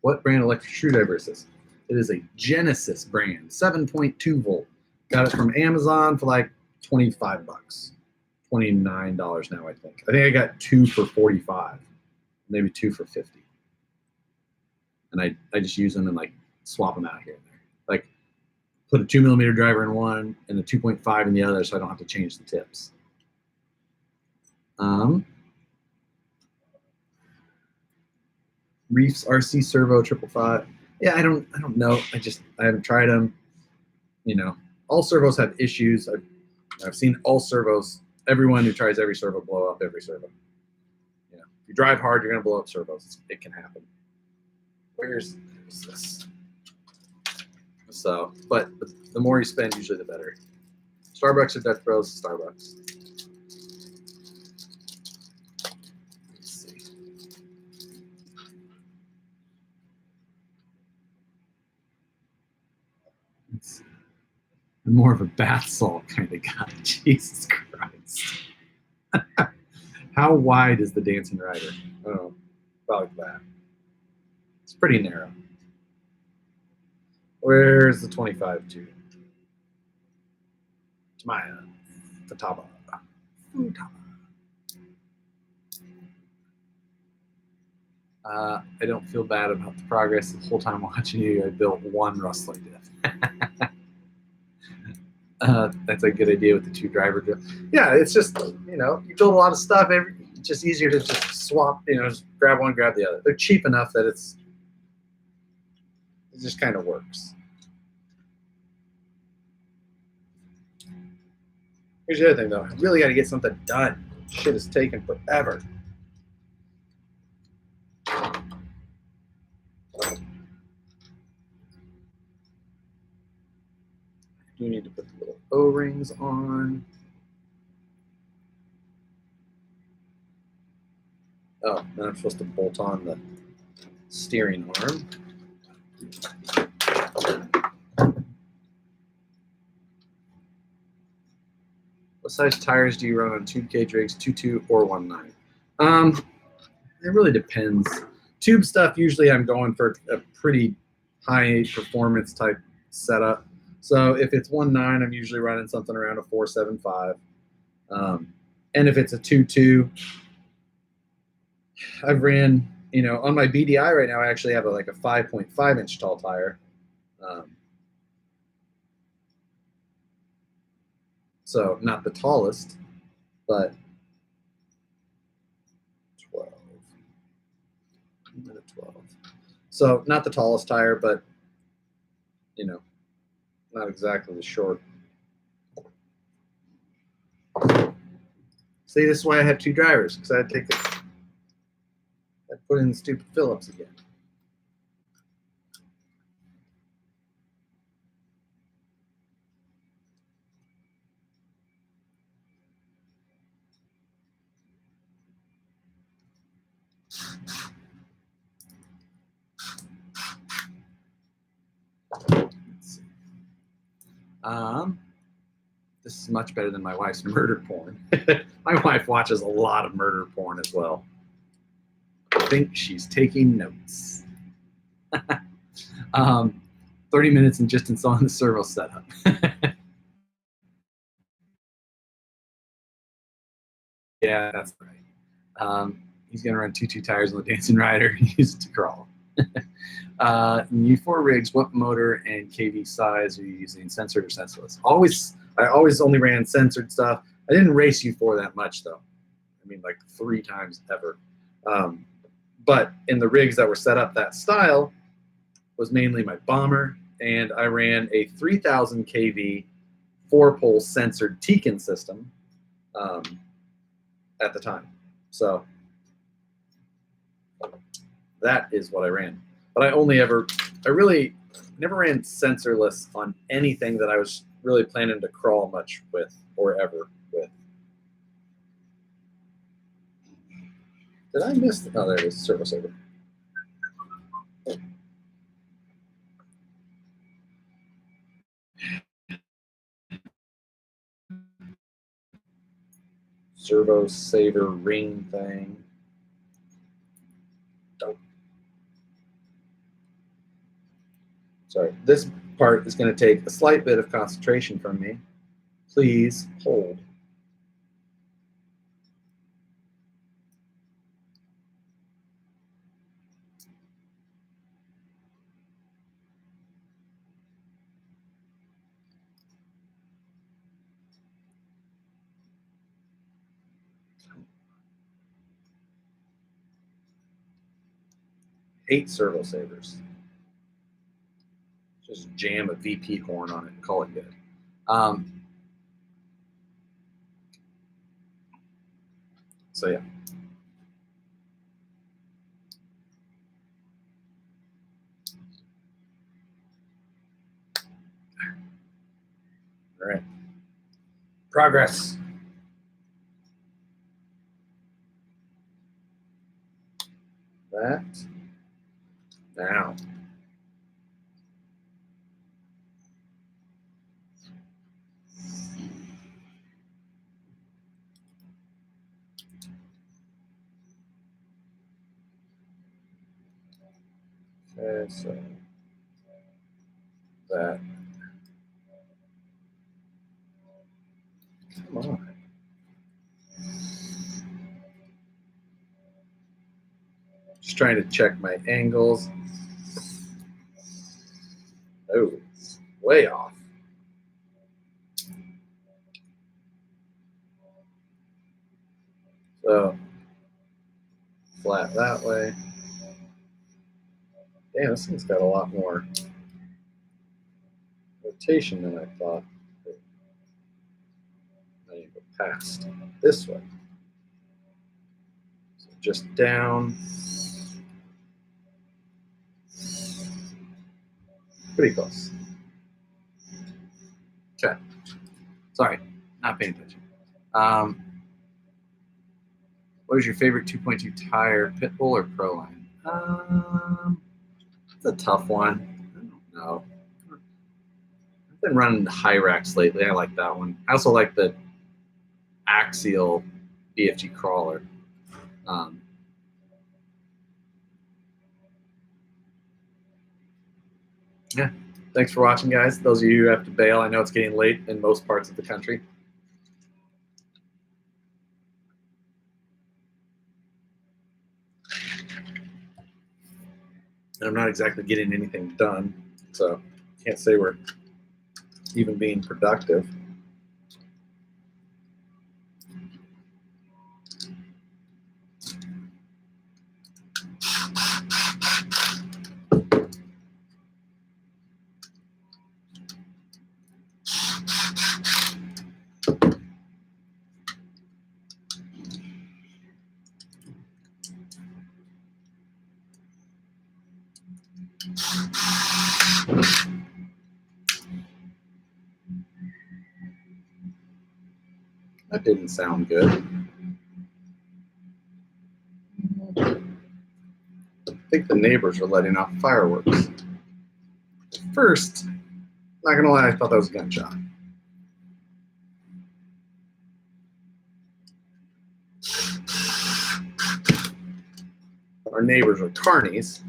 What brand electric screwdriver is this? It is a Genesis brand, 7.2 volt. Got it from Amazon for like 25 bucks. $29 now, I think. I think I got 2 for 45, maybe 2 for 50. And I just use them and like swap them out here and there. Like put a 2mm driver in one and a 2.5 in the other, so I don't have to change the tips. Reefs RC Servo 555. Yeah, I don't know. I haven't tried them. You know, all servos have issues. I've seen all servos. Everyone who tries every servo blow up every servo. You know, if you drive hard, you're gonna blow up servos. It can happen. Where's this? So, but the more you spend, usually the better. Starbucks or Dutch Bros? Starbucks. I'm more of a bath salt kind of guy. Jesus Christ. How wide is the Dancing Rider? I don't know. About like that. It's pretty narrow. Where's the 25 to? Tamiya. Futaba. I don't feel bad about the progress. The whole time watching you, I built one rustler diff. That's a good idea with the 2 driver drill. Yeah, it's just, you know, you build a lot of stuff. It's just easier to just swap, you know, just grab one, grab the other. They're cheap enough that it just kind of works. Here's the other thing, though. I really got to get something done. Shit is taking forever. You need to put the little O-rings on. Oh, then I'm supposed to bolt on the steering arm. What size tires do you run on tube cage rigs, 2.2 or 1.9? It really depends. Tube stuff, usually I'm going for a pretty high performance type setup. So if it's 1.9, I'm usually running something around a 4.75. And if it's a 2.2, I've ran, you know, on my BDI right now, I actually have like a 5.5 inch tall tire. So not the tallest, but 12. 12. So not the tallest tire, but, you know, not exactly the short. See, this is why I have 2 drivers, because I had to take the, I put in the stupid Phillips again. Let's see. This is much better than my wife's murder porn. My wife watches a lot of murder porn as well. I think she's taking notes. 30 minutes and just installing the servo setup. Yeah, that's right. He's going to run 2.2 tires on the Dancing Rider and use it to crawl. U4 rigs, what motor and KV size are you using, censored or sensorless? I always only ran censored stuff. I didn't race U4 that much, though. I mean, like 3 times ever. But in the rigs that were set up that style was mainly my bomber, and I ran a 3000 kV 4-pole censored Tekin system at the time. So that is what I ran. But I really never ran sensorless on anything that I was really planning to crawl much with or ever with. Did I miss? Oh, there it is, Servo Saver. Servo Saver ring thing. Oh. Sorry, this part is going to take a slight bit of concentration from me. Please hold. Hate Servo Savers. Just jam a VP horn on it and call it good. So yeah. All right. Progress. That. Now. Okay, so that. Come on. Just trying to check my angles. Oh, it's way off. So flat that way. Damn, this thing's got a lot more rotation than I thought. I need to go past this way. So just down. Pretty close. Okay. Sorry, not paying attention. What is your favorite 2.2 tire, Pitbull or Proline? It's a tough one. I don't know. I've been running Hyrax lately. I like that one. I also like the Axial BFG crawler. Yeah. Thanks for watching, guys. Those of you who have to bail, I know it's getting late in most parts of the country. And I'm not exactly getting anything done, so can't say we're even being productive. That didn't sound good. I think the neighbors are letting off fireworks. First, not gonna lie, I thought that was a gunshot. Our neighbors are carnies,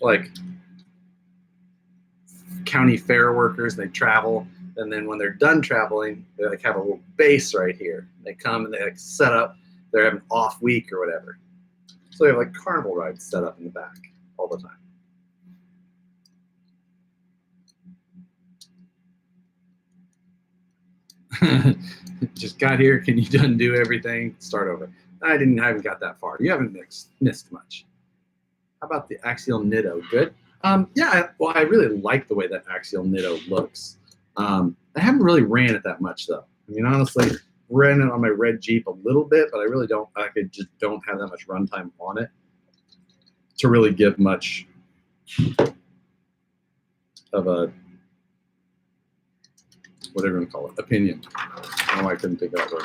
like county fair workers. They travel, and then when they're done traveling, they like have a little base right here. They come and they like set up. They're having off week or whatever, so they have like carnival rides set up in the back all the time. Just got here. Can you undo everything? Start over. I haven't got that far. You haven't missed much. How about the Axial Nitto? Good. Yeah, well, I really like the way that Axial Nitto looks. I haven't really ran it that much though. I mean, honestly, ran it on my red Jeep a little bit, but I really don't. I just don't have that much runtime on it to really give much of a whatever you want to call it, opinion. I don't know why I couldn't think of that word.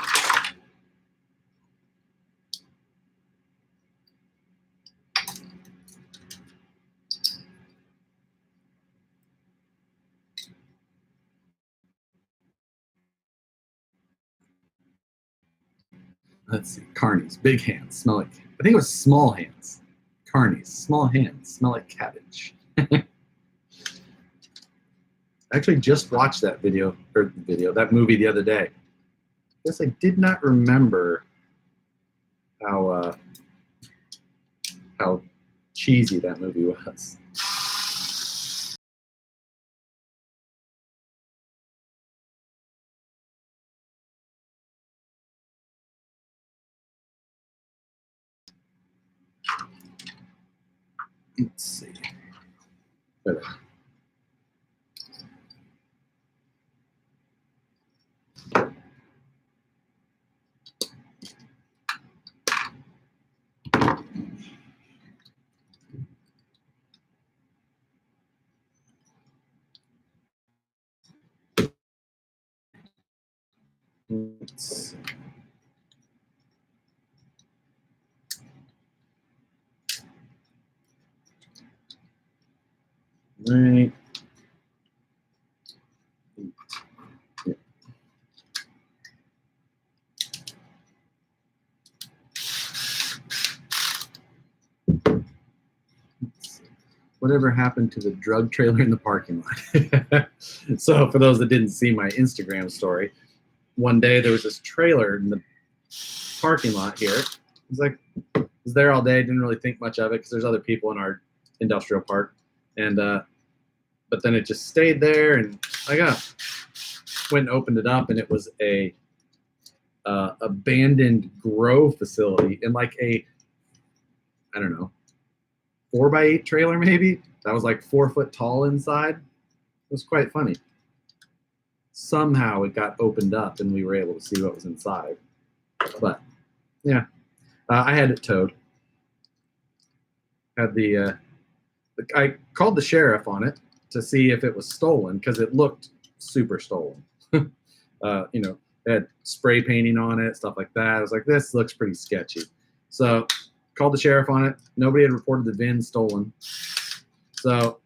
Let's see. Carnies, big hands, smell like. I think it was small hands. Carnies, small hands, smell like cabbage. I actually just watched that that movie the other day. I guess I did not remember how cheesy that movie was. Let's see. Let's see. Right. Yeah. Whatever happened to the drug trailer in the parking lot? So for those that didn't see my Instagram story, one day there was this trailer in the parking lot here. It was there all day. Didn't really think much of it because there's other people in our industrial park, and but then it just stayed there, and I went and opened it up, and it was a abandoned grow facility in like I don't know, 4x8 trailer maybe that was like 4 foot tall inside. It was quite funny. Somehow it got opened up and we were able to see what was inside. But yeah, I had it towed. Had I called the sheriff on it to see if it was stolen because it looked super stolen. You know, it had spray painting on it, stuff like that. I was like, this looks pretty sketchy. So called the sheriff on it. Nobody had reported the VIN stolen. So,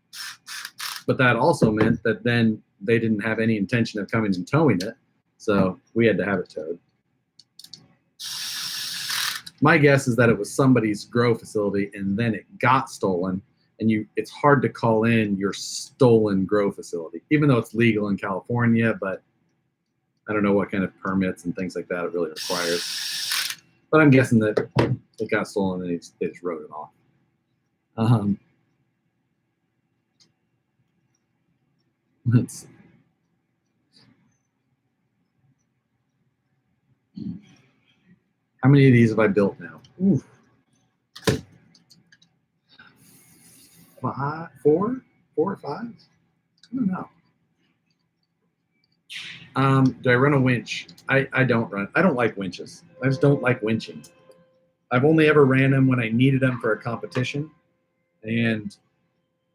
but that also meant that then they didn't have any intention of coming and towing it. So we had to have it towed. My guess is that it was somebody's grow facility and then it got stolen, and it's hard to call in your stolen grow facility, even though it's legal in California, but I don't know what kind of permits and things like that it really requires. But I'm guessing that it got stolen and they just wrote it off. Let's see. How many of these have I built now? Ooh. 4 or 5? I don't know. Do I run a winch? I don't run. I don't like winches. I just don't like winching. I've only ever ran them when I needed them for a competition, and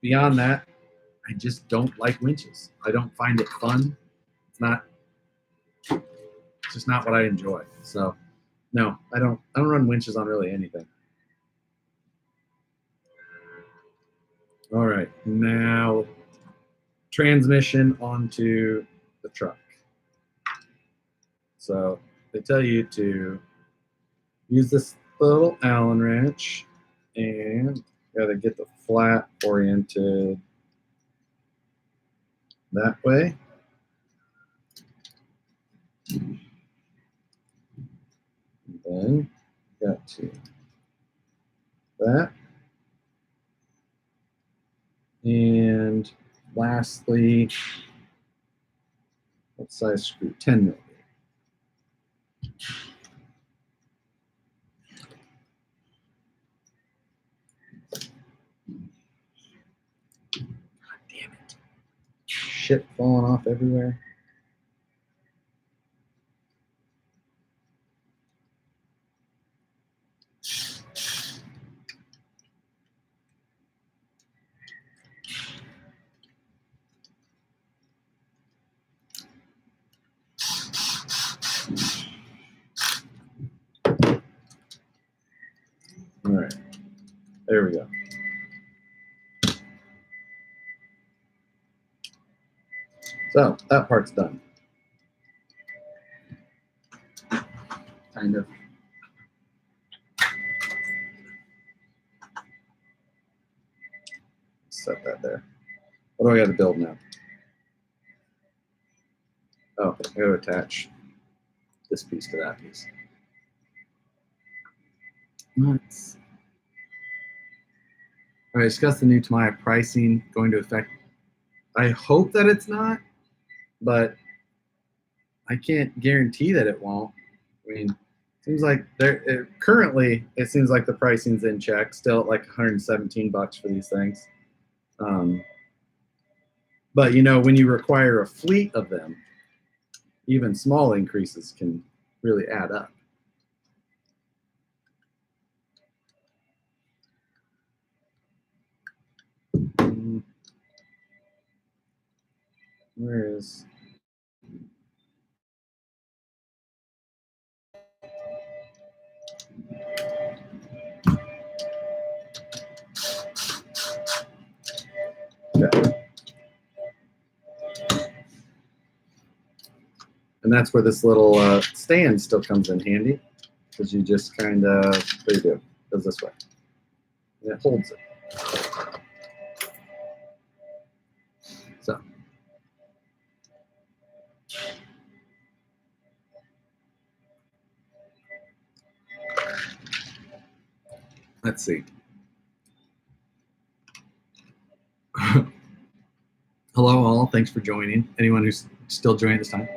beyond that, I just don't like winches. I don't find it fun. It's just not what I enjoy. So, no, I don't run winches on really anything. All right, now transmission onto the truck. So they tell you to use this little Allen wrench and got to get the flat oriented that way. And then got to that. And lastly, what size screw? 10 millimeter. shit falling off everywhere. All right, there we go. So that part's done. Kind of. Set that there. What do I got to build now? Oh, I got to attach this piece to that piece. Nice. All right, discuss the new Tamiya pricing going to affect. I hope that it's not, but I can't guarantee that it won't. I mean, seems like currently it seems like the pricing's in check, still at like 117 bucks for these things. But you know, when you require a fleet of them, even small increases can really add up. Where is? Okay. And that's where this little stand still comes in handy, because you just kind of, there you go, goes this way. And it holds it. So. Let's see. Hello all, thanks for joining. Anyone who's still joining this time.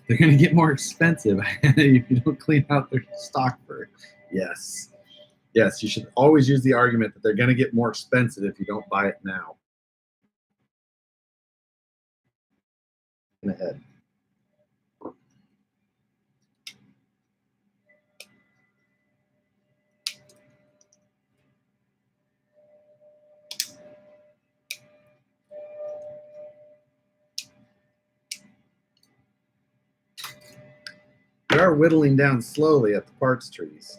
They're going to get more expensive if you don't clean out their stock for. Yes. Yes, you should always use the argument that they're going to get more expensive if you don't buy it now. Ahead. We are whittling down slowly at the parts trees.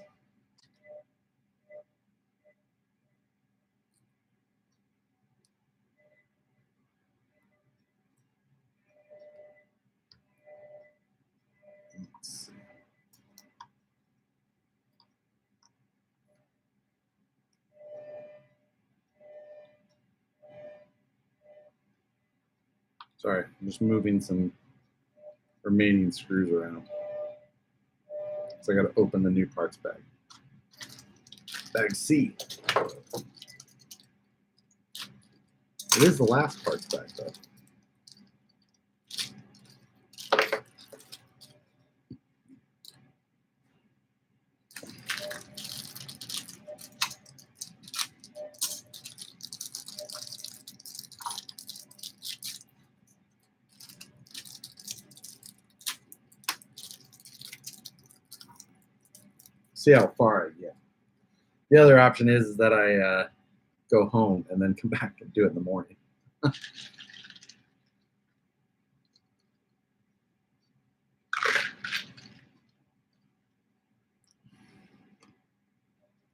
Sorry, I'm just moving some remaining screws around. So I got to open the new parts bag. Bag C. It is the last parts bag, though. See how far I get. The other option is that I go home and then come back and do it in the morning.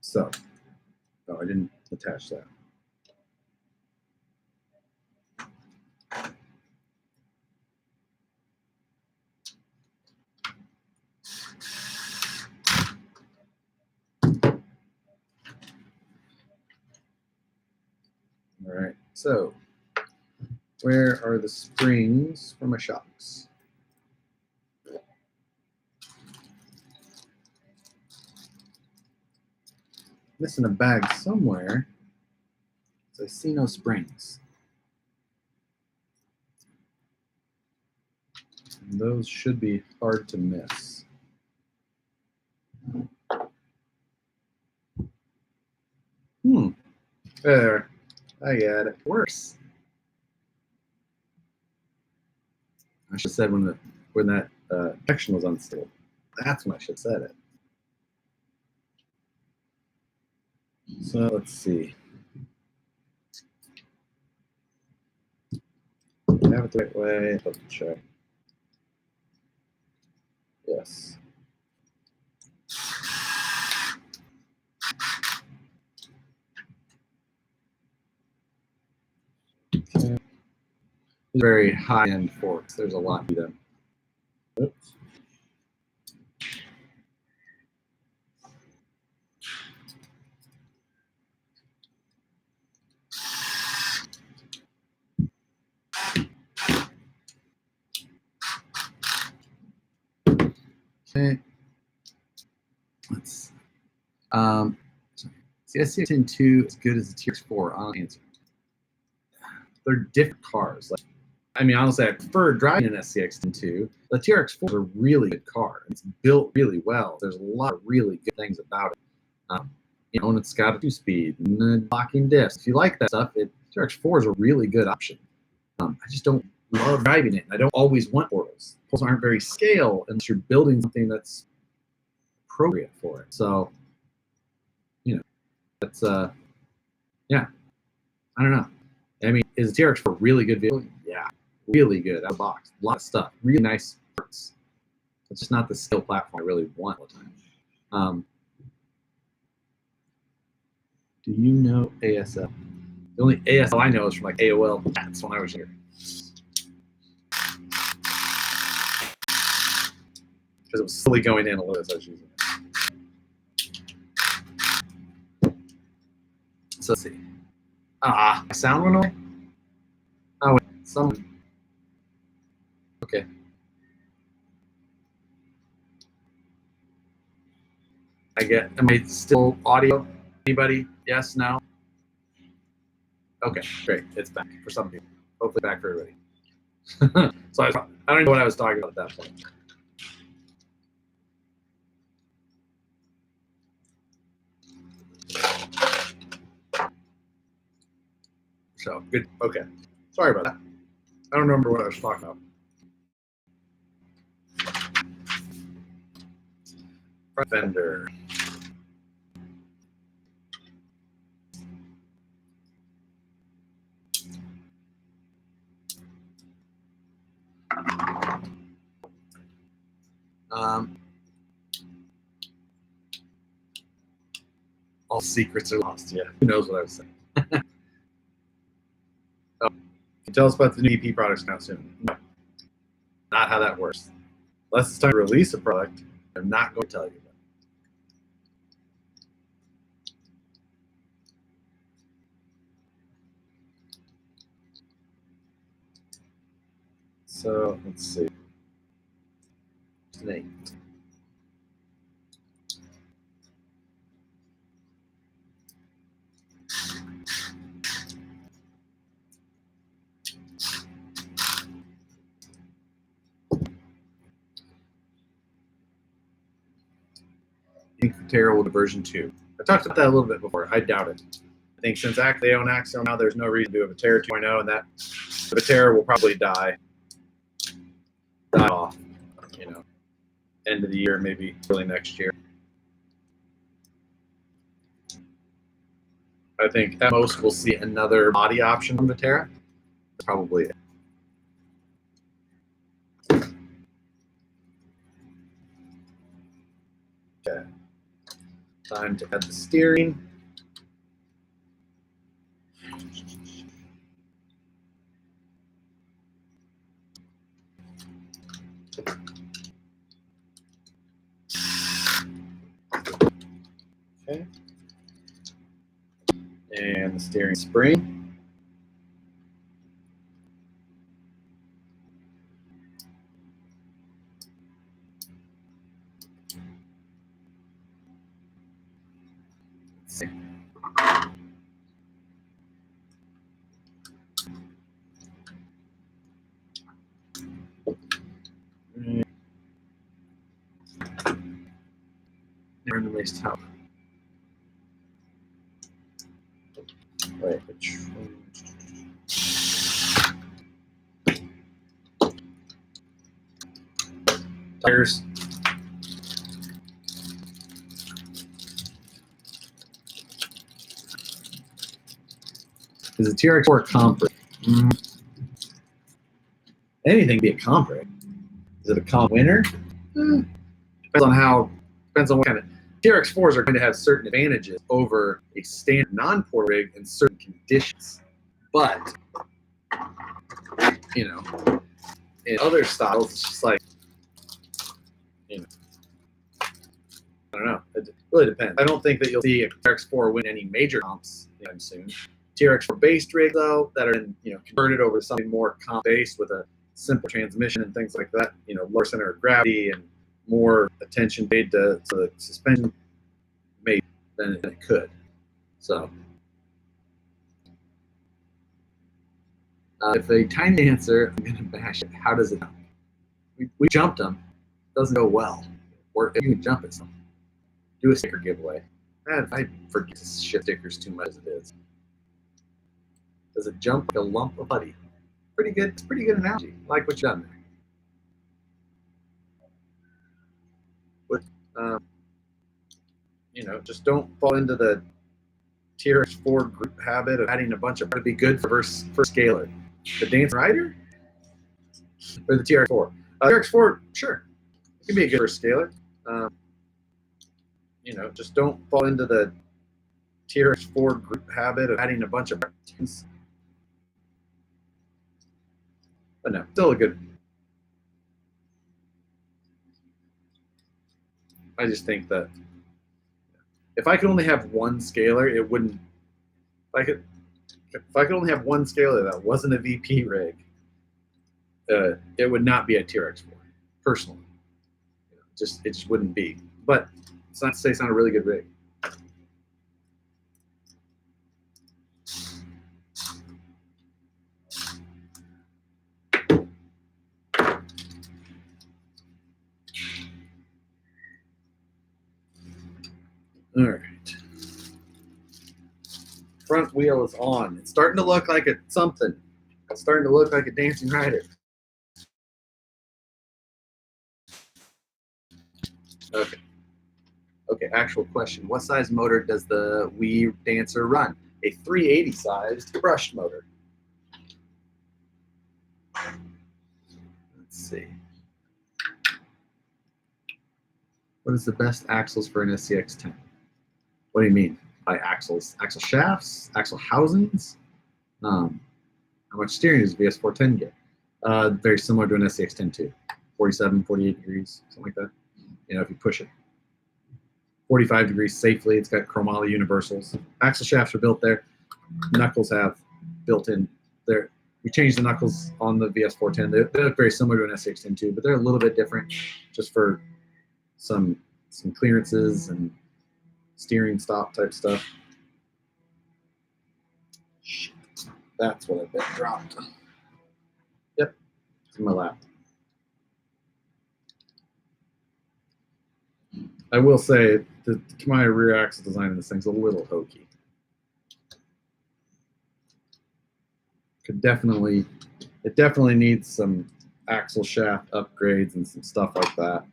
So, no, I didn't attach that. All right, so where are the springs for my shocks? Missing a bag somewhere. So I see no springs. And those should be hard to miss. There. I got it. Works. I should have said when that connection was unstable. That's when I should have said it. So let's see. Have it the right way. Double check. Yes. Okay. Very high-end forks. There's a lot to them. Oops. Okay. Let's. The SCX-2 as good as the TRX-4? I'll answer. They're different cars. Like, I mean, honestly, I prefer driving an SCX-2. The TRX-4 is a really good car. It's built really well. There's a lot of really good things about it. And it's got a 2-speed and locking diffs. If you like that stuff, TRX-4 is a really good option. I just don't love driving it. I don't always want portals. Portals aren't very scale unless you're building something that's appropriate for it. So, that's yeah. I don't know. I mean, is the TRX-4 a really good vehicle? Yeah, really good out of the box. A lot of stuff. Really nice parts. It's just not the scale platform I really want all the time. Do you know ASL? The only ASL I know is from like AOL chats when I was here. Because it was slowly going in a little as I was using it. So let's see. My sound went away? Oh, wait, someone. Okay. Am I still audio? Anybody? Yes, no? Okay, great. It's back for some people. Hopefully back for everybody. So I don't know what I was talking about at that point. So good. Okay. Sorry about that. I don't remember what I was talking about. Front fender. All secrets are lost. Yeah. Who knows what I was saying? Oh, can you tell us about the new EP products now soon? No. Not how that works. Unless it's time to release a product, I'm not going to tell you about it. So let's see. Snake. Ink Terra will be version 2. I talked about that a little bit before. I doubt it. I think since they own Axiom now, there's no reason to do a Vatera 2.0, and that the Vatera will probably die off, end of the year, maybe early next year. I think at most we'll see another body option from Vatera. That's probably it. Okay. Time to add the steering. Okay. And the steering spring. Let's see. Randomly top. Wait, tires. Is a TRX4 a comp rig? Anything be a comp rig. Is it a comp winner? Depends on what kind of TRX4s are going to have certain advantages over a standard non-port rig in certain conditions. But you know, in other styles, it's just like, you know, I don't know. It really depends. I don't think that you'll see a TRX4 win any major comps anytime soon. TRX4 based rigs, though, that are converted over to something more comp based with a simple transmission and things like that, lower center of gravity and more attention paid to the suspension, maybe than it could. So, if a tiny dancer, I'm gonna bash it. How does it go? We jumped them. Doesn't go well. Or if you can jump it, some do a sticker giveaway. I forget shit stickers too much as it is. Does it jump like a lump of putty? Pretty good. It's a pretty good analogy. I like what you've done there. But just don't fall into the TRX4 group habit of adding a bunch of to be good for scalar. The Dance Rider or the TRX4? TRX4, sure, it can be a good first scalar. Just don't fall into the TRX4 group habit of adding a bunch of things. But no, still a good. I just think that if I could only have one scalar, it wouldn't. If I could only have one scalar that wasn't a VP rig, it would not be a TRX4. Personally, it just wouldn't be. But it's not to say it's not a really good rig. All right. Front wheel is on. It's starting to look like something. It's starting to look like a Dancing Rider. Okay. Okay, actual question. What size motor does the Wii Dancer run? A 380 sized brushed motor. Let's see. What is the best axles for an SCX10? What do you mean by axles? Axle shafts? Axle housings? How much steering does VS410 get? Very similar to an SCX10 too. 47, 48 degrees, something like that. If you push it. 45 degrees safely. It's got chromoly universals. Axle shafts are built there. Knuckles have built in there. We changed the knuckles on the VS410. They look very similar to an SCX10 too, but they're a little bit different just for some clearances and steering stop type stuff. Shit. That's what I bet dropped. Yep, it's in my lap. I will say the Kamiya rear axle design in this thing's a little hokey. It definitely needs some axle shaft upgrades and some stuff like that.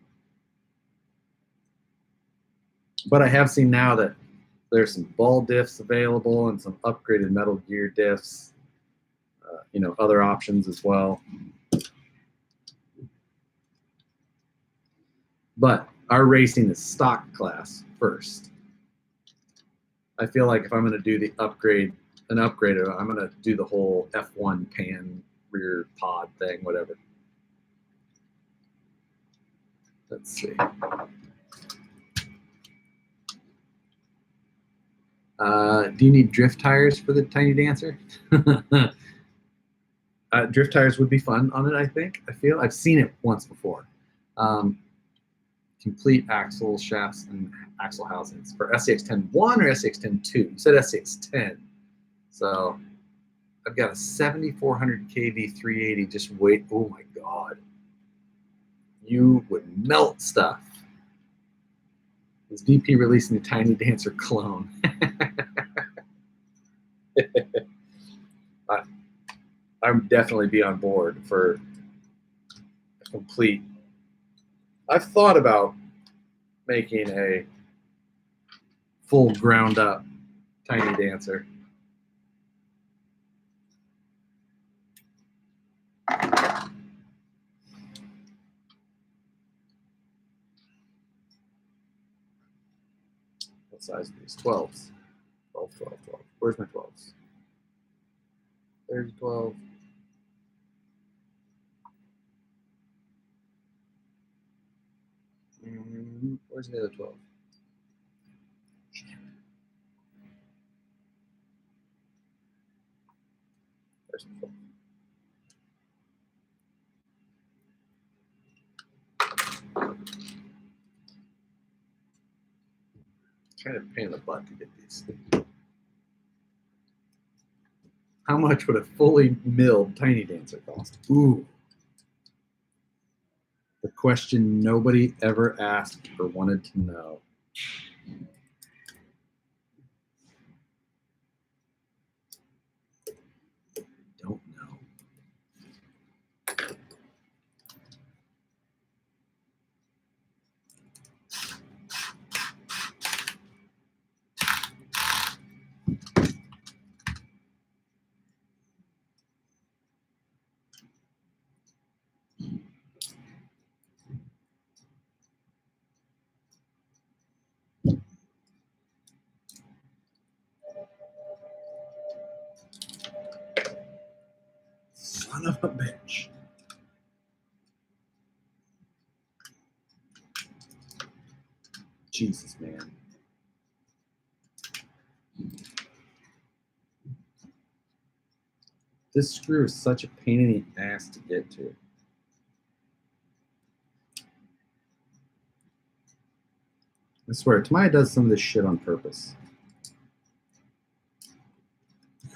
But I have seen now that there's some ball diffs available and some upgraded Metal Gear diffs. Other options as well. But our racing is stock class first. I feel like if I'm going to do an upgrade, I'm going to do the whole F1 pan rear pod thing, whatever. Let's see. Do you need drift tires for the Tiny Dancer? Drift tires would be fun on it, I think. I've seen it once before. Complete axle shafts and axle housings for SCX10-1 or SCX10-2. You said SCX10. So I've got a 7,400 kV 380. Just wait. Oh my God. You would melt stuff. Is VP releasing the Tiny Dancer clone? I would definitely be on board for a complete. I've thought about making a full ground up Tiny Dancer. What size are these? 12s. 12, 12, 12. Where's my 12s? There's 12. Where's the other 12? There's the 12. Kind of pain in the butt to get these. How much would a fully milled Tiny Dancer cost? Ooh. The question nobody ever asked or wanted to know. Don't know. Son of a bitch. Jesus, man. This screw is such a pain in the ass to get to. I swear, Tamiya does some of this shit on purpose.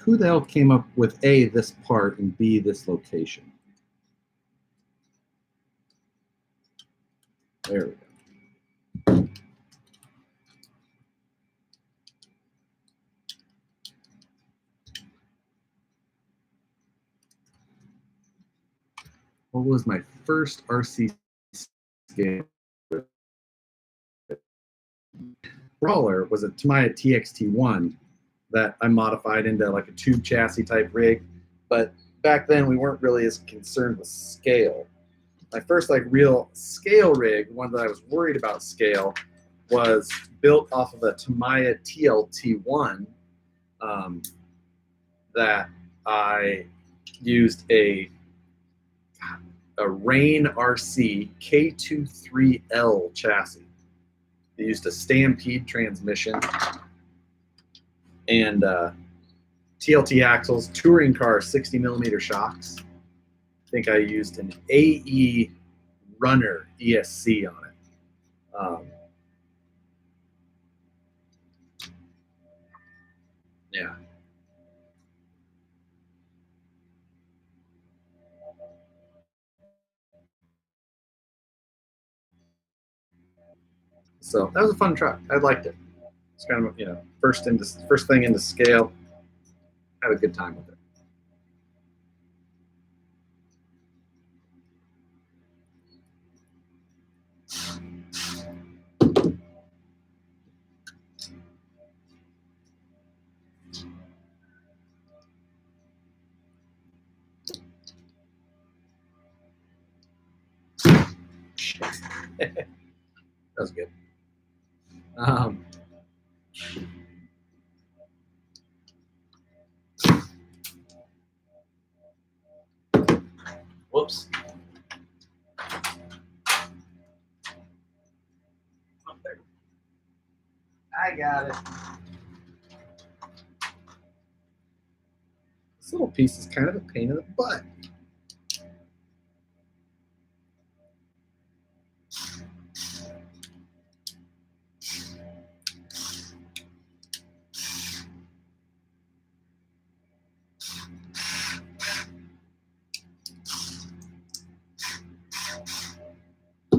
Who the hell came up with A, this part, and B, this location? There we go. What was my first RC scale? Crawler was a Tamiya TXT1 that I modified into like a tube chassis type rig. But back then we weren't really as concerned with scale. My first like real scale rig, one that I was worried about scale, was built off of a Tamiya TLT1 that I used a Rain RC K23L chassis. They used a Stampede transmission and TLT axles, touring car 60 millimeter shocks. I think I used an AE Runner ESC on it. Yeah. So that was a fun truck. I liked it. It's kind of, you know, first thing into scale. Had a good time with it. That was good. Whoops. Oh, there. I got it. This little piece is kind of a pain in the butt.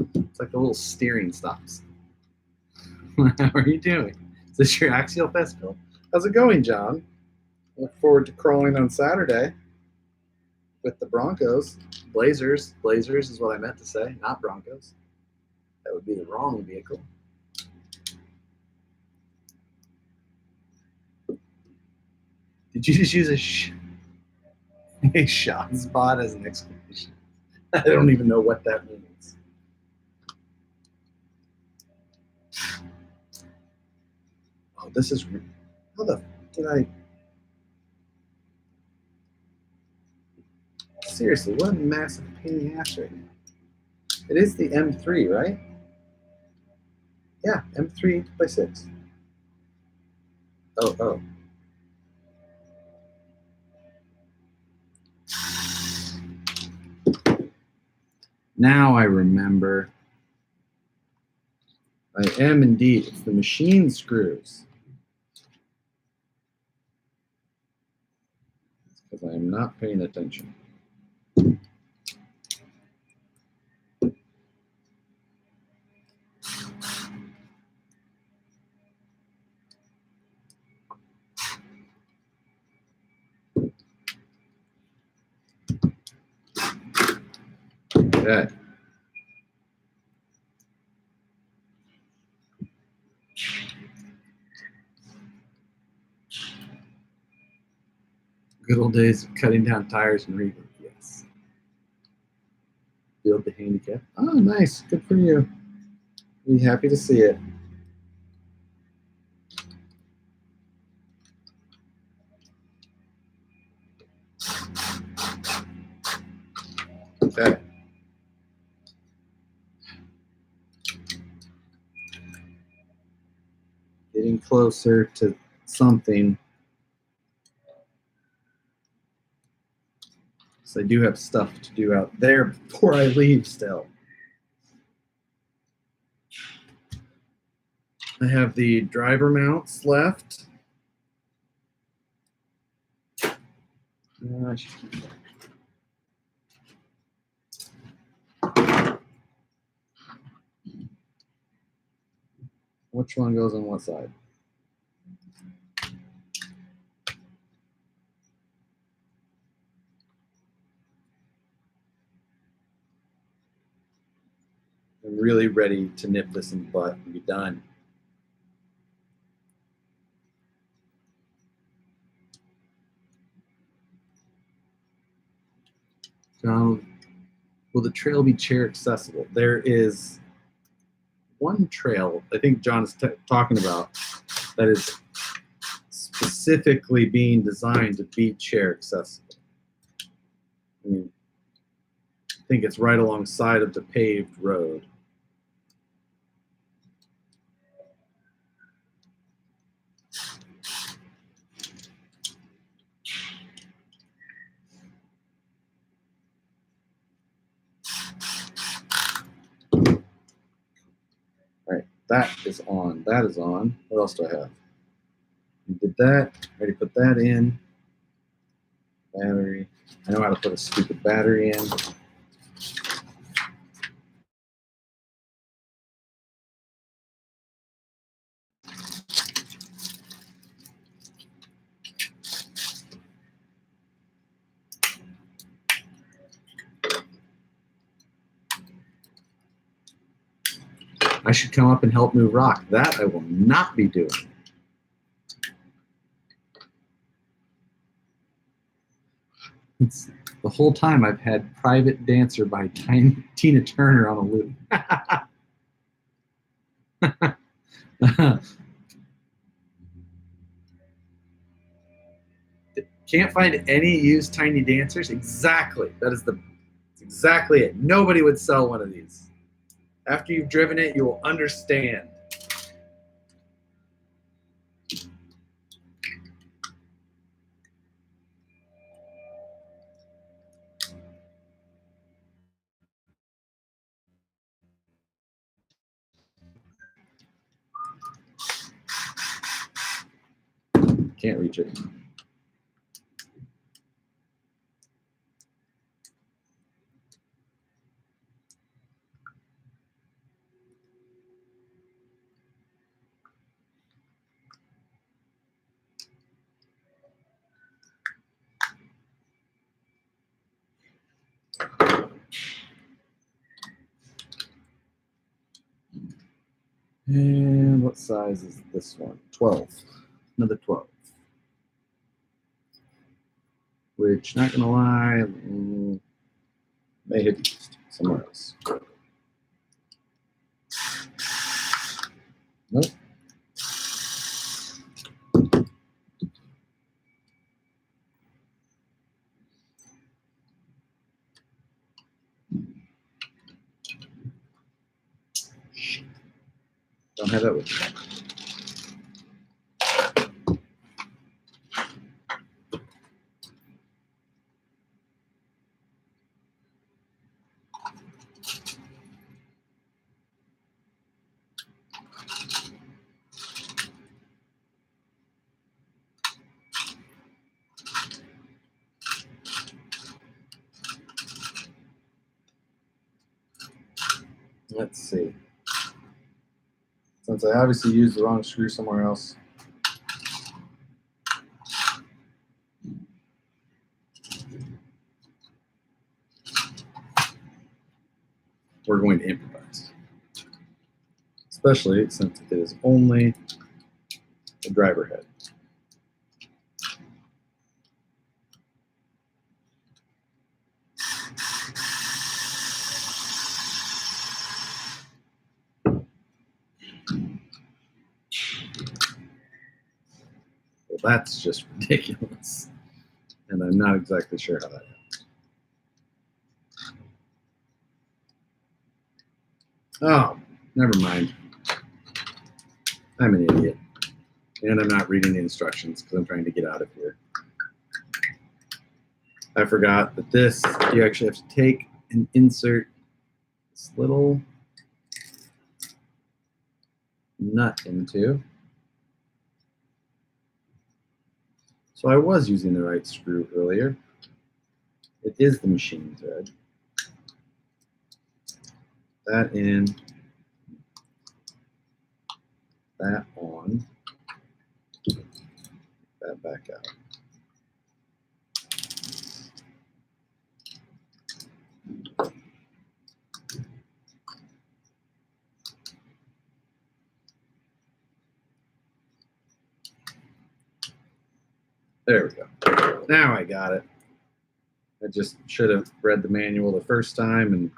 It's like the little steering stops. How are you doing? Is this your Axial Festival? How's it going, John? Look forward to crawling on Saturday. with the Broncos. Blazers. Blazers is what I meant to say, not Broncos. That would be the wrong vehicle. Did you just use a shot spot as an exclamation? I don't even know what that means. Oh, this is. How the did I? Seriously, what a massive pain in the ass right now. It is the M3, right? Yeah, M3 by 6. Oh, oh. Now I remember. I am indeed. It's the machine screws. It's because I am not paying attention. Okay. Good old days of cutting down tires and rework. Yes. Build the handicap. Oh, nice. Good for you. Be happy to see it. Okay. Getting closer to something. So I do have stuff to do out there before I leave still. I have the driver mounts left. I should keep that. Which one goes on what side? I'm really ready to nip this in the butt and be done. John, will the trail be chair accessible? There is one trail I think John is talking about that is specifically being designed to be chair accessible. I mean, I think it's right alongside of the paved road. All right, that is on. That is on. What else do I have? We did that. Already put that in. Battery. I know how to put a stupid battery in. I should come up and help move rock. That I will not be doing. It's, the whole time I've had Private Dancer by Tina Turner on a loop. Can't find any used Tiny Dancers? Exactly. That's exactly it. Nobody would sell one of these. After you've driven it, you will understand. Can't reach it. And what size is this one? 12. Another 12. Which, not gonna lie, may have used somewhere else. Nope. Don't have that with me. Let's see. Since I obviously used the wrong screw somewhere else, we're going to improvise. Especially since it is only a driver head. Well, that's just ridiculous. And I'm not exactly sure how that happened. Oh, never mind. I'm an idiot. And I'm not reading the instructions because I'm trying to get out of here. I forgot that this, you actually have to take and insert this little nut into. So I was using the right screw earlier. It is the machine thread. That in, that on, that back out. There we go. Now I got it. I just should have read the manual the first time and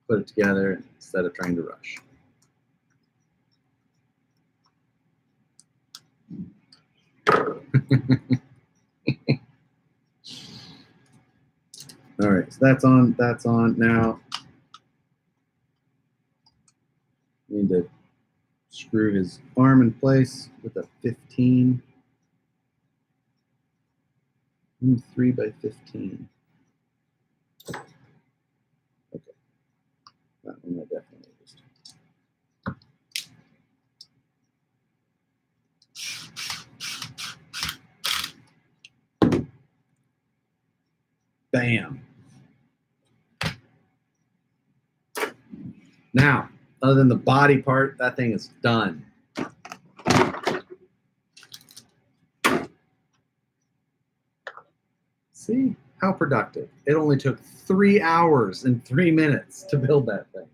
put it together instead of trying to rush. All right, so that's on. That's on. Now, need to screw his arm in place with a 15. 3 by 15. Okay. That one I definitely used. Bam. Now, other than the body part, that thing is done. See how productive. It only took 3 hours and 3 minutes to build that thing.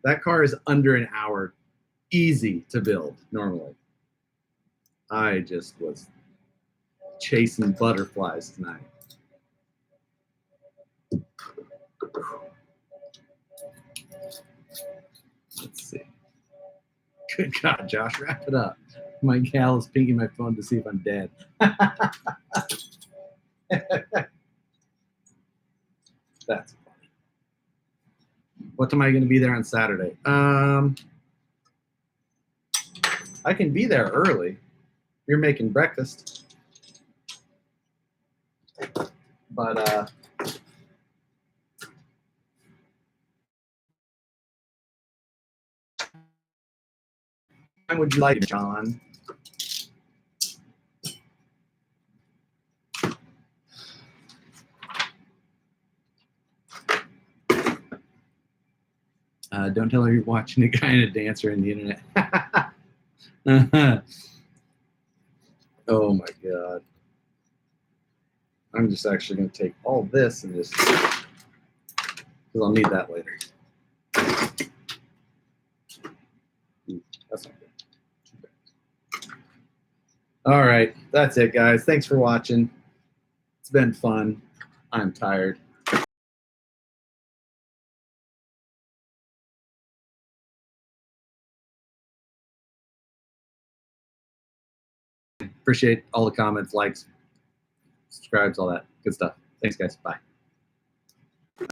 That car is under an hour, easy to build normally. I just was chasing butterflies tonight. Let's see. Good God, Josh, wrap it up. My gal is pinging my phone to see if I'm dead. That's funny. What time am I going to be there on Saturday? I can be there early. You're making breakfast. But when would you like it, John? Don't tell her you're watching a guy and a dancer on the internet. Oh my God. I'm just actually going to take all this and just, because I'll need that later. All right, that's it, guys. Thanks for watching. It's been fun. I'm tired. Appreciate all the comments, likes, subscribes, all that good stuff. Thanks, guys. Bye.